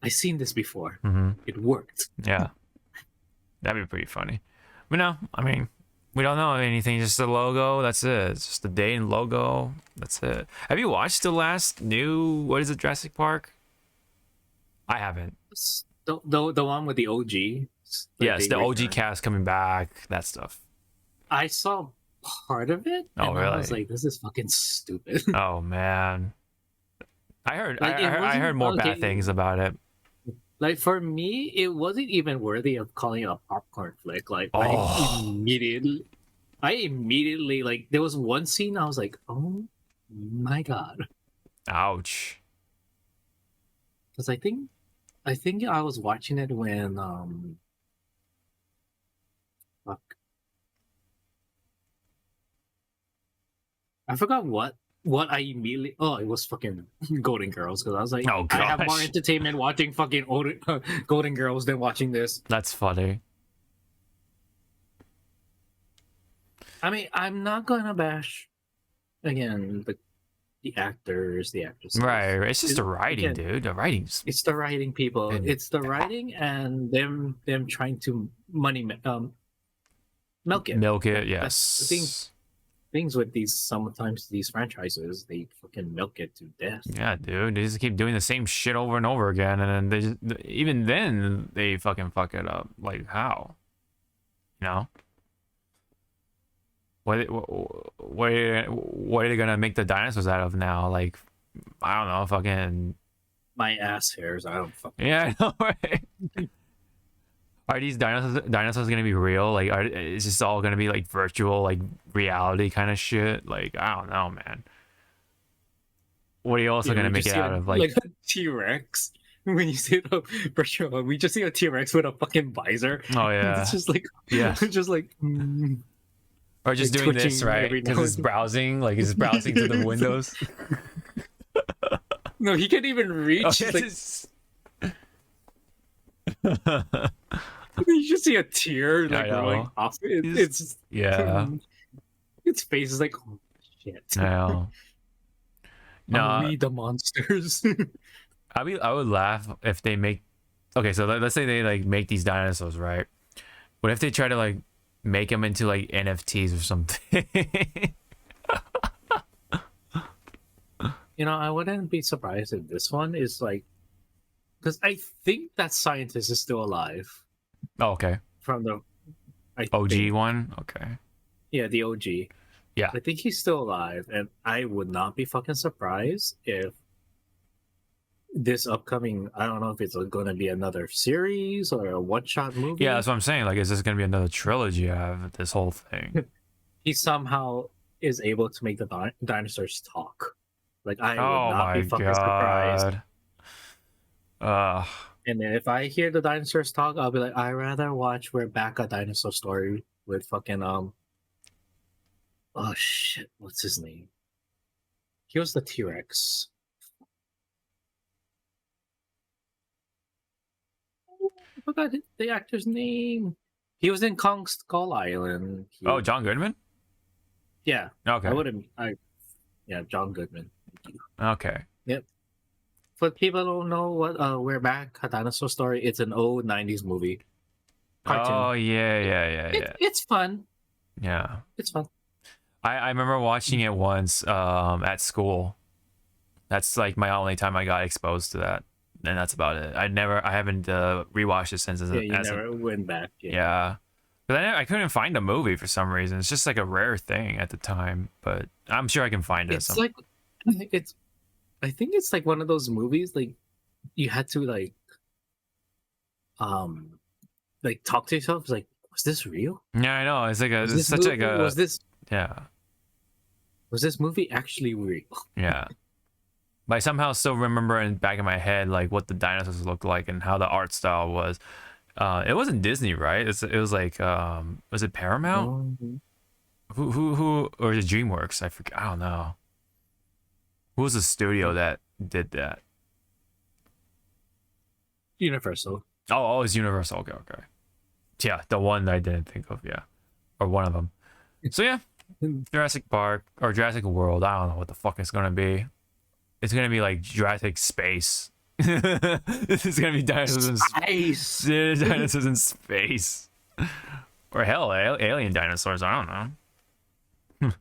I've seen this before. It worked. Yeah. That'd be pretty funny. But no, I mean, we don't know anything, just the logo, that's it. It's just the date and logo, that's it. Have you watched the last new, what is it, Jurassic Park? I haven't. The one with the OG. Yes, the OG cast coming back, that stuff. I saw part of it, and really? I was like, this is fucking stupid. Oh man. I heard more bad things about it. Like for me, it wasn't even worthy of calling it a popcorn flick. Like I immediately like there was one scene I was like, oh my god, Ouch. because I think I was watching it when fuck, I forgot what I immediately. Oh, it was fucking Golden Girls because I was like, Oh, I have more gosh. entertainment watching fucking Golden Girls than watching this. That's funny. I mean, I'm not gonna bash again the actors, the actresses. Right. It's just the writing, again, dude. The writing's It's the writing, people. And- It's the writing and them trying to milk it. milk it. That's the Yes. things with sometimes these franchises, they fucking milk it to death. Yeah, dude. They just keep doing the same shit over and over again, and then they just, even then they fucking fuck it up. Like how? You know? What are they gonna make the dinosaurs out of now? Like, I don't know, fucking. My ass hairs, I don't fucking. Yeah, I know, right? Are these dinosaurs gonna be real? Like, is this all gonna be like virtual, like reality kind of shit? Like, I don't know, man. What are you also gonna make it out of? Like a T-Rex. When you see the virtual, we just see a T-Rex with a fucking visor. oh yeah, It's just like, yeah. just like. Or just like doing this, twitching right? every now Because it's and- browsing, like it's browsing through the windows. No, he can't even reach. Oh, He's like, it's- you just see a tear like I know. rolling off. It's yeah, its face is like, oh shit. I know. No, Are we the monsters? I would laugh if they make. Okay, so let's say they like make these dinosaurs, right? What if they try to like make them into like NFTs or something? You know, I wouldn't be surprised if this one is like, because I think that scientist is still alive Oh, okay. from the OG think. one. Okay. Yeah, the OG. Yeah. I think he's still alive, and I would not be fucking surprised if this upcoming. I don't know if it's going to be another series or a one-shot movie. Yeah, that's what I'm saying. Like, is this gonna be another trilogy out of this whole thing? He somehow is able to make the dinosaurs talk. Like I would Oh not my be fucking surprised. god. And then if I hear the dinosaurs talk, I'll be like, I'd rather watch We're Back a Dinosaur Story with fucking oh shit, what's his name? He was the T-Rex. I forgot the actor's name. He was in Kong Skull Island. Oh, John Goodman. Yeah. Okay. Yeah, John Goodman. Okay. For people who don't know what We're Back a Dinosaur Story, it's an old 90s movie. Cartoon. Oh yeah. It's fun. Yeah. It's fun. I remember watching it once at school. That's like my only time I got exposed to that, and that's about it. I haven't rewatched it since. Yeah, you never went back. Yeah, but I couldn't find a movie for some reason. It's just like a rare thing at the time, but I'm sure I can find it. It's like I think it's like one of those movies like you had to like talk to yourself. It's like, was this real? Yeah, I know. It's like Was it's this such like a was this movie actually real? yeah. But I somehow still remember in back in my head like what the dinosaurs looked like and how the art style was. It wasn't Disney, right? It was like was it Paramount? Who or is it DreamWorks? I forget. I don't know. Who was the studio that did that? Universal. Oh, it's Universal. Okay. Yeah, the one that I didn't think of. Yeah, or one of them. So yeah, Jurassic Park or Jurassic World. I don't know what the fuck it's gonna be. It's gonna be like Jurassic Space. It's gonna be dinosaurs in space. Dinosaurs in space. Or hell, alien dinosaurs. I don't know.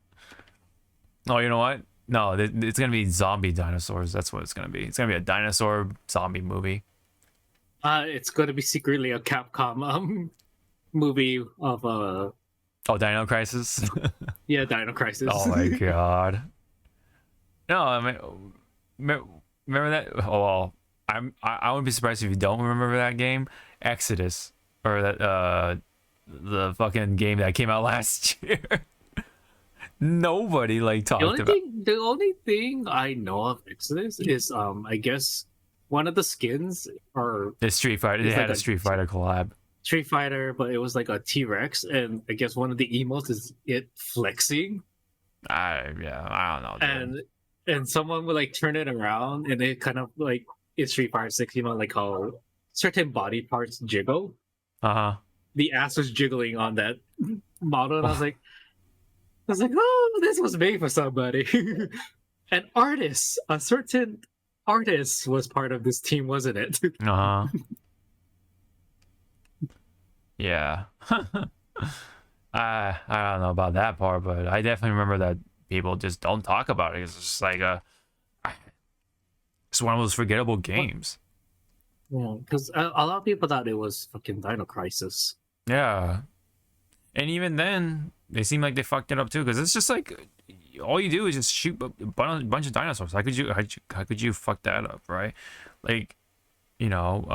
Oh, you know what? No, it's gonna be zombie dinosaurs. That's what it's gonna be. It's gonna be a dinosaur zombie movie. It's going to be secretly a Capcom movie of Oh, Dino Crisis. yeah, Dino Crisis. Oh my god. No, I mean, remember that? Oh, well, I wouldn't be surprised if you don't remember that game, Exodus, or that the fucking game that came out last year. Nobody like talked about. The only thing I know of Exodus is I guess one of the skins or The Street Fighter. They had a Street Fighter collab. Street Fighter, but it was like a T-Rex, and I guess one of the emotes is it flexing. I don't know. Dude. And someone would like turn it around, and it kind of like it's Street Fighter 6, you know, like how certain body parts jiggle. The ass was jiggling on that model, and I was like, oh, this was made for somebody. An artist, a certain artist was part of this team, wasn't it? Yeah. I don't know about that part, but I definitely remember that people just don't talk about it. It's just like it's one of those forgettable games. Yeah, because a lot of people thought it was fucking Dino Crisis. Yeah, and even then, they seem like they fucked it up too. Because it's just like all you do is just shoot a bunch of dinosaurs. How could you fuck that up, right? Like, you know,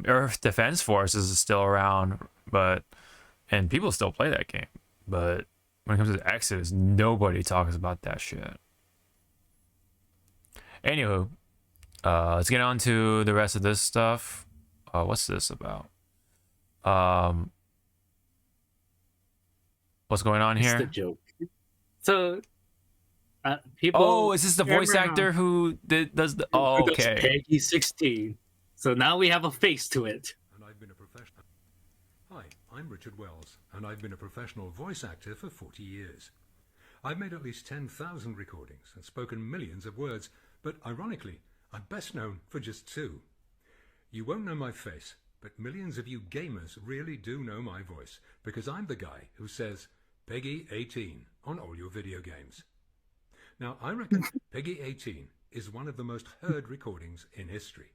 Earth Defense Forces is still around, and people still play that game. But when it comes to Exodus, nobody talks about that shit. Anywho, let's get on to the rest of this stuff. What's this about? What's going on here? It's the joke. So, people. Oh, is this the voice actor who does the? Oh, okay. Peggy 16. So now we have a face to it. And I've been a professional. Hi, I'm Richard Wells, and I've been a professional voice actor for 40 years. I've made at least 10,000 recordings and spoken millions of words, but ironically, I'm best known for just 2. You won't know my face, but millions of you gamers really do know my voice, because I'm the guy who says Peggy 18 on all your video games. Now, I reckon Peggy 18 is one of the most heard recordings in history.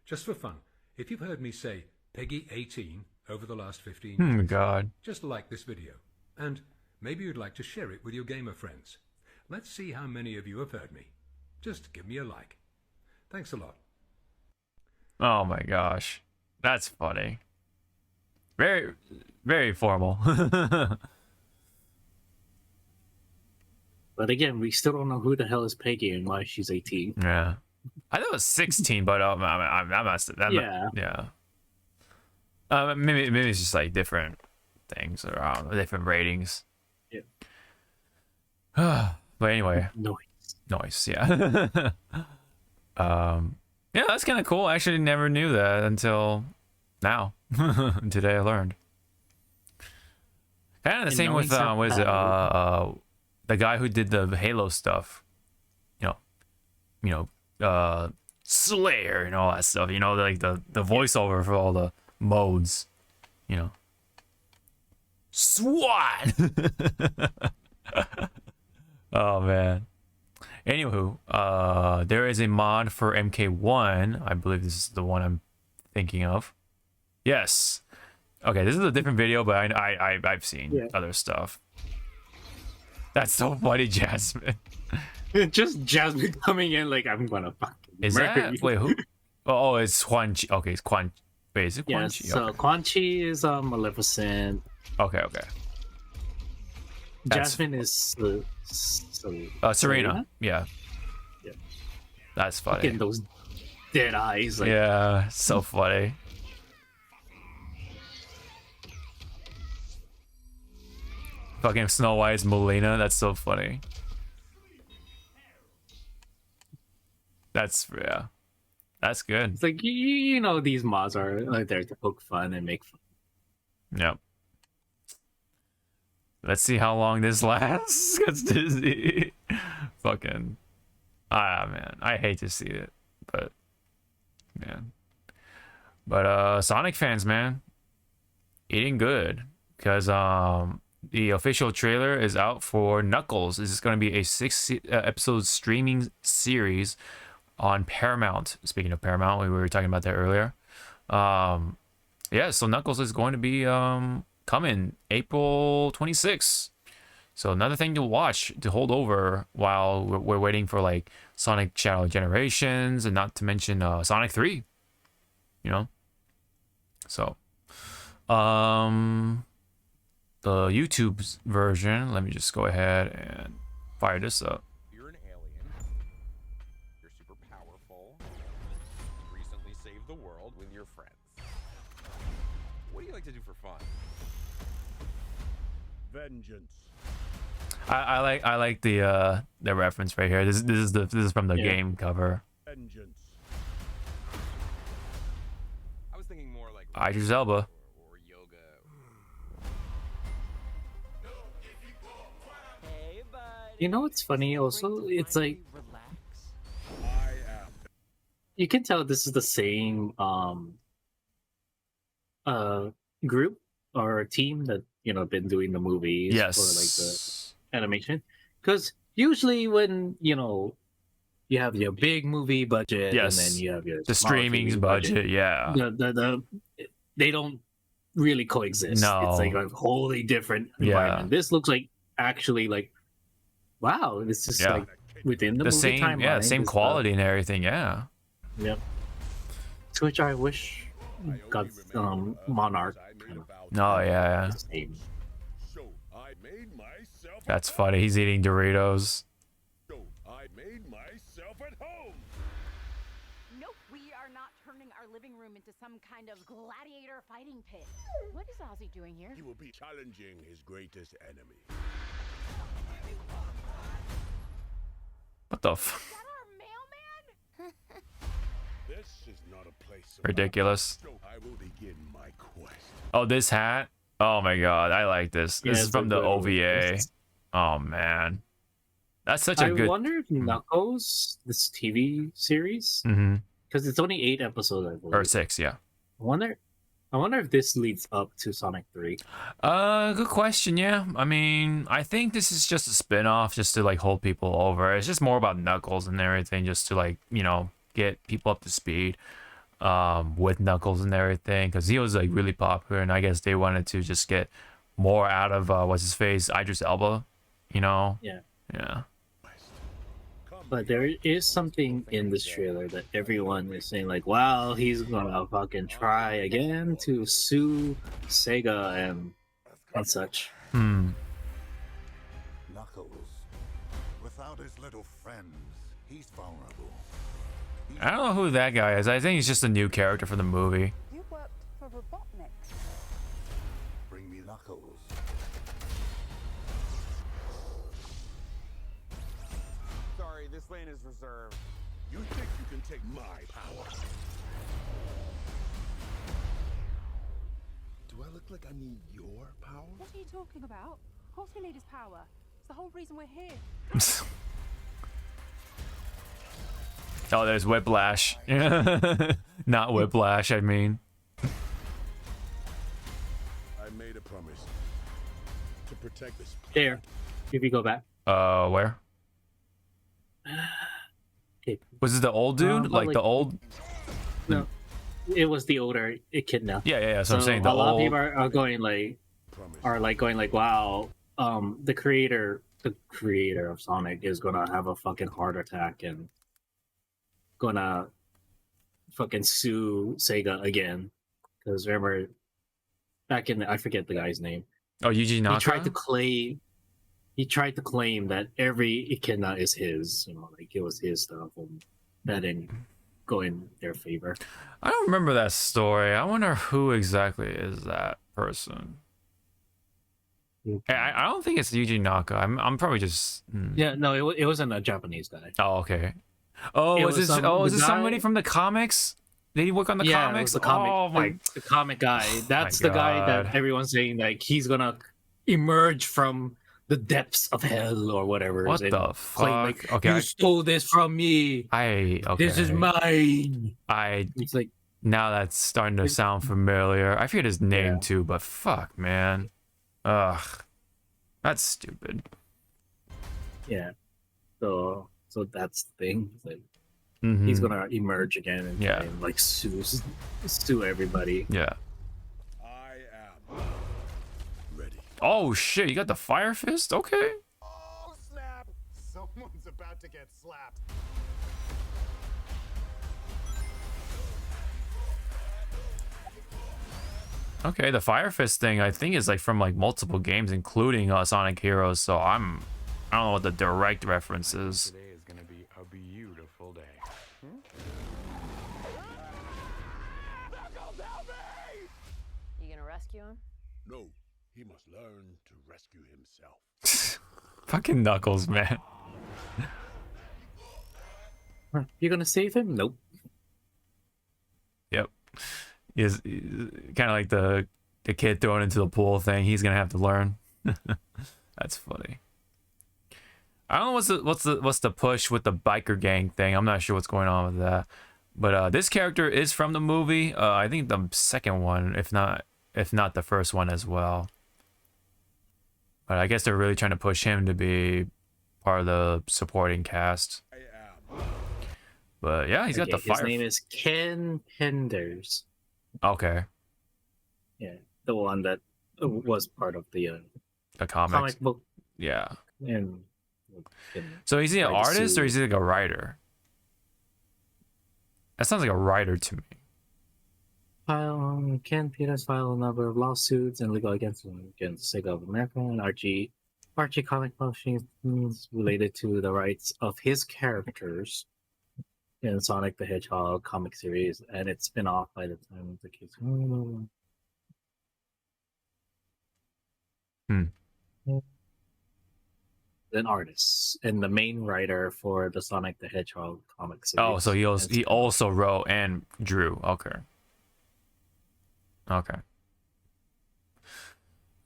Just for fun, if you've heard me say Peggy 18 over the last 15 years, oh God, just like this video, and maybe you'd like to share it with your gamer friends. Let's see how many of you have heard me. Just give me a like. Thanks a lot. Oh my gosh, that's funny. Very, very formal. But again, we still don't know who the hell is Peggy and why she's 18. Yeah, I thought it was 16, but I must have. Yeah. Maybe it's just like different things or I don't know, different ratings. Yeah. But anyway, noise. Yeah. Yeah, that's kind of cool. I actually never knew that until now. Today I learned. Kind of the same with what is it? The guy who did the Halo stuff. Slayer and all that stuff. You know, like the voiceover for all the modes. You know, SWAT. Oh man. Anywho, there is a mod for MK1. I believe this is the one I'm thinking of. Yes. Okay, this is a different video, but I've seen other stuff. That's so funny, Jasmine. Just Jasmine coming in like, I'm gonna fucking murder you. Wait, who? Oh, it's Quan Chi. Okay, it's Quan. Wait, is it Quan Chi? So okay. Quan Chi is Maleficent. Okay. Jasmine is Serena. Yeah. That's funny. Getting those dead eyes. Like... Yeah, so funny. Fucking Snow White's Melina. That's so funny. That's good. It's like you know these mods are there to poke fun and make fun. Yep. Let's see how long this lasts. It's Disney. Fucking. Man. I hate to see it. But. Man. But, Sonic fans, man. Eating good. Because, the official trailer is out for Knuckles. This is going to be a 6-episode streaming series on Paramount. Speaking of Paramount, we were talking about that earlier. Yeah, so Knuckles is going to be, coming April 26th. So another thing to watch, to hold over while we're waiting for like Sonic Shadow Generations, and not to mention Sonic 3. You know, so the YouTube's version. Let me just go ahead and fire this up. You're an alien. You're super powerful. You recently saved the world with your friends. What do you like to do for fun? Vengeance. I like the reference right here. This is from the game cover. Vengeance. I was thinking more like Idris Elba. or yoga. Hey, buddy. You know what's funny? Also, it's like I am. you can tell this is the same group or team that been doing the movies or like the Yes. animation, because usually when you have your big movie budget Yes. and then you have your The smaller streaming's TV budget, yeah. they don't really coexist. No. It's like a wholly different environment. This looks like actually like, wow, this is like within the movie same timeline. same This, quality and everything, yeah. Yep. To which I wish got Monarch. Oh yeah. Same. So I made myself. That's funny. He's eating Doritos. So I made myself at home. Nope, we are not turning our living room into some kind of gladiator fighting pit. What is Ozzy doing here? He will be challenging his greatest enemy. What the Is that our mailman? This is not a place. ridiculous. So I will begin my quest. Oh, this hat. Oh my god, I like this. This is it's from like the OVA. Oh man, that's such a I good. wonder if Knuckles, this TV series, Mhm. because it's only 8 episodes, I believe. Or 6, yeah. I wonder if this leads up to Sonic 3. Good question. Yeah, I mean, I think this is just a spin-off, just to like hold people over. It's just more about Knuckles and everything, just to like get people up to speed, with Knuckles and everything, because he was like really popular, and I guess they wanted to just get more out of what's his face, Idris Elba, Yeah. Yeah. But there is something in this trailer that everyone is saying, like, wow, he's gonna fucking try again to sue Sega and such. Knuckles. Without his little friends, he's vulnerable. I don't know who that guy is. I think he's just a new character for the movie. You worked for Robotnik. Bring me Knuckles. Sorry, this lane is reserved. You think you can take my power? Do I look like I need your power? What are you talking about? Of course we need his power. It's the whole reason we're here. Oh, there's Whiplash. Not Whiplash, I mean. I made a promise to protect this. There, if you go back. Where? Okay. Was it the old dude? Like the old? No, it was the older kid now. Yeah. So I'm saying a the lot of old. people are going like, wow, the creator of Sonic is gonna have a fucking heart attack and gonna fucking sue Sega again, because remember back in I forget the guy's name. Oh, Yuji Naka. He tried to claim that every echidna is his, like it was his stuff, and that didn't go in their favor. I don't remember that story. I wonder who exactly is that person. I don't think it's Yuji Naka. I'm probably just. Yeah, no, it wasn't a Japanese guy. Oh, okay. Oh, is it somebody from the comics? Did he work on the comics? It was the comic, oh my! the comic guy. That's my the guy God. that everyone's saying like he's gonna emerge from the depths of hell or whatever. What and the claim, fuck? like, Okay, you stole this from me. Okay. This is mine. It's like now that's starting to sound familiar. I forget his name too, but fuck, man. Ugh, that's stupid. Yeah. So that's the thing. It's like Mhm. he's gonna emerge again and try and like sue everybody. Yeah. I am ready. Oh shit! You got the fire fist? Okay. Oh snap! Someone's about about to get slapped. Okay, the Fire Fist thing I think is like from like multiple games, including Sonic Heroes. So I don't know what the direct reference is. Today is gonna be a beautiful day. You gonna rescue him? No, he must learn to rescue himself. Fucking Knuckles, man. You gonna save him? Nope. Yep. He's kind of like the kid thrown into the pool thing. He's gonna have to learn. That's funny. I don't know what's the push with the biker gang thing. I'm not sure what's going on with that. But this character is from the movie. I think the second one, if not the first one as well. But I guess they're really trying to push him to be part of the supporting cast. But yeah, he's got the fire. His name is Ken Penders. Okay. Yeah, the one that was part of the comic book. Yeah. And so is he an artist or is he like a writer? That sounds like a writer to me. Ken Peters filed a number of lawsuits and legal against Sega of America and Archie comic publishings related to the rights of his characters in Sonic the Hedgehog comic series, and it's been off by the time of the case. An artist and the main writer for the Sonic the Hedgehog comic series. Oh, so he also wrote and drew. Okay. Okay.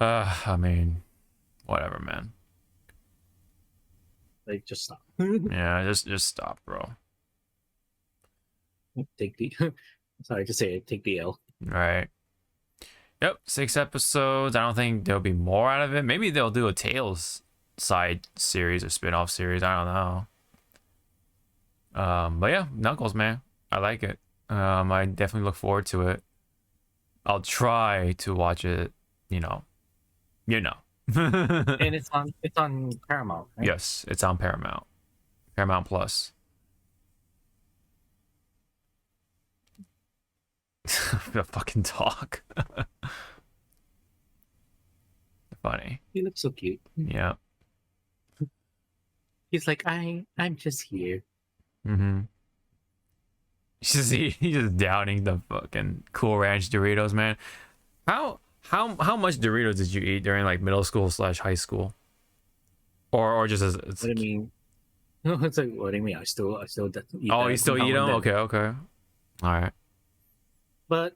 I mean, whatever, man. Like, just stop. Yeah, just stop, bro. Take the sorry to say it, take the L. Right. Yep, 6 episodes. I don't think there'll be more out of it. Maybe they'll do a Tales side series or spin-off series. I don't know. But yeah, Knuckles, man. I like it. I definitely look forward to it. I'll try to watch it, you know. And it's on Paramount, right? Yes, it's on Paramount. Paramount Plus. The fucking talk. Funny. He looks so cute. Yeah. He's like, I'm just here. Mm-hmm. He's just downing the fucking Cool Ranch Doritos, man. How much Doritos did you eat during like middle school / high school, or just as? What do you mean? No, it's like, what do you mean? I still eat. Oh, you still eat them? Okay. All right. But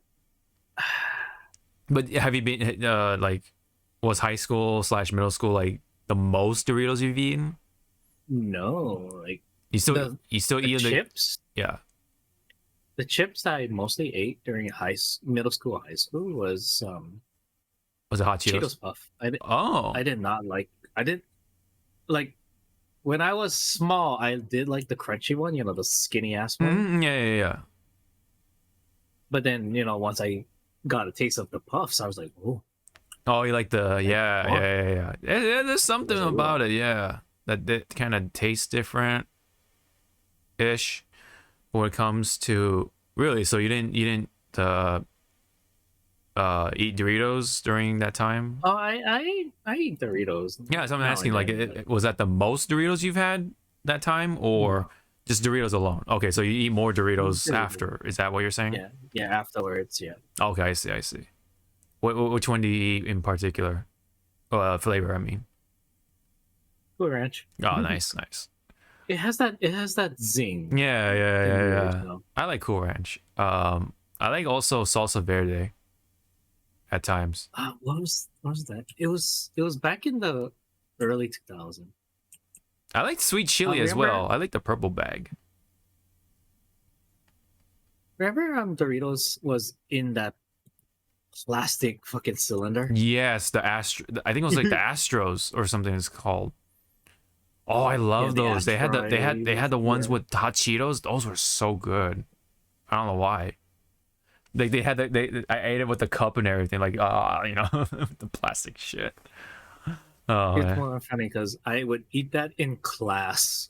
have you been like, was high school / middle school like the most Doritos you've eaten? No, like you still eat the chips. Yeah. The chips that I mostly ate during middle school, high school was it Hot Cheetos? Cheetos Puff. I didn't like when I was small. I did like the crunchy one, the skinny ass one. Yeah. But then once I got a taste of the puffs, I was like, oh. Oh, you like the yeah. There's something about it, yeah, that kind of tastes different, ish. When it comes to really, so you didn't eat Doritos during that time? Oh, I eat Doritos. Yeah, so I'm asking, like, was that the most Doritos you've had that time, or just Doritos alone? Okay, so you eat more Doritos after. Is that what you're saying? Yeah, afterwards, yeah. Okay, I see. Which one do you eat in particular? Flavor, I mean. Cool Ranch. Oh, nice. It has that zing. Yeah. I like Cool Ranch. I like also Salsa Verde at times. What was that? It was back in the early 2000s. I like sweet chili as well. I like the purple bag. Remember Doritos was in that plastic fucking cylinder? Yes, the Astro. I think it was like the Astros or something it's called. Oh, I love those. They had the ones with hot Cheetos. Those were so good. I don't know why. I ate it with the cup and everything, like the plastic shit. Oh, it's more funny because I would eat that in class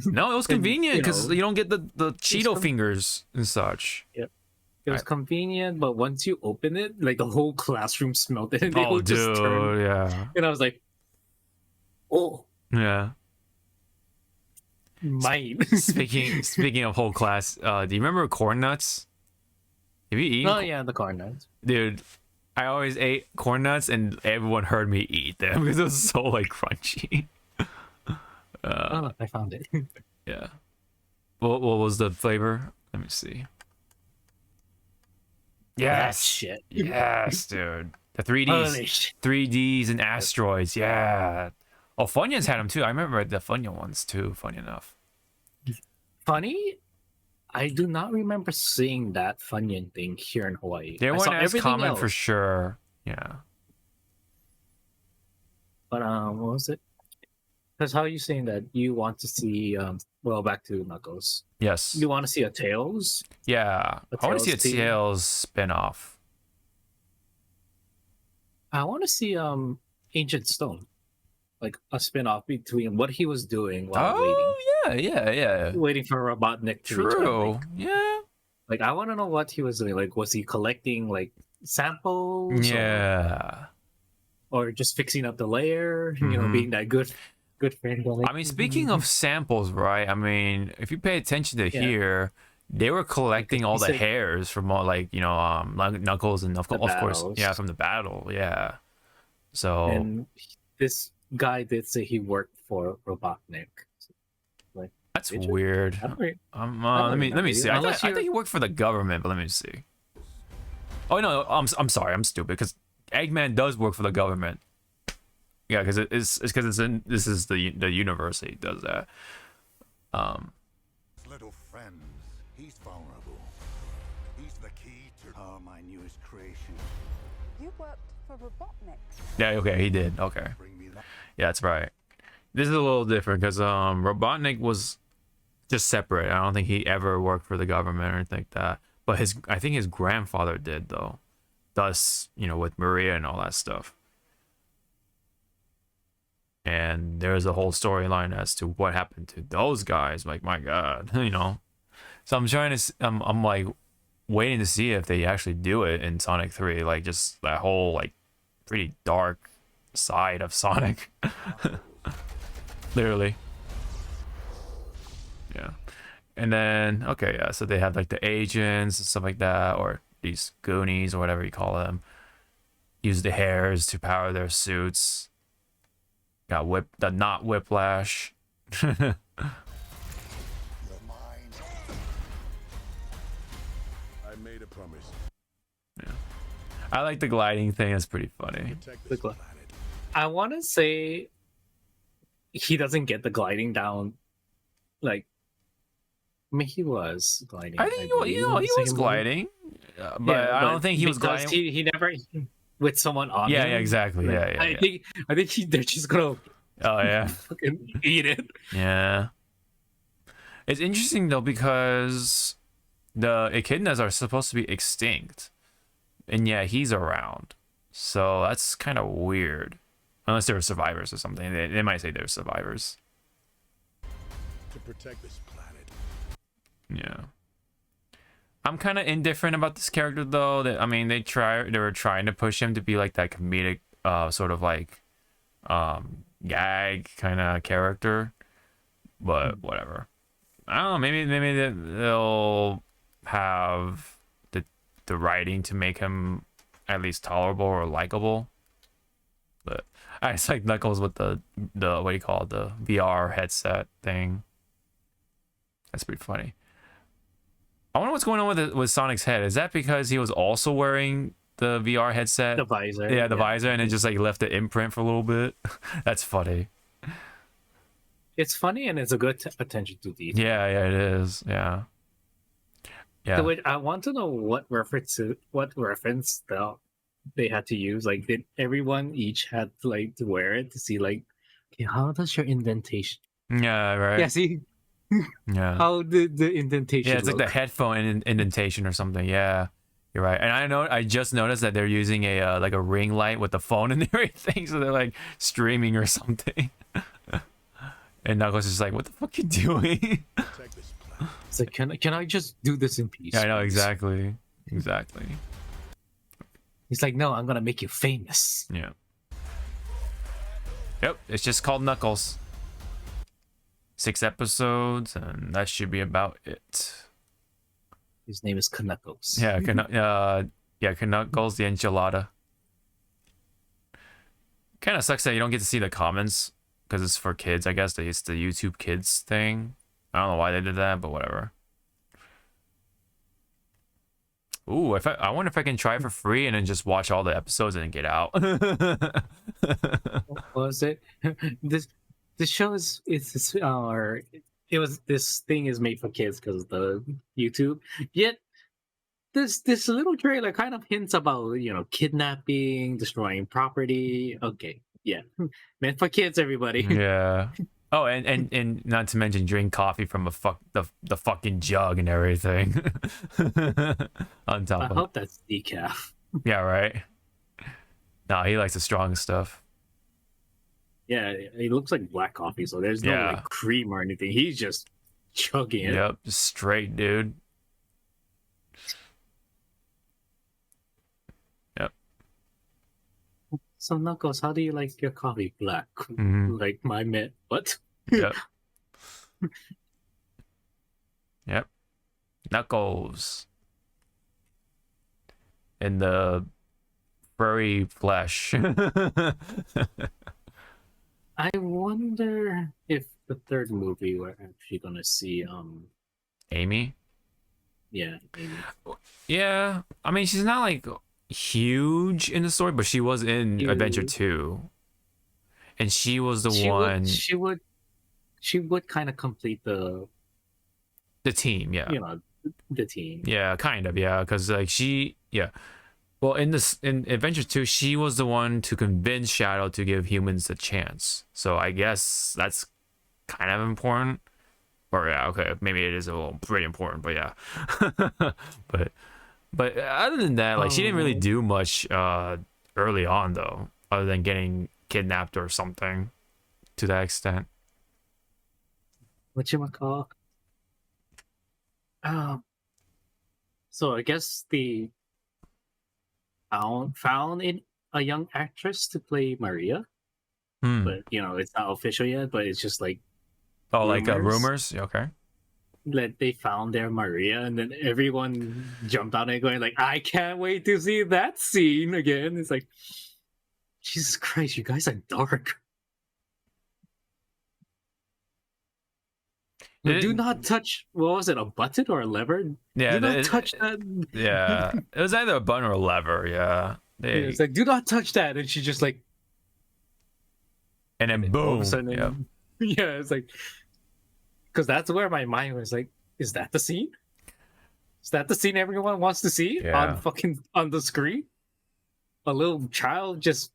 No, it was convenient because you don't get the Cheeto com- fingers and such. Yep. It was convenient, but once you open it, like the whole classroom smelled it, and they Oh, would just turn. dude, yeah. And I was like, "Oh, Yeah. mine." Speaking of whole class, do you remember corn nuts? Have you eaten? Oh yeah, the corn nuts. Dude, I always ate corn nuts, and everyone heard me eat them because it was so like crunchy. Oh, I found it. Yeah. What was the flavor? Let me see. Yes. That shit. Yes, dude. The 3Ds, Holy shit. 3Ds and asteroids. Yeah. Oh, Funyuns had them too. I remember the Funyun ones too. Funny enough. Funny, I do not remember seeing that Funyun thing here in Hawaii. They I weren't saw as everything common else, for sure. Yeah. But what was it? Because how are you saying that you want to see? Well, back to Knuckles. Yes. You want to see a Tails? Yeah. I want to see a Tails team? Tails spin-off. I want to see Ancient Stone, like a spin-off between what he was doing while waiting for Robotnik to return. True. Like, Yeah. like I want to know what he was doing. Like, was he collecting like samples? Yeah. Or just fixing up the layer? You know, being that good friend. Like, I mean, speaking of samples, right? I mean, if you pay attention to here, they were collecting all the hairs from all, like, you know, Knuckles and of course, battles. yeah, from the battle, yeah. So And this guy did say he worked for Robotnik. Like, that's weird. I don't re- Let me see. I thought he worked for the government, but let me see. Oh no, I'm sorry, I'm stupid because Eggman does work for the government. Yeah, because it's because it's in this is the university does that. Little friends, he's vulnerable. He's the key to my newest creation. You worked for Robotnik. Yeah, okay, he did. Okay. Yeah, that's right. This is a little different because Robotnik was just separate. I don't think he ever worked for the government or anything like that. But I think his grandfather did though. Thus, you know, with Maria and all that stuff. And there's a whole storyline as to what happened to those guys. Like, my God, you know. So I'm trying to, I'm like waiting to see if they actually do it in Sonic 3. Like, just that whole like pretty dark side of Sonic. Literally. Yeah. And then, okay, yeah, so they have like the agents and stuff like that, or these Goonies or whatever you call them. Use the hairs to power their suits. Got not Whiplash. I made a promise. Yeah. I like the gliding thing. It's pretty funny. I want to say he doesn't get the gliding down. Like, I mean, he was gliding. I think he was gliding, but I don't think he was gliding. He never with someone on. Yeah, him. yeah, exactly. Like, Yeah. I think they're just gonna. Oh yeah. Fucking eat it. Yeah. It's interesting though because the echidnas are supposed to be extinct, and yeah, he's around. So that's kind of weird. Unless they're survivors or something. They might say they're survivors. To protect this planet. Yeah. I'm kind of indifferent about this character though. That I mean, they were trying to push him to be like that comedic, sort of like, gag kind of character, but whatever. I don't know. Maybe they'll have the writing to make him at least tolerable or likable. But I just like Knuckles with the what do you call it, the VR headset thing. That's pretty funny. I wonder what's going on with Sonic's head. Is that because he was also wearing the VR headset? The visor. Yeah, the visor, and it just like left the imprint for a little bit. That's funny. It's funny and it's a good attention to detail. Yeah, it is. Yeah. Yeah. So wait, I want to know what reference they had to use. Like, did everyone each had to like to wear it to see like, okay, how does your indentation? Yeah, right. Yeah, see. Yeah. How did the indentation? Yeah, it's like the headphone indentation or something. Yeah, you're right. And I just noticed that they're using a like a ring light with the phone and everything, so they're like streaming or something. And Knuckles is like, what the fuck you doing? It's like, can I just do this in peace? Yeah, I know, please? exactly. Exactly. He's like, no, I'm gonna make you famous. Yeah. Yep, it's just called Knuckles. 6 episodes, and that should be about it. His name is Knuckles. Yeah, Knuckles the enchilada. Kind of sucks that you don't get to see the comments because it's for kids. I guess it's the YouTube Kids thing. I don't know why they did that, but whatever. Ooh, I wonder if I can try it for free and then just watch all the episodes and then get out. What was it? This show is this thing is made for kids because of the YouTube. Yet this little trailer kind of hints about kidnapping, destroying property. Okay, yeah, meant for kids, everybody. Yeah. Oh, and not to mention drink coffee from the fucking jug and everything. On top I of hope that's decaf. Yeah, right. No, he likes the strong stuff. Yeah, it looks like black coffee, so there's no like cream or anything. He's just chugging it. Yep, just straight, dude. Yep. So Knuckles, how do you like your coffee black? Like my mint. What? Yep. Yep. Knuckles. In the furry flesh. I wonder if the third movie we're actually gonna see Amy? Yeah, Amy. Yeah. I mean, she's not like huge in the story, but she was in Adventure 2. And she was the one. She would kind of complete the team, yeah. The team. Yeah, kind of, yeah. Because like well, in Adventure 2, she was the one to convince Shadow to give humans a chance. So I guess that's kind of important. Or yeah, okay, maybe it is a little pretty important, but yeah. but other than that, like she didn't really do much early on though, other than getting kidnapped or something to that extent. Whatchamacallit? So I guess the found in a young actress to play Maria, but it's not official yet. But it's just like rumors. Okay. That they found their Maria, and then everyone jumped on it, going like, "I can't wait to see that scene again." It's like, Jesus Christ, you guys are dark. Do not touch. What was it? A button or a lever? Yeah, do not touch that. Yeah, it was either a button or a lever. Yeah, it's like, do not touch that, and she just like, and then boom. Yeah, it's like, because that's where my mind was like, is that the scene? Is that the scene everyone wants to see on the screen? A little child just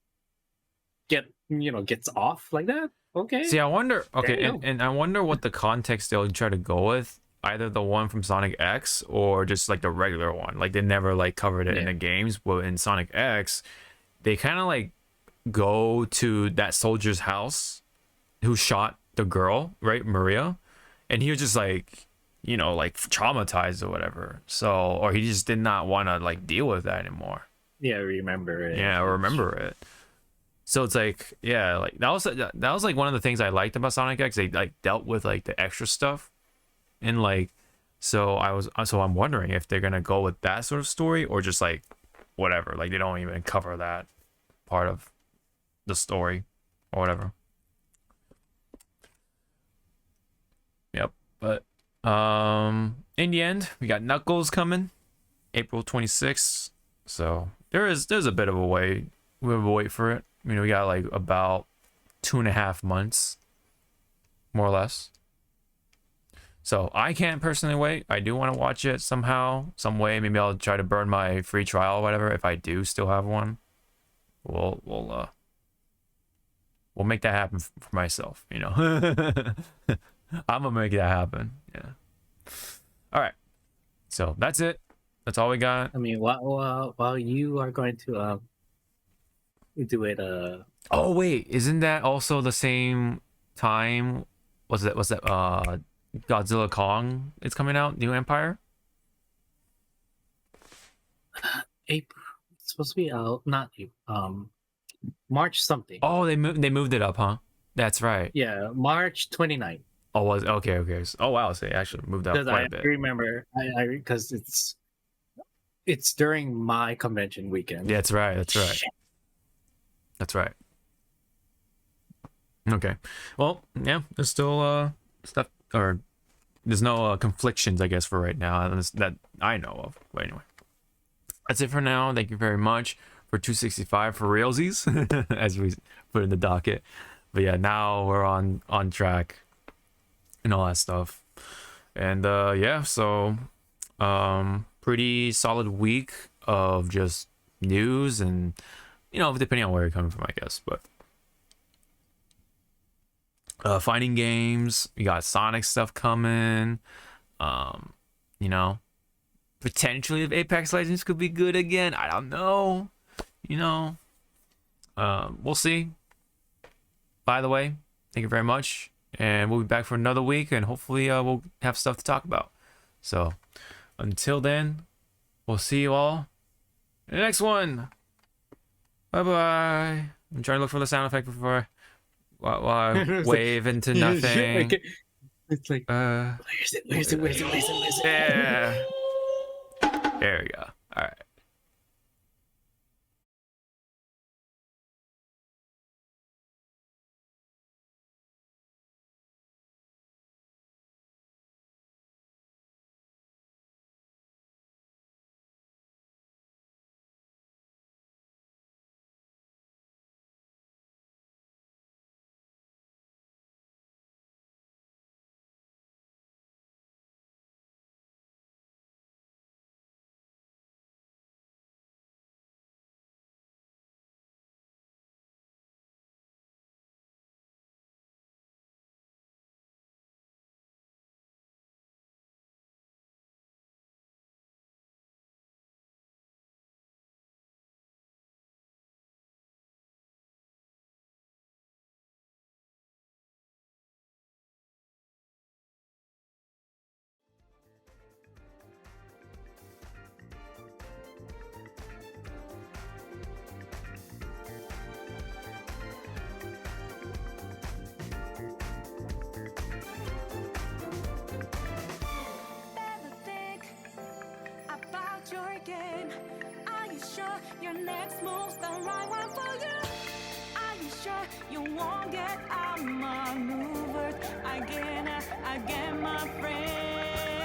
gets off like that. Okay. See, I wonder. Okay, and I wonder what the context they'll try to go with. Either the one from Sonic X or just like the regular one. Like they never like covered it in the games. But in Sonic X, they kind of like go to that soldier's house who shot the girl, right, Maria, and he was just like, like traumatized or whatever. So, or he just did not want to like deal with that anymore. Yeah, remember it. Yeah, I remember it. So it's like, yeah, like that was like one of the things I liked about Sonic X. They like dealt with like the extra stuff, and like, so I'm wondering if they're gonna go with that sort of story or just like whatever, like they don't even cover that part of the story or whatever. Yep, but in the end, we got Knuckles coming, April 26th. So there's a bit of a wait. We have a wait for it. We got like about 2.5 months, more or less. So I can't personally wait. I do want to watch it somehow, some way. Maybe I'll try to burn my free trial or whatever if I do still have one. We'll make that happen for myself. I'm gonna make that happen. Yeah. All right. So that's it. That's all we got. I mean, while you are going to do it. Oh wait, isn't that also the same time what's that? Godzilla Kong is coming out. New Empire. April. It's supposed to be out. Not April. March something. Oh, they moved it up, huh? That's right. Yeah, March 29th. Oh, was okay. Oh wow, so they actually moved up quite a bit. I remember, because it's during my convention weekend. Yeah, that's right. That's right. Okay. Well, yeah, there's still stuff, or there's no conflictions, I guess, for right now that I know of. But anyway, that's it for now. Thank you very much for 265 for realsies, as we put in the docket. But yeah, now we're on track and all that stuff. And yeah, so pretty solid week of just news, and depending on where you're coming from, I guess. But fighting games, you got Sonic stuff coming. Potentially if Apex Legends could be good again, I don't know. We'll see. By the way, thank you very much, and we'll be back for another week, and hopefully we'll have stuff to talk about. So until then, we'll see you all in the next one. Bye bye. I'm trying to look for the sound effect before I wave into nothing. It's like, where's it? Yeah. There we go. All right. Your game. Are you sure your next move's the right one for you? Are you sure you won't get outmaneuvered again, my friend?